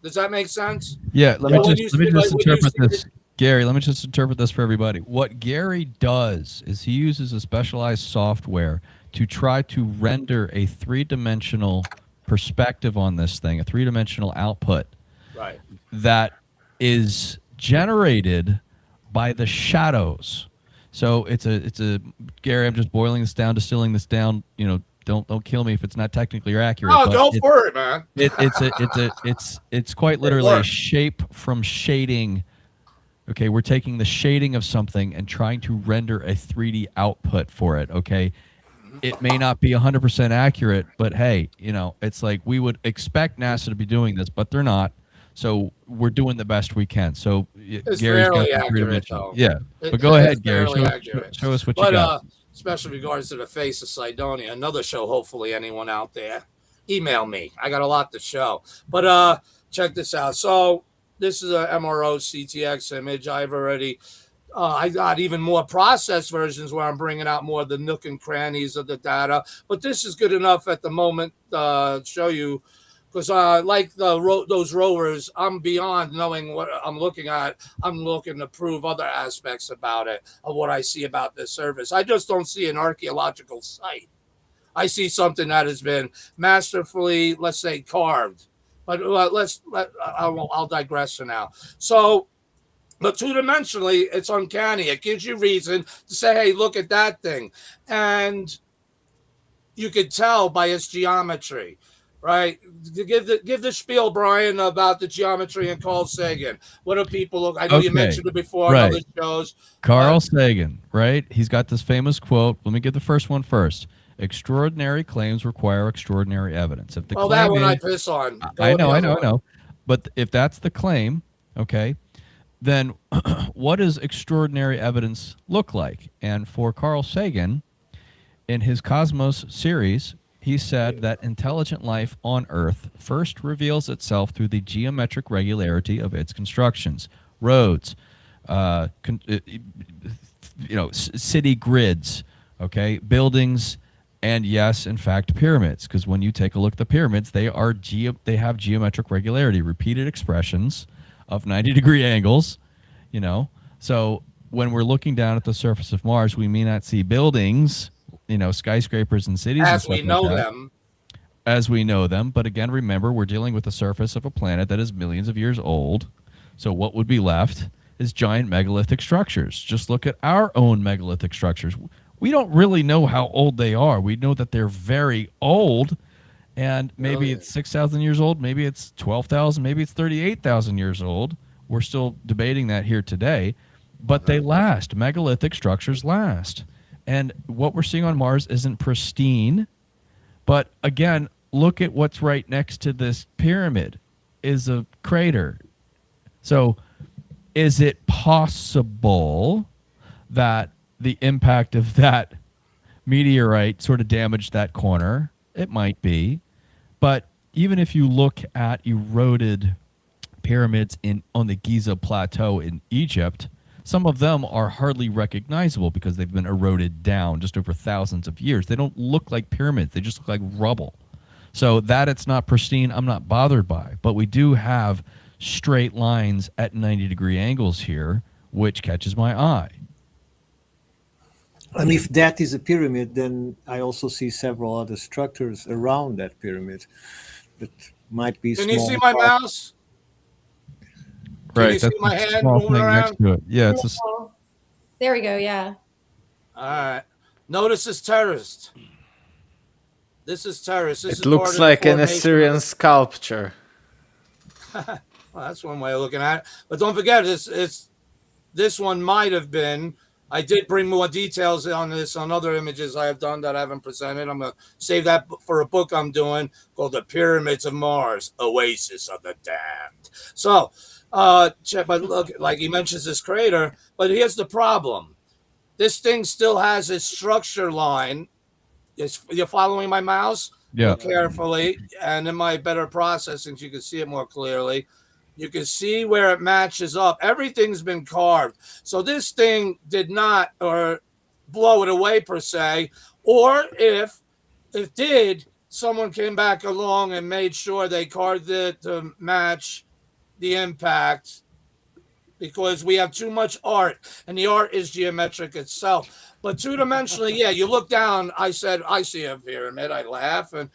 Does that make sense? Yeah, let me just interpret see this. Gary, let me just interpret this for everybody. What Gary does is he uses a specialized software to try to render a 3-dimensional perspective on this thing, a 3-dimensional output. Right. That is generated by the shadows. So it's a Gary, I'm just boiling this down, distilling this down, you know, don't kill me if it's not technically accurate. Oh, go for it, man. It's quite literally a shape from shading. Okay, we're taking the shading of something and trying to render a 3D output for it, okay? It may not be 100% accurate, but hey, you know, it's like we would expect NASA to be doing this, but they're not. So we're doing the best we can. So It's Gary's got fairly the accurate, 3-dimensional. though. Yeah, It- but go it's ahead, Gary. fairly accurate. Show us what But, you got. especially regards to the face of Cydonia, another show. Hopefully, anyone out there, email me. I got a lot to show. But check this out. So this is a MRO CTX image. I've already. I got even more processed versions where I'm bringing out more of the nook and crannies of the data. But this is good enough at the moment to show you because like those rovers, I'm beyond knowing what I'm looking at. I'm looking to prove other aspects about it, of what I see about this surface. I just don't see an archaeological site. I see something that has been masterfully, let's say, carved. But I'll digress for now. So, but two-dimensionally, it's uncanny. It gives you reason to say, hey, look at that thing. And you could tell by its geometry, right? Give the spiel, Brian, about the geometry in Carl Sagan. What do people look? I know you mentioned it before on other shows. Carl Sagan, right? He's got this famous quote. Let me get the first one first. Extraordinary claims require extraordinary evidence. If the Well, claim that one is, I piss on. I know. But if that's the claim, okay, then what does extraordinary evidence look like? And for Carl Sagan, in his Cosmos series, he said that intelligent life on Earth first reveals itself through the geometric regularity of its constructions, roads, city grids, okay, buildings, and yes, in fact, pyramids. Because when you take a look at the pyramids, they have geometric regularity, repeated expressions of 90-degree angles. So when we're looking down at the surface of Mars, we may not see buildings, skyscrapers and cities as we know them. As we know them. But again, remember, we're dealing with the surface of a planet that is millions of years old. So what would be left is giant megalithic structures. Just look at our own megalithic structures. We don't really know how old they are. We know that they're very old, and maybe it's 6,000 years old, maybe it's 12,000, maybe it's 38,000 years old. We're still debating that here today, but they last. Megalithic structures last. And what we're seeing on Mars isn't pristine, but again, look at what's right next to this pyramid is a crater. So is it possible that the impact of that meteorite sort of damaged that corner? It might be. But even if you look at eroded pyramids on the Giza Plateau in Egypt, some of them are hardly recognizable because they've been eroded down just over thousands of years. They don't look like pyramids. They just look like rubble. So that it's not pristine, I'm not bothered by. But we do have straight lines at 90-degree angles here, which catches my eye. And if that is a pyramid, then I also see several other structures around that pyramid that might be small. Can you see my mouse? Can you see my hand moving around? Next to it. Yeah, it's There we go. Yeah. All right. Notice this terrorist. This is terrorist. This It is looks like an Assyrian sculpture. Well, that's one way of looking at it. But don't forget, this one might have been. I did bring more details on this on other images I have done that I haven't presented. I'm going to save that for a book I'm doing called The Pyramids of Mars, Oasis of the Damned. So, check, but look, like he mentions this crater, but here's the problem. This thing still has its structure line. You're following my mouse? Yeah. Look carefully, and in my better processing, you can see it more clearly. You can see where it matches up. Everything's been carved. So this thing did not or blow it away per se. Or if it did, someone came back along and made sure they carved it to match the impact, because we have too much art and the art is geometric itself. But two-dimensionally, yeah, you look down, I said, I see a pyramid, I laugh, and,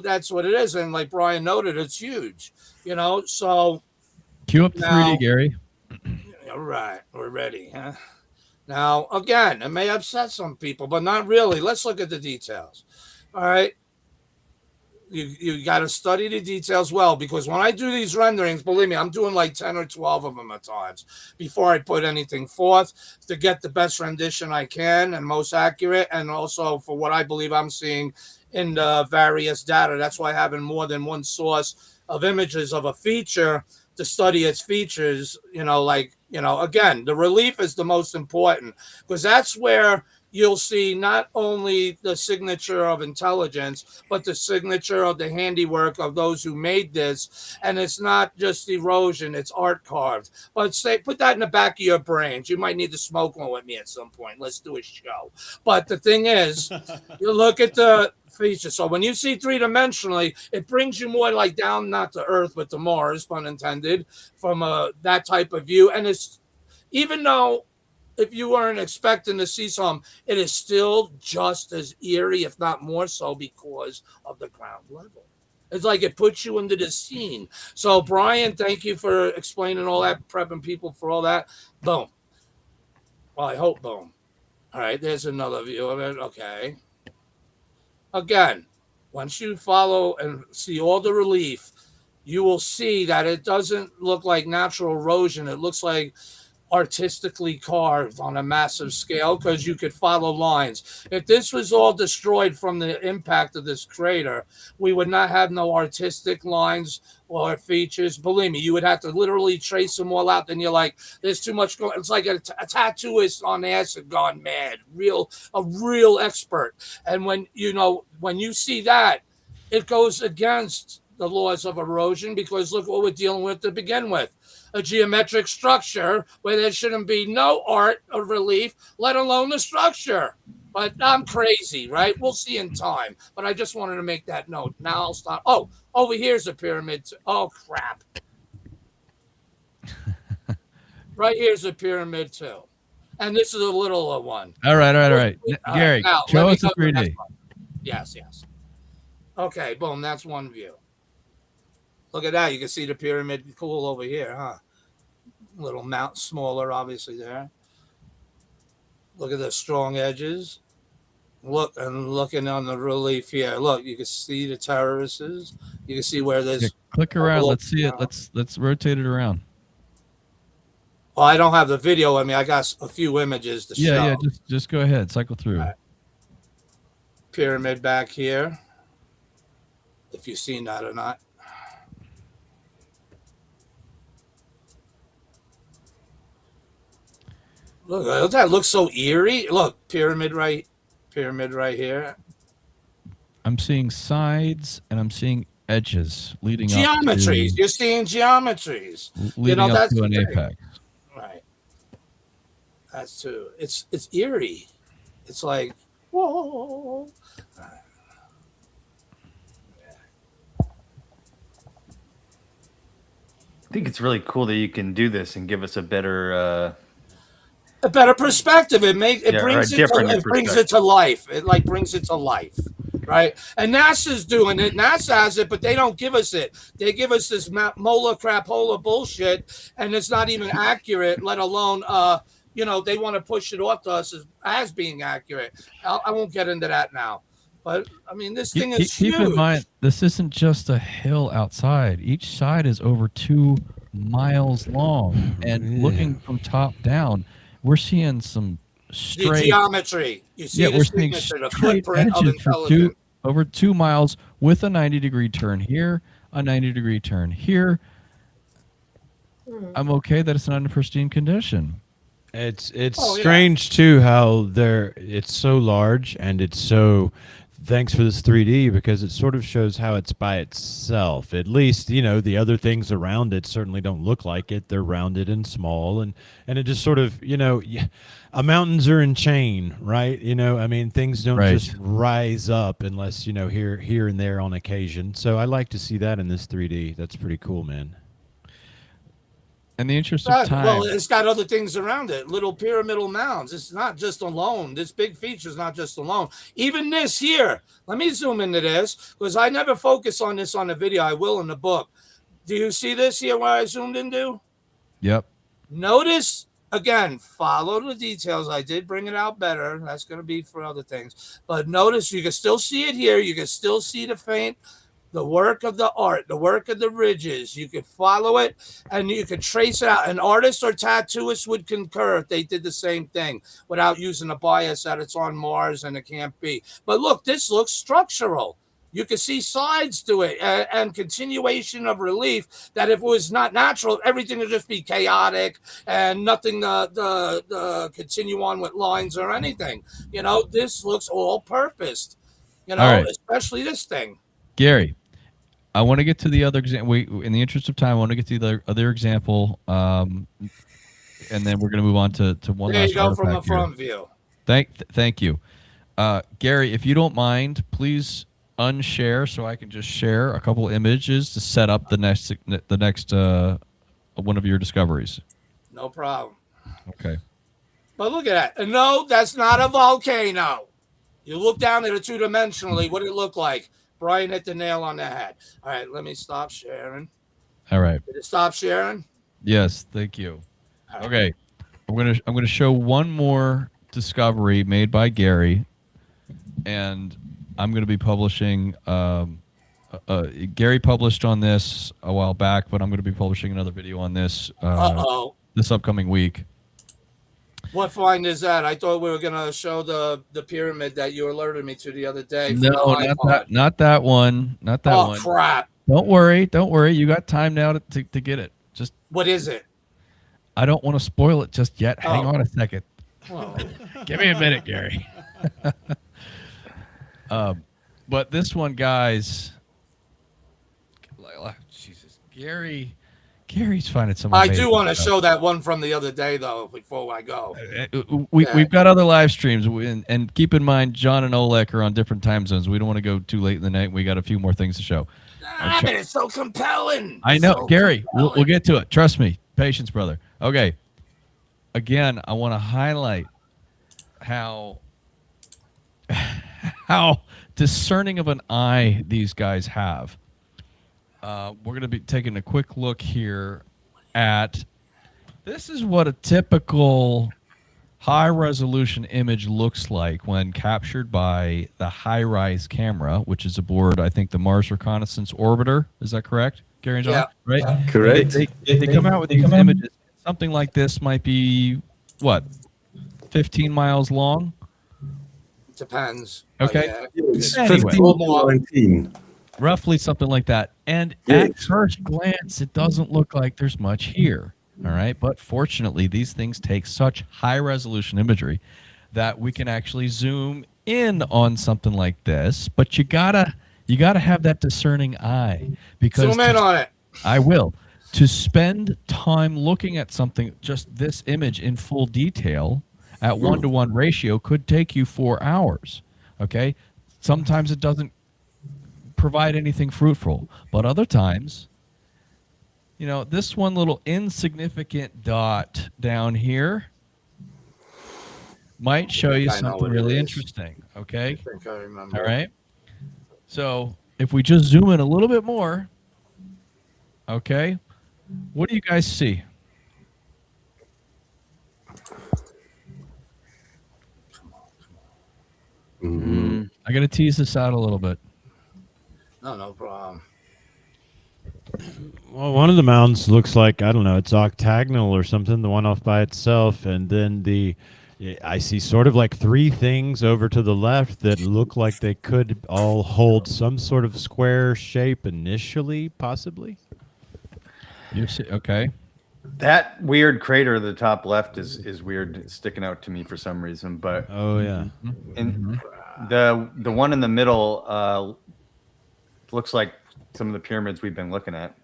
that's what it is. And like Brian noted, it's huge, so. Cue up the 3D, Gary. All right, we're ready. Huh? Now, again, it may upset some people, but not really. Let's look at the details. All right. You got to study the details well, because when I do these renderings, believe me, I'm doing like 10 or 12 of them at times before I put anything forth to get the best rendition I can and most accurate, and also for what I believe I'm seeing in the various data. That's why having more than one source of images of a feature to study its features, again, the relief is the most important, because that's where you'll see not only the signature of intelligence, but the signature of the handiwork of those who made this. And it's not just erosion, it's art carved. But put that in the back of your brains. You might need to smoke one with me at some point. Let's do a show. But the thing is, you look at the features. So when you see three-dimensionally, it brings you more like down, not to Earth, but to Mars, pun intended, from that type of view. And it's, even though if you weren't expecting to see some, it is still just as eerie, if not more so, because of the ground level. It's like it puts you into the scene. So, Brian, thank you for explaining all that, prepping people for all that. Boom. Well, I hope boom. All right, there's another view of it. Okay. Again, once you follow and see all the relief, you will see that it doesn't look like natural erosion. It looks like artistically carved on a massive scale, because you could follow lines. If this was all destroyed from the impact of this crater, we would not have no artistic lines or features. Believe me, you would have to literally trace them all out. Then you're like, there's too much going. It's like a tattooist on acid gone mad, a real expert. And when you see that, it goes against the laws of erosion, because look what we're dealing with to begin with. A geometric structure where there shouldn't be no art or relief, let alone the structure. But I'm crazy, right? We'll see in time. But I just wanted to make that note. Now I'll stop. Oh, over here's a pyramid. Oh, crap. Right here's a pyramid, too. And this is a littler one. All right. Gary, now, show let us me the go to the 3D. next one. Yes. Okay, boom. That's one view. Look at that. You can see the pyramid cool over here, huh? Little mount, smaller, obviously, there. Look at the strong edges. Looking on the relief here. Look, you can see the terraces. You can see where there's... Yeah, click around. Let's see it. Let's rotate it around. Well, I don't have the video. I mean, I got a few images to show. Yeah. Just go ahead. Cycle through. Right. Pyramid back here. If you've seen that or not. Look, that looks so eerie. Look, pyramid right here. I'm seeing sides and I'm seeing edges leading Geometries. up to, You're seeing geometries. leading up that's to the an thing. apex. Right. That's too. It's eerie. It's like, whoa. I think it's really cool that you can do this and give us a better perspective. It brings different brings it to life. It like brings it to life, right? And NASA's doing it. NASA has it, but they don't give us it. They give us this mola crapola bullshit, and it's not even accurate. Let alone, they want to push it off to us as being accurate. I won't get into that now. But I mean, this thing is Keep huge. in mind, this isn't just a hill outside. Each side is over 2 miles long, and looking from top down, we're seeing some The straight geometry. You see the we're seeing signature, the straight footprint of edges for intelligence. over 2 miles with a 90-degree turn here, a 90-degree turn here. I'm okay that it's not in pristine condition. It's Oh, yeah. strange too how it's so large, and it's so, thanks for this 3D, because it sort of shows how it's by itself. At least, the other things around it certainly don't look like it. They're rounded and small, and it just sort of, mountains are in chain, right? I mean, things don't Right. just rise up unless, here and there on occasion. So I like to see that in this 3D. That's pretty cool, man. In the interest of time, Well, it's got other things around it, little pyramidal mounds. It's not just alone. This big feature is not just alone. Even this here, let me zoom into this, because I never focus on this on the video. I will in the book. Do you see this here where I zoomed into? yep. Notice, again, follow the details. I did bring it out better. That's going to be for other things. But notice you can still see it here. You can still see the work of the art, the work of the ridges. You could follow it and you could trace it out. An artist or tattooist would concur if they did the same thing without using a bias that it's on Mars and it can't be. But look, this looks structural. You can see sides to it and continuation of relief that if it was not natural, everything would just be chaotic and nothing to continue on with lines or anything. This looks all purposed, All right. especially this thing. Gary, I want to get to the other example. In the interest of time, I want to get to the other example, and then we're going to move on to one There last you go from a artifact here. front view. Thank you. Gary, if you don't mind, please unshare so I can just share a couple images to set up the next one of your discoveries. No problem. Okay. But look at that. And no, that's not a volcano. You look down at it two-dimensionally, what did it look like? Brian hit the nail on the head. All right, let me stop sharing. All right. Did it stop sharing? Yes, thank you. Okay. I'm gonna show one more discovery made by Gary, and I'm going to be publishing. Gary published on this a while back, but I'm going to be publishing another video on this this upcoming week. What find is that? I thought we were going to show the pyramid that you alerted me to the other day. No, not that one. Not that one. Oh, crap. Don't worry. You got time now to get it. Just what is it? I don't want to spoil it just yet. Hang on a second. Oh. Give me a minute, Gary. But this one, guys, Jesus, Gary's finding some. I do want to show that one from the other day, though, before I go. We've got other live streams, and keep in mind, John and Oleg are on different time zones. We don't want to go too late in the night. We got a few more things to show. But it's so compelling. I know, So Gary. We'll get to it. Trust me. Patience, brother. Okay. Again, I want to highlight how discerning of an eye these guys have. We're going to be taking a quick look here at this is what a typical high-resolution image looks like when captured by the HiRISE camera, which is aboard, I think, the Mars Reconnaissance Orbiter. Is that correct, Gary and John? Yeah. Right? Correct. They come out with these images. Something like this might be, what, 15 miles long? Depends. Okay. It's Anyway. 15 to 19. Roughly something like that. And at first glance, it doesn't look like there's much here. All right. But fortunately, these things take such high resolution imagery that we can actually zoom in on something like this. But you gotta have that discerning eye, because Zoom in on it. I will. To spend time looking at something, just this image in full detail at 1-to-1 ratio could take you 4 hours. Okay. Sometimes it doesn't provide anything fruitful, but other times, you know, this one little insignificant dot down here might show you something really interesting. Okay. I think I remember. All right. So if we just zoom in a little bit more, okay, what do you guys see? I got to tease this out a little bit. No problem. Well, one of the mounds looks like, I don't know, it's octagonal or something, the one off by itself. And then I see sort of like three things over to the left that look like they could all hold some sort of square shape initially, possibly. You see, okay. That weird crater at the top left is weird. It's sticking out to me for some reason. But oh yeah, and the one in the middle looks like some of the pyramids we've been looking at.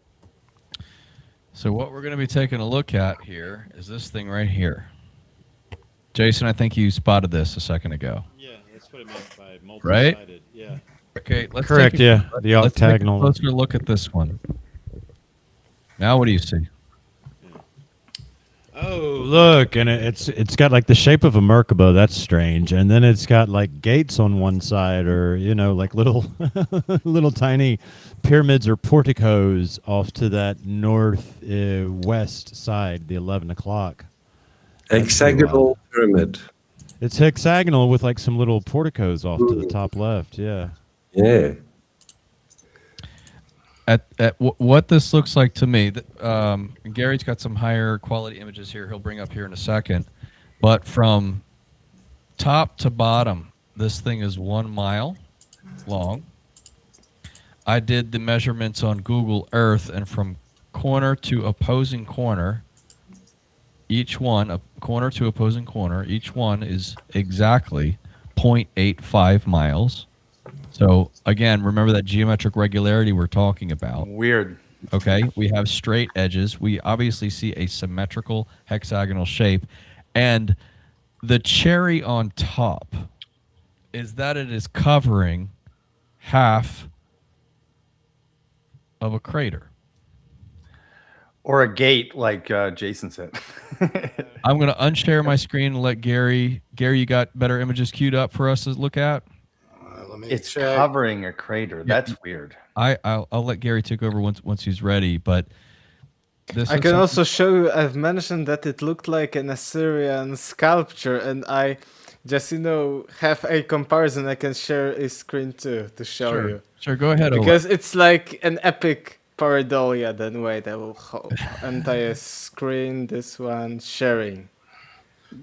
So what we're going to be taking a look at here is this thing right here. Jason, I think you spotted this a second ago. Yeah, that's what I meant by multi-sided. Right? Yeah. Okay, let's correct. take a, Yeah, the let's take a octagonal. closer look at this one. Now, what do you see? Oh, look, and it's got like the shape of a Merkaba. That's strange. And then it's got like gates on one side, or like little little tiny pyramids or porticos off to that north west side, the 11 o'clock. Hexagonal pyramid. It's hexagonal with like some little porticos off to the top left. Yeah. Yeah. At what this looks like to me, Gary's got some higher quality images here he'll bring up here in a second, but from top to bottom, this thing is 1 mile long. I did the measurements on Google Earth, and from corner to opposing corner, each one, a corner to opposing corner, each one is exactly 0.85 miles. So again, remember that geometric regularity we're talking about. Weird. Okay, we have straight edges. We obviously see a symmetrical hexagonal shape, and the cherry on top is that it is covering half of a crater. Or a gate, like Jason said. I'm going to unshare my screen and let Gary. Gary, you got better images queued up for us to look at? It's covering a crater. That's weird. I'll let Gary take over once he's ready. But this I can also show. I've mentioned that it looked like an Assyrian sculpture, and I just have a comparison. I can share a screen too to show you. Sure, go ahead. Because it's like an epic pareidolia. Then wait, I will entire screen. This one sharing.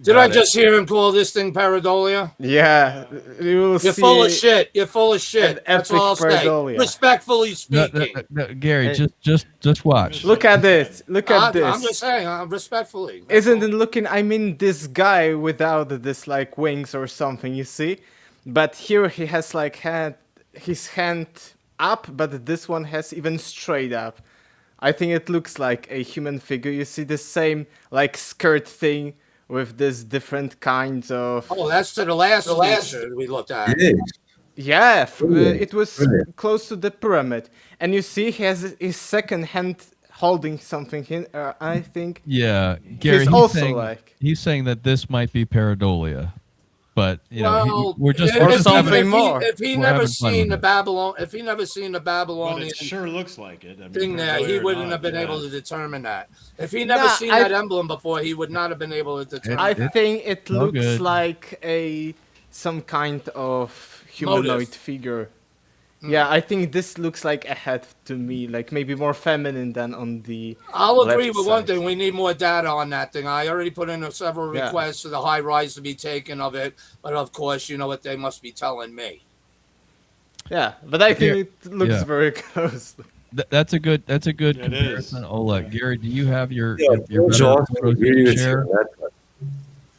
Did I just hear him call this thing pareidolia? Yeah, you're full of shit. You're full of shit. That's all I'll say. Respectfully speaking. No, Gary, just watch. Look at this. Look at this. I'm just saying, respectfully. Isn't it looking? I mean, this guy without this like wings or something. You see, but here he has like his hand up, but this one has even straight up. I think it looks like a human figure. You see the same like skirt thing with this different kinds of. Oh, that's to the last picture we looked at. Yeah, it was close to the pyramid, and you see he has his second hand holding something in. I think. Yeah, Gary. He's saying that this might be pareidolia, but we're just something more. If he never seen the Babylonian, it sure looks like it. Thing there, he wouldn't have been able to determine that. If he never seen that emblem before, he would not have been able to determine. I think it looks like some kind of humanoid figure. Yeah, I think this looks like a head to me, like maybe more feminine than on the. I'll agree with one thing. We need more data on that thing. I already put in several requests for the high rise to be taken of it, but of course, you know what they must be telling me. Yeah, but I think it looks very close. That's a good comparison. Oleg, Gary, do you have your share?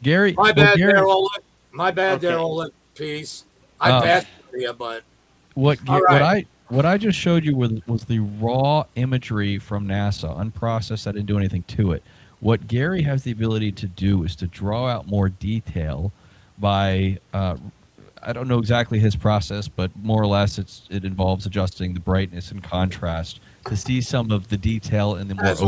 Gary, my bad there, Oleg. My bad there, Oleg. Peace. I passed you, but. What I just showed you was the raw imagery from NASA, unprocessed. I didn't do anything to it. What Gary has the ability to do is to draw out more detail by, I don't know exactly his process, but more or less it involves adjusting the brightness and contrast to see some of the detail in the more as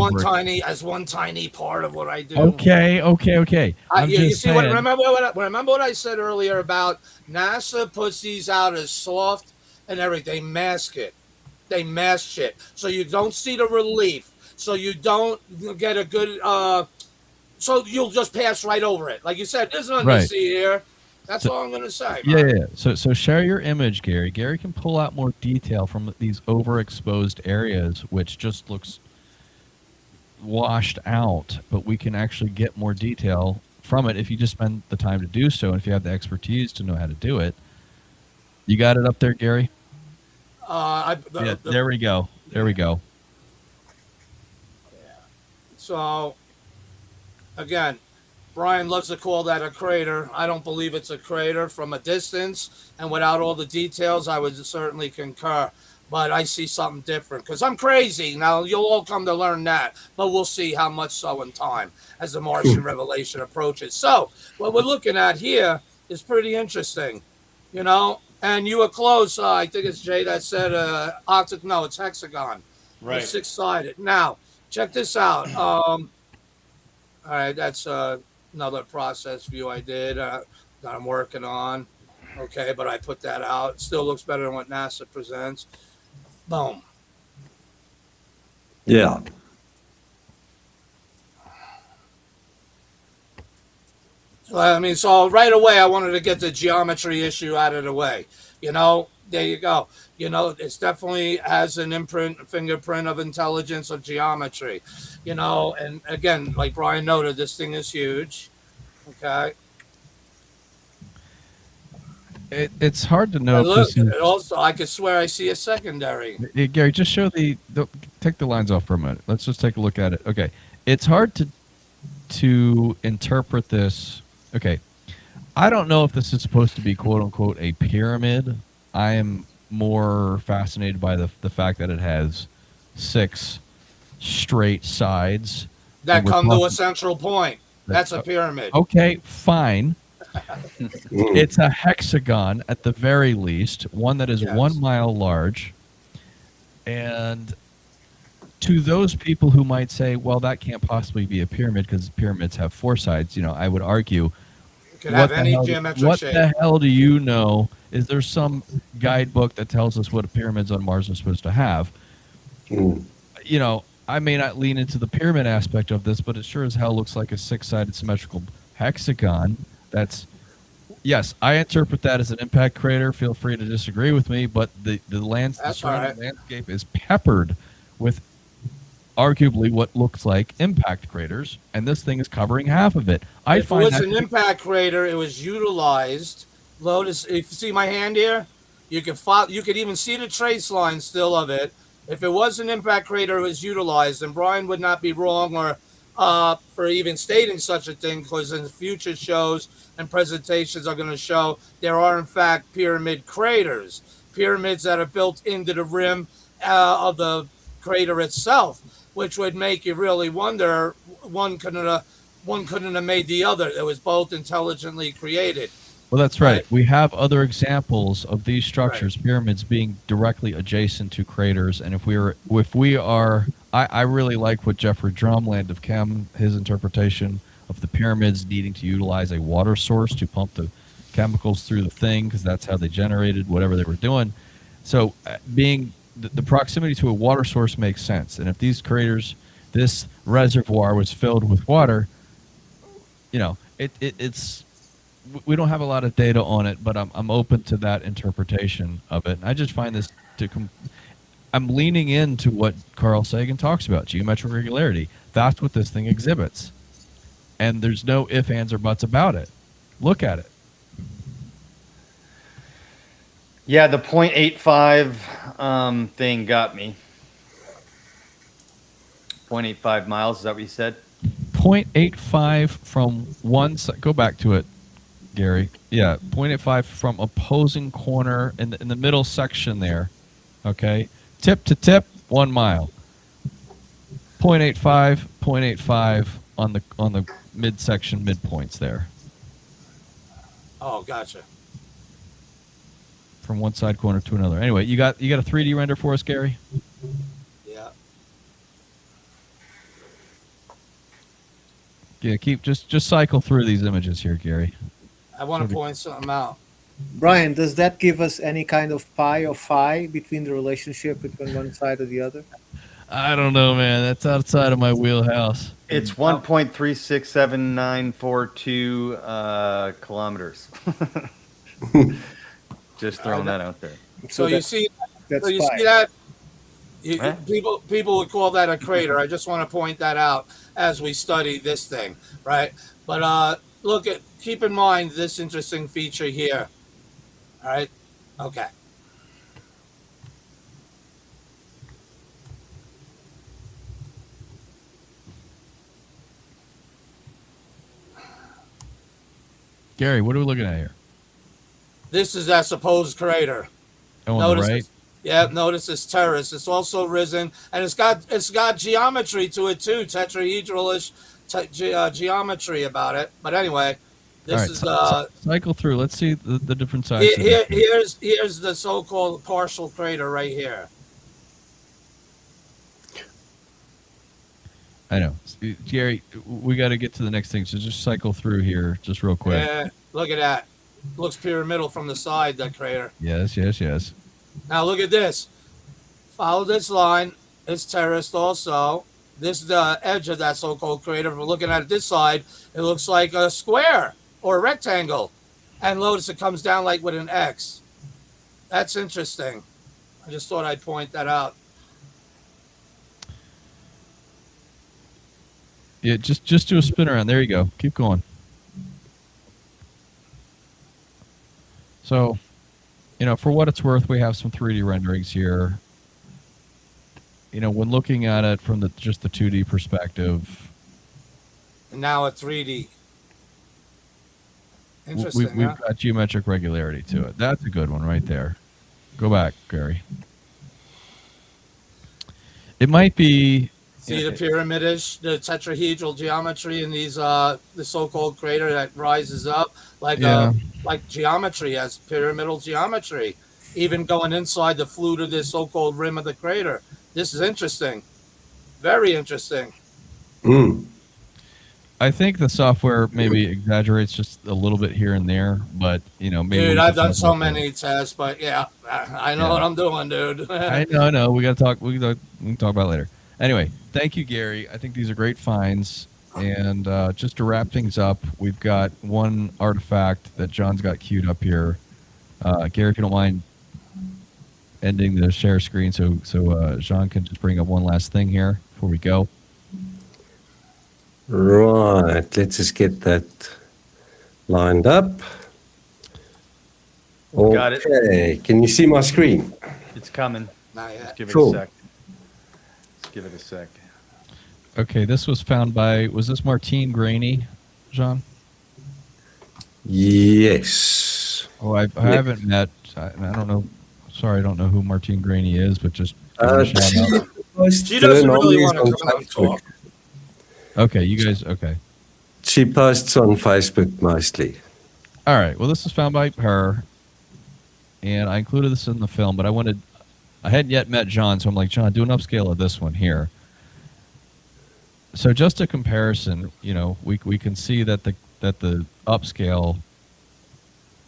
one tiny part of what I do. Okay. You see, remember what I said earlier about NASA puts these out as soft and everything. They mask shit, so you don't see the relief, so you don't get a good so you'll just pass right over it. Like you said, there's nothing to see here. That's all I'm gonna say. Yeah. So share your image, Gary. Gary can pull out more detail from these overexposed areas, which just looks washed out, but we can actually get more detail from it if you just spend the time to do so, and if you have the expertise to know how to do it. You got it up there, Gary? There we go. So, again, Brian loves to call that a crater. I don't believe it's a crater from a distance, and without all the details, I would certainly concur. But I see something different because I'm crazy. Now, you'll all come to learn that, but we'll see how much so in time as the Martian revelation approaches. So, what we're looking at here is pretty interesting, And you were close. I think it's Jay that said no, it's hexagon. Right. It's six-sided. Now, check this out. All right, that's another process view I did that I'm working on. Okay, but I put that out. It still looks better than what NASA presents. Boom. Yeah. So right away, I wanted to get the geometry issue out of the way. There you go. It definitely has an fingerprint of intelligence of geometry. And again, like Brian noted, this thing is huge. Okay. It's hard to know. Also, I could swear I see a secondary. Gary, just show take the lines off for a minute. Let's just take a look at it. Okay. It's hard to interpret this. Okay. I don't know if this is supposed to be quote unquote a pyramid. I am more fascinated by the fact that it has 6 straight sides that come to a central point. That's a pyramid. Okay, fine. It's a hexagon at the very least, one that is 1 mile large. And to those people who might say, well, that can't possibly be a pyramid because pyramids have 4 sides, I would argue, Could have any geometric what shape. the hell do you know? Is there some guidebook that tells us what pyramids on Mars are supposed to have? I may not lean into the pyramid aspect of this, but it sure as hell looks like a 6-sided symmetrical hexagon. Yes, I interpret that as an impact crater. Feel free to disagree with me, but the surrounding landscape is peppered with arguably what looks like impact craters, and this thing is covering half of it. If it was an impact crater, it was utilized. Lotus, if you see my hand here, you could even see the trace line still of it. If it was an impact crater, it was utilized, and Brian would not be wrong or for even stating such a thing, because in future shows and presentations are going to show there are in fact pyramid craters, pyramids that are built into the rim of the crater itself, which would make you really wonder one couldn't have made the other. It was both intelligently created. Well, that's right. We have other examples of these structures, pyramids, being directly adjacent to craters. And if we are, I really like what Jeffrey Drum, Land of Chem, his interpretation of the pyramids needing to utilize a water source to pump the chemicals through the thing, because that's how they generated whatever they were doing. So being the proximity to a water source makes sense. And if these craters, this reservoir was filled with water, it's we don't have a lot of data on it, but I'm open to that interpretation of it. And I just find this I'm leaning into what Carl Sagan talks about, geometric regularity. That's what this thing exhibits. And there's no ifs, ands, or buts about it. Look at it. Yeah, the 0.85 thing got me. 0.85 miles, is that what you said? 0.85 from go back to it, Gary. Yeah, 0.85 from opposing corner in the middle section there. Okay, tip to tip, 1 mile. 0.85 on the midsection midpoints there. Oh, gotcha. From one side corner to another. Anyway, you got a 3D render for us, Gary? Yeah. Yeah, just cycle through these images here, Gary. I want to point something out. Brian, does that give us any kind of pi or phi between the relationship between one side or the other? I don't know, man. That's outside of my wheelhouse. It's 1.367942 kilometers. Just throwing that out there. So you see that? People would call that a crater. I just want to point that out as we study this thing, right? But keep in mind this interesting feature here. All right. Okay. Gary, what are we looking at here? This is that supposed crater. Oh, on the right? Notice this terrace. It's also risen, and it's got geometry to it too, tetrahedral-ish geometry about it. But anyway, this is cycle through. Let's see the different sides. Here's the so-called partial crater right here. I know, Gary. We got to get to the next thing, so just cycle through here, just real quick. Yeah, look at that. Looks pyramidal from the side, that crater. Yes. Now look at this. Follow this line. It's terraced also. This is the edge of that so-called crater. If we're looking at it this side, it looks like a square or a rectangle. And notice it comes down like with an X. That's interesting. I just thought I'd point that out. Yeah, just do a spin around. There you go. Keep going. So, for what it's worth, we have some 3D renderings here. When looking at it from just the 2D perspective. And now a 3D. Interesting. We've got geometric regularity to it. That's a good one right there. Go back, Gary. It might be See the pyramid-ish, the tetrahedral geometry in these the so-called crater that rises up like geometry, as pyramidal geometry, even going inside the flute of this so-called rim of the crater. This is interesting, very interesting. I think the software maybe exaggerates just a little bit here and there, but maybe. Dude, I've done so many tests, but yeah, I know what I'm doing, dude. I know. We got to talk. We can talk about it later. Anyway, thank you, Gary. I think these are great finds. And just to wrap things up, we've got one artifact that John's got queued up here. Gary, if you don't mind ending the share screen, so Jean can just bring up one last thing here before we go. Right, let's just get that lined up. Got it. Okay, can you see my screen? It's coming. Not yet. Let's give it Cool. a sec. Let's give it a sec. Okay, this was found by, was this Martine Graney, Jean? Yes. Oh, I haven't met, I don't know, sorry, I don't know who Martine Graney is, but just She doesn't really want to come out and talk. Okay, you guys, okay. She posts on Facebook mostly. All right, well, this was found by her, and I included this in the film, but I hadn't yet met John, so I'm like, John, do an upscale of this one here. So just a comparison, we can see that the upscale,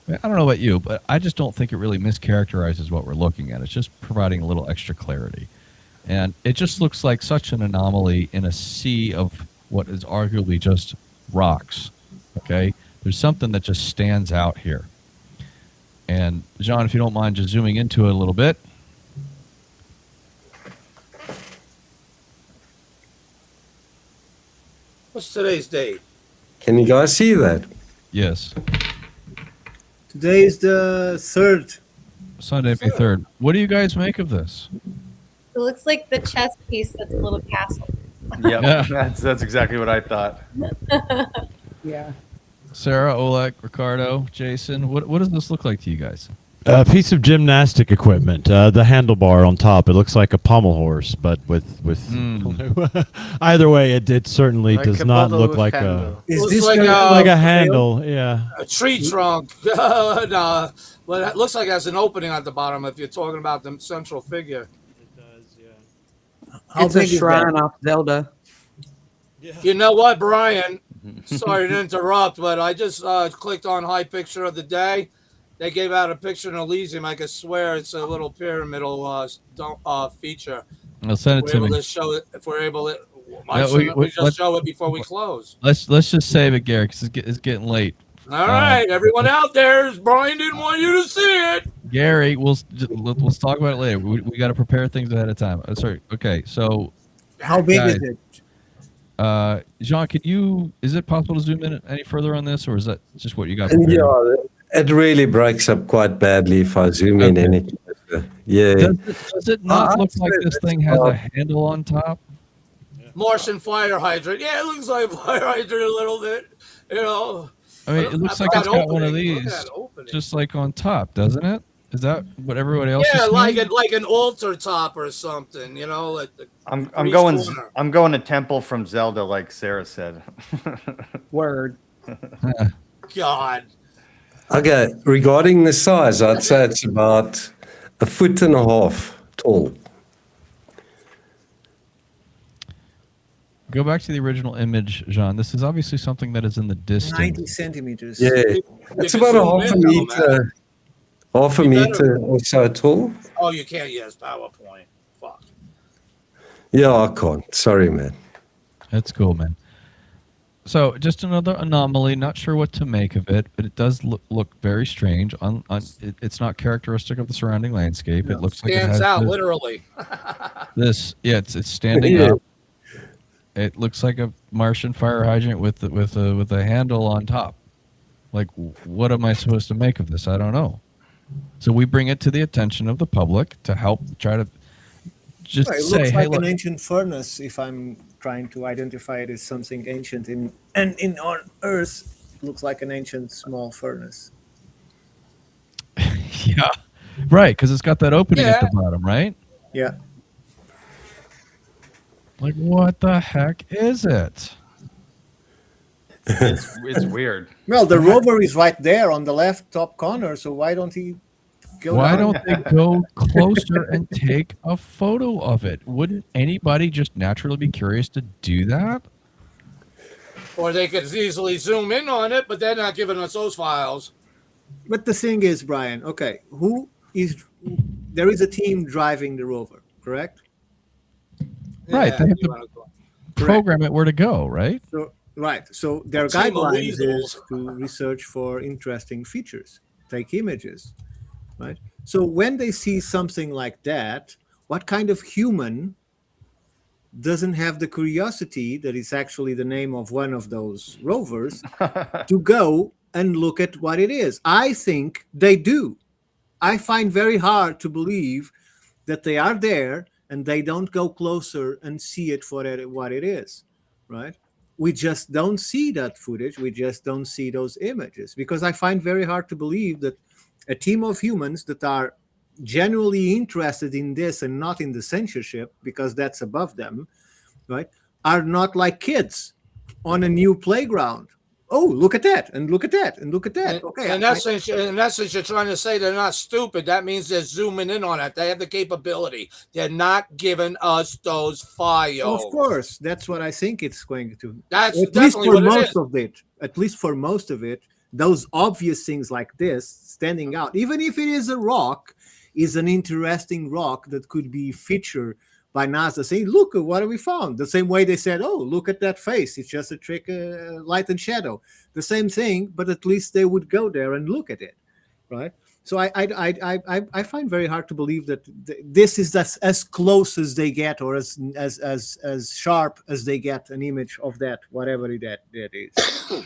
I don't know about you, but I just don't think it really mischaracterizes what we're looking at. It's just providing a little extra clarity. And it just looks like such an anomaly in a sea of what is arguably just rocks, okay? There's something that just stands out here. And John, if you don't mind just zooming into it a little bit. What's today's date? Can you guys see that? Yes. Today is the 3rd. Sunday, May 3rd. What do you guys make of this? It looks like the chess piece that's a little castle. Yep, that's exactly what I thought. Yeah. Sarah, Oleg, Ricardo, Jason, what does this look like to you guys? A piece of gymnastic equipment. The handlebar on top. It looks like a pommel horse, but with. Either way, it certainly Like does a not bottle look with like handle. Is Looks this like like a handle. Yeah. a tree trunk. No, but it looks like it has an opening at the bottom if you're talking about the central figure. How It's a big is that? shrine off Zelda. You know what, Brian? Sorry to interrupt, but I just clicked on High Picture of the Day. They gave out a picture in Elysium. I can swear it's a little pyramidal feature. I'll send it We're to able me. to show it if we're able to. Why Yeah, shouldn't we just let's- show it before we close? Let's just save it, Gary, because it's getting late. All right, everyone out there, Brian didn't want you to see it. Gary, we'll talk about it later. We got to prepare things ahead of time. Sorry. Okay, so How big guys, is it? Jean, is it possible to zoom in any further on this, or is that just what you got? And prepared? yeah, it really breaks up quite badly if I zoom in any closer. Yeah. Does it not look like this thing has a handle on top? Martian fire hydrant. Yeah, it looks like a fire hydrant a little bit. I mean, it looks like it's got one of these, just like on top, doesn't it? Is that what everybody else? Yeah, is like seeing? like an altar top or something. Like the I'm priest going corner. I'm going to Temple from Zelda, like Sarah said. Word. God. Okay, regarding the size, I'd say it's about 1.5 feet tall. Go back to the original image, Jean. This is obviously something that is in the distance. 90 centimeters. Yeah, it's about a half a meter or so tall. Oh, you can't use PowerPoint. Fuck. Yeah, I can't. Sorry, man. That's cool, man. So, just another anomaly. Not sure what to make of it, but it does look very strange. It's not characteristic of the surrounding landscape. It looks like it Stands has out this- literally. it's standing Yeah. up. It looks like a Martian fire hydrant with a handle on top. Like, what am I supposed to make of this? I don't know. So we bring it to the attention of the public to help try to just It say, looks hey, like look. an ancient furnace if I'm trying to identify it as something ancient. And on Earth, it looks like an ancient small furnace. Yeah, right, because it's got that opening at the bottom, right? Yeah. Like, what the heck is it? It's weird. Well, the rover is right there on the left top corner, so why don't he go Why down? don't they go closer and take a photo of it? Wouldn't anybody just naturally be curious to do that? Or they could easily zoom in on it, but they're not giving us those files. But the thing is, Brian, okay, there is a team driving the rover, correct? Right. They have to program it where to go, right? So, right. So their A team of guidelines is weasels. to research for interesting features, take images, right? So when they see something like that, what kind of human doesn't have the curiosity, that is actually the name of one of those rovers, to go and look at what it is? I think they do. I find very hard to believe that they are there and they don't go closer and see it for what it is, right? We just don't see that footage. We just don't see those images, because I find very hard to believe that a team of humans that are genuinely interested in this and not in the censorship, because that's above them, right, are not like kids on a new playground. Oh, look at that, and look at that, and look at that. Okay, In essence, you're trying to say they're not stupid. That means they're zooming in on it. They have the capability. They're not giving us those files. of course, that's what I think it's going to. That's at least definitely for what it most is. of it. At least for most of it, those obvious things like this standing out, even if it is a rock, is an interesting rock that could be featured by NASA, saying, "Look at what we found." The same way they said, "Oh, look at that face; it's just a trick, light and shadow." The same thing, but at least they would go there and look at it, right? So I find very hard to believe that this is as close as they get, or as sharp as they get an image of that, whatever that is.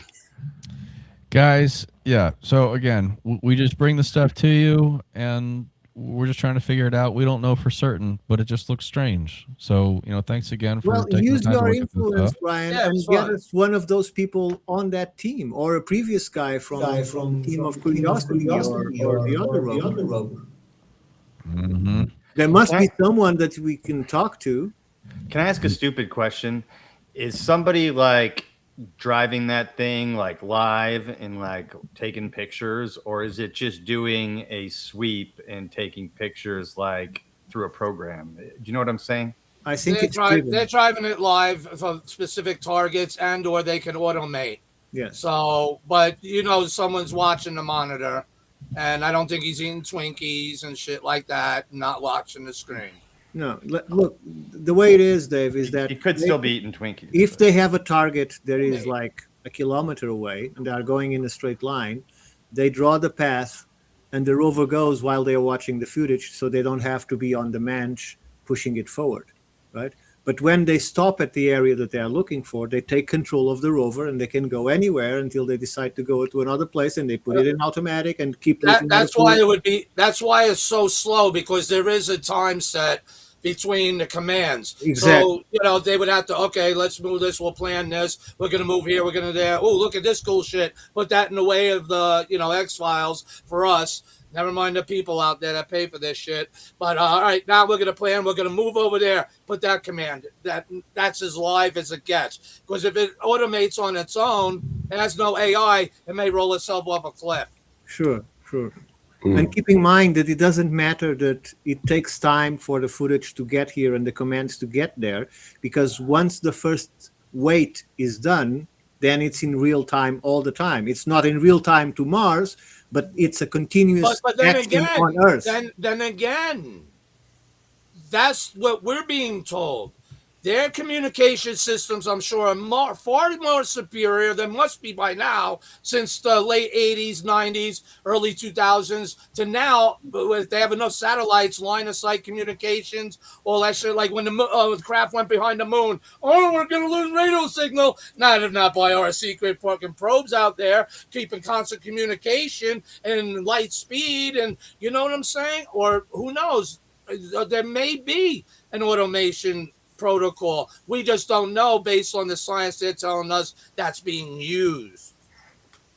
Guys, yeah. So again, we just bring the stuff to you, and we're just trying to figure it out. We don't know for certain, but it just looks strange. So, thanks again for Well, taking use the time to your look at this influence, stuff. Brian, Yeah, and it's get fine. us one of those people on that team, or a previous guy from Team of Curiosity, or the other rover. Mm-hmm. There must be someone that we can talk to. Can I ask a stupid question? Is somebody like driving that thing like live and like taking pictures, or is it just doing a sweep and taking pictures like through a program? Do you know what I'm saying? I think They're, it's driven. they're driving it live for specific targets, and or they can automate. Yes. So, but someone's watching the monitor, and I don't think he's eating Twinkies and shit like that, not watching the screen. No, look, the way it is, Dave, is that He could still be eating Twinkies. if they have a target that is like a kilometer away and they are going in a straight line, they draw the path and the rover goes while they are watching the footage, so they don't have to be on the manche pushing it forward, right? But when they stop at the area that they are looking for, they take control of the rover and they can go anywhere until they decide to go to another place, and they put it in automatic and keep looking. That's why it would be. That's why it's so slow, because there is a time set between the commands. Exactly. So, they would have to, okay, let's move this, we'll plan this, we're going to move here, we're going to there. Oh, look at this cool shit. Put that in the way of the, X-Files for us. Never mind the people out there that pay for this shit. But, all right, now we're going to plan, we're going to move over there, put that command. That's as live as it gets. Because if it automates on its own, it has no AI, it may roll itself off a cliff. Sure. And keep in mind that it doesn't matter that it takes time for the footage to get here and the commands to get there, because once the first wait is done, then it's in real time all the time. It's not in real time to Mars, but it's a continuous But then action again, on Earth. then again, that's what we're being told. Their communication systems, I'm sure, are far more superior than must be by now, since the late 80s, 90s, early 2000s to now. But they have enough satellites, line of sight communications, all that shit. Like when the craft went behind the moon, oh, we're going to lose radio signal. Not by our secret fucking probes out there keeping constant communication and light speed. And you know what I'm saying? Or who knows? There may be an automation protocol. We just don't know based on the science they're telling us that's being used.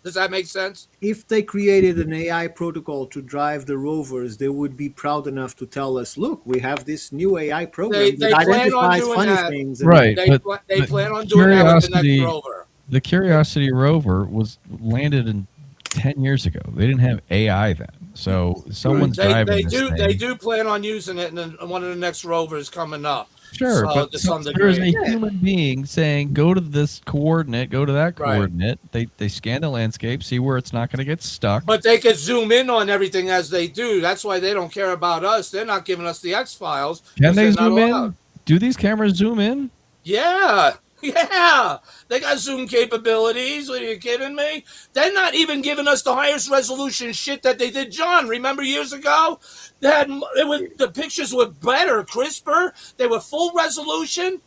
Does that make sense? If they created an AI protocol to drive the rovers, they would be proud enough to tell us, "Look, we have this new AI program They that plan on identifies doing funny that. things." And Right, They, but they the plan on doing that with the next rover. The Curiosity rover was landed in 10 years ago. They didn't have AI then, so someone's driving They this do. thing. They do plan on using it, and one of the next rovers coming up. Sure, So, but to some there's a degree. human being saying, "Go to this coordinate, go to that Right. coordinate." They scan the landscape, see where it's not going to get stuck. But they could zoom in on everything as they do. That's why they don't care about us. They're not giving us the X files. Can they zoom in? Do these cameras zoom in? Yeah. Yeah. They got zoom capabilities. Are you kidding me? They're not even giving us the highest resolution shit that they did. John, remember years ago? The pictures were better, crisper. They were full resolution.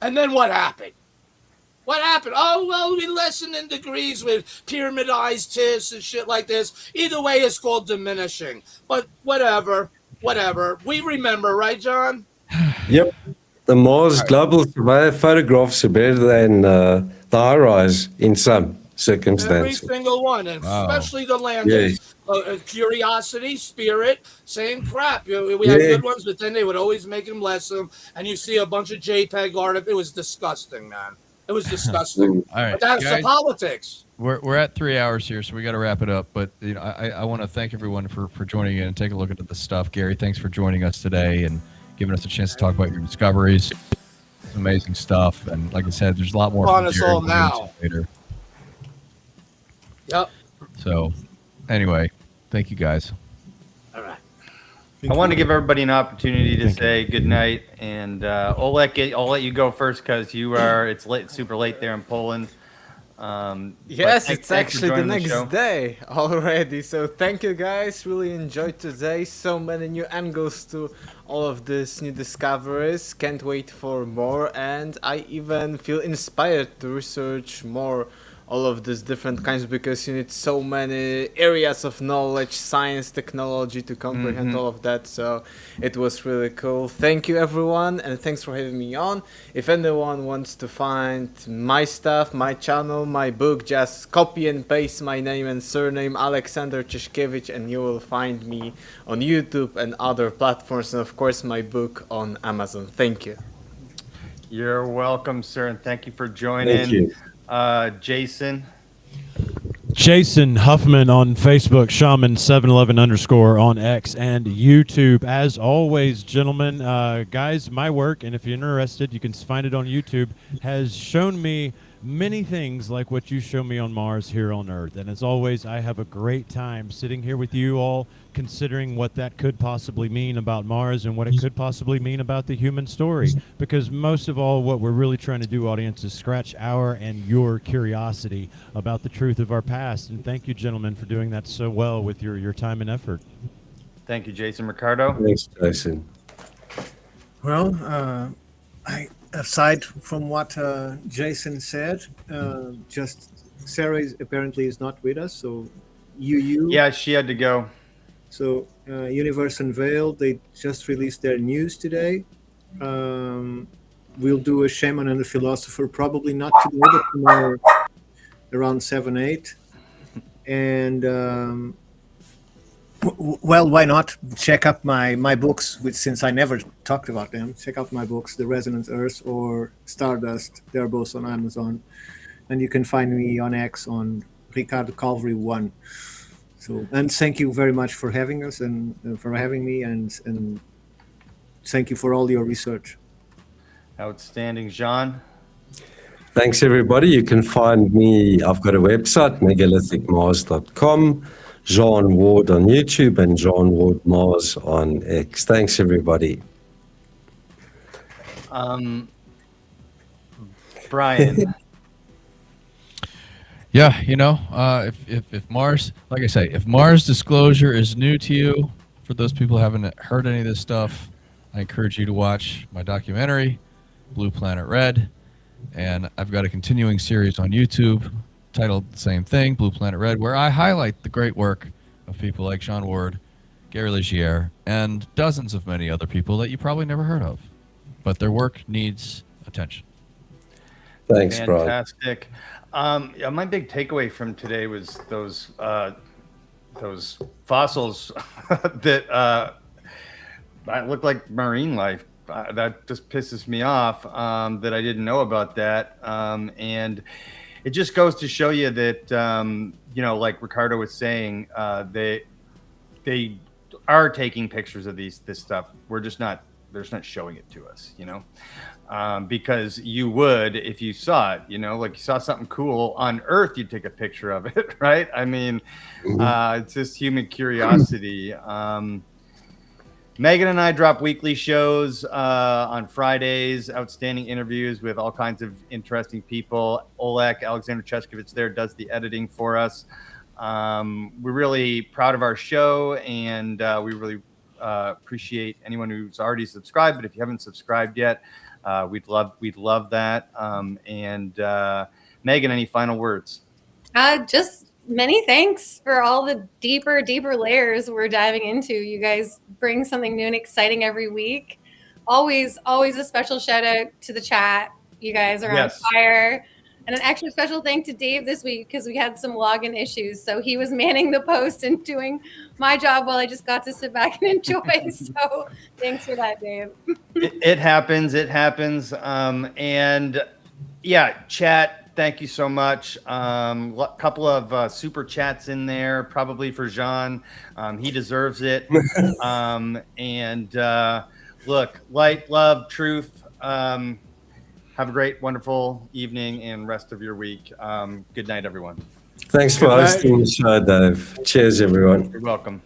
And then what happened? What happened? Oh, well, we lessened in degrees with pyramidized tips and shit like this. Either way, it's called diminishing. But whatever. We remember, right, John? Yep. The Mars Global Surveyor photographs are better than the high-rise in some Every circumstances. single one, and Wow. especially the landings. Curiosity, Spirit, same crap. We had Yeah. good ones, but then they would always make them less of them, and you see a bunch of JPEG art. It was disgusting, man. It was disgusting. All right, But that's guys. the politics. We're at 3 hours here, so we got to wrap it up. But I want to thank everyone for joining in and take a look at this stuff. Gary, thanks for joining us today and giving us a chance to talk about your discoveries. It's amazing stuff, and like I said, there's a lot more On from us Gary all we'll get into now. later. Yep. So, anyway, thank you guys. All right. I want to give everybody an opportunity to say good night, and I'll let you go first because it's late, super late there in Poland. Yes, but it's thanks for actually the joining next show. day already. So thank you guys. Really enjoyed today. So many new angles to all of these new discoveries. Can't wait for more. And I even feel inspired to research more all of these different kinds because you need so many areas of knowledge, science, technology to comprehend all of that. So it was really cool. Thank you everyone, and thanks for having me on. If anyone wants to find my stuff, my channel, my book, just copy and paste my name and surname, Aleksander Ciszkiewicz, and you will find me on YouTube and other platforms, and of course my book on Amazon. Thank you. You're welcome, sir, and thank you for joining. Thank you. Jason. Jason Huffman on Facebook, Shaman711_ on X and YouTube. As always, gentlemen, guys, my work, and if you're interested, you can find it on YouTube, has shown me many things like what you show me on Mars here on Earth. And as always, I have a great time sitting here with you all, considering what that could possibly mean about Mars and what it could possibly mean about the human story. Because most of all, what we're really trying to do, audience, is scratch our and your curiosity about the truth of our past. And thank you, gentlemen, for doing that so well with your time and effort. Thank you, Jason. Ricardo. Thanks, Jason. Well, aside from what Jason said, just Sarah apparently is not with us, so Yeah, she had to go. So Universe Unveiled, they just released their news today. We'll do a Shaman and a Philosopher, probably not today, but tomorrow around 7-8. And well, why not check up my books, which since I never talked about them, check out my books, The Resonance Earth or Stardust. They're both on Amazon. And you can find me on X on Ricardo Calvary 1. So, and thank you very much for having us and for having me, and thank you for all your research. Outstanding. Jean? Thanks, everybody. You can find me. I've got a website, megalithic.mars.com, Jean Ward on YouTube, and Jean Ward Mars on X. Thanks, everybody. Brian? Yeah, if Mars, like I say, if Mars disclosure is new to you, for those people who haven't heard any of this stuff, I encourage you to watch my documentary, Blue Planet Red, and I've got a continuing series on YouTube titled the same thing, Blue Planet Red, where I highlight the great work of people like Jean Ward, Gary Legier, and dozens of many other people that you probably never heard of, but their work needs attention. Thanks, Brian. Fantastic. Yeah, my big takeaway from today was those fossils that look like marine life. That just pisses me off that I didn't know about that. And it just goes to show you that, like Ricardo was saying, they are taking pictures of this stuff. They're just not showing it to us, because you would, if you saw it, like you saw something cool on Earth, you'd take a picture of it, right? I mean, it's just human curiosity. Megan and I drop weekly shows on Fridays, outstanding interviews with all kinds of interesting people. Oleg Alexander Cheskovich there does the editing for us. We're really proud of our show, and we really appreciate anyone who's already subscribed. But if you haven't subscribed yet, we'd love that. Megan, any final words? Just many thanks for all the deeper layers we're diving into. You guys bring something new and exciting every week. Always a special shout out to the chat. You guys are on fire. And an extra special thank to Dave this week because we had some login issues. So he was manning the post and doing my job while I just got to sit back and enjoy. So thanks for that, Dave. It happens. And yeah, chat. Thank you so much. Couple of super chats in there, probably for Jean. He deserves it. Look, light, love, truth. Have a great, wonderful evening and rest of your week. Good night, everyone. Thanks for hosting the show, Dave. Cheers, everyone. You're welcome.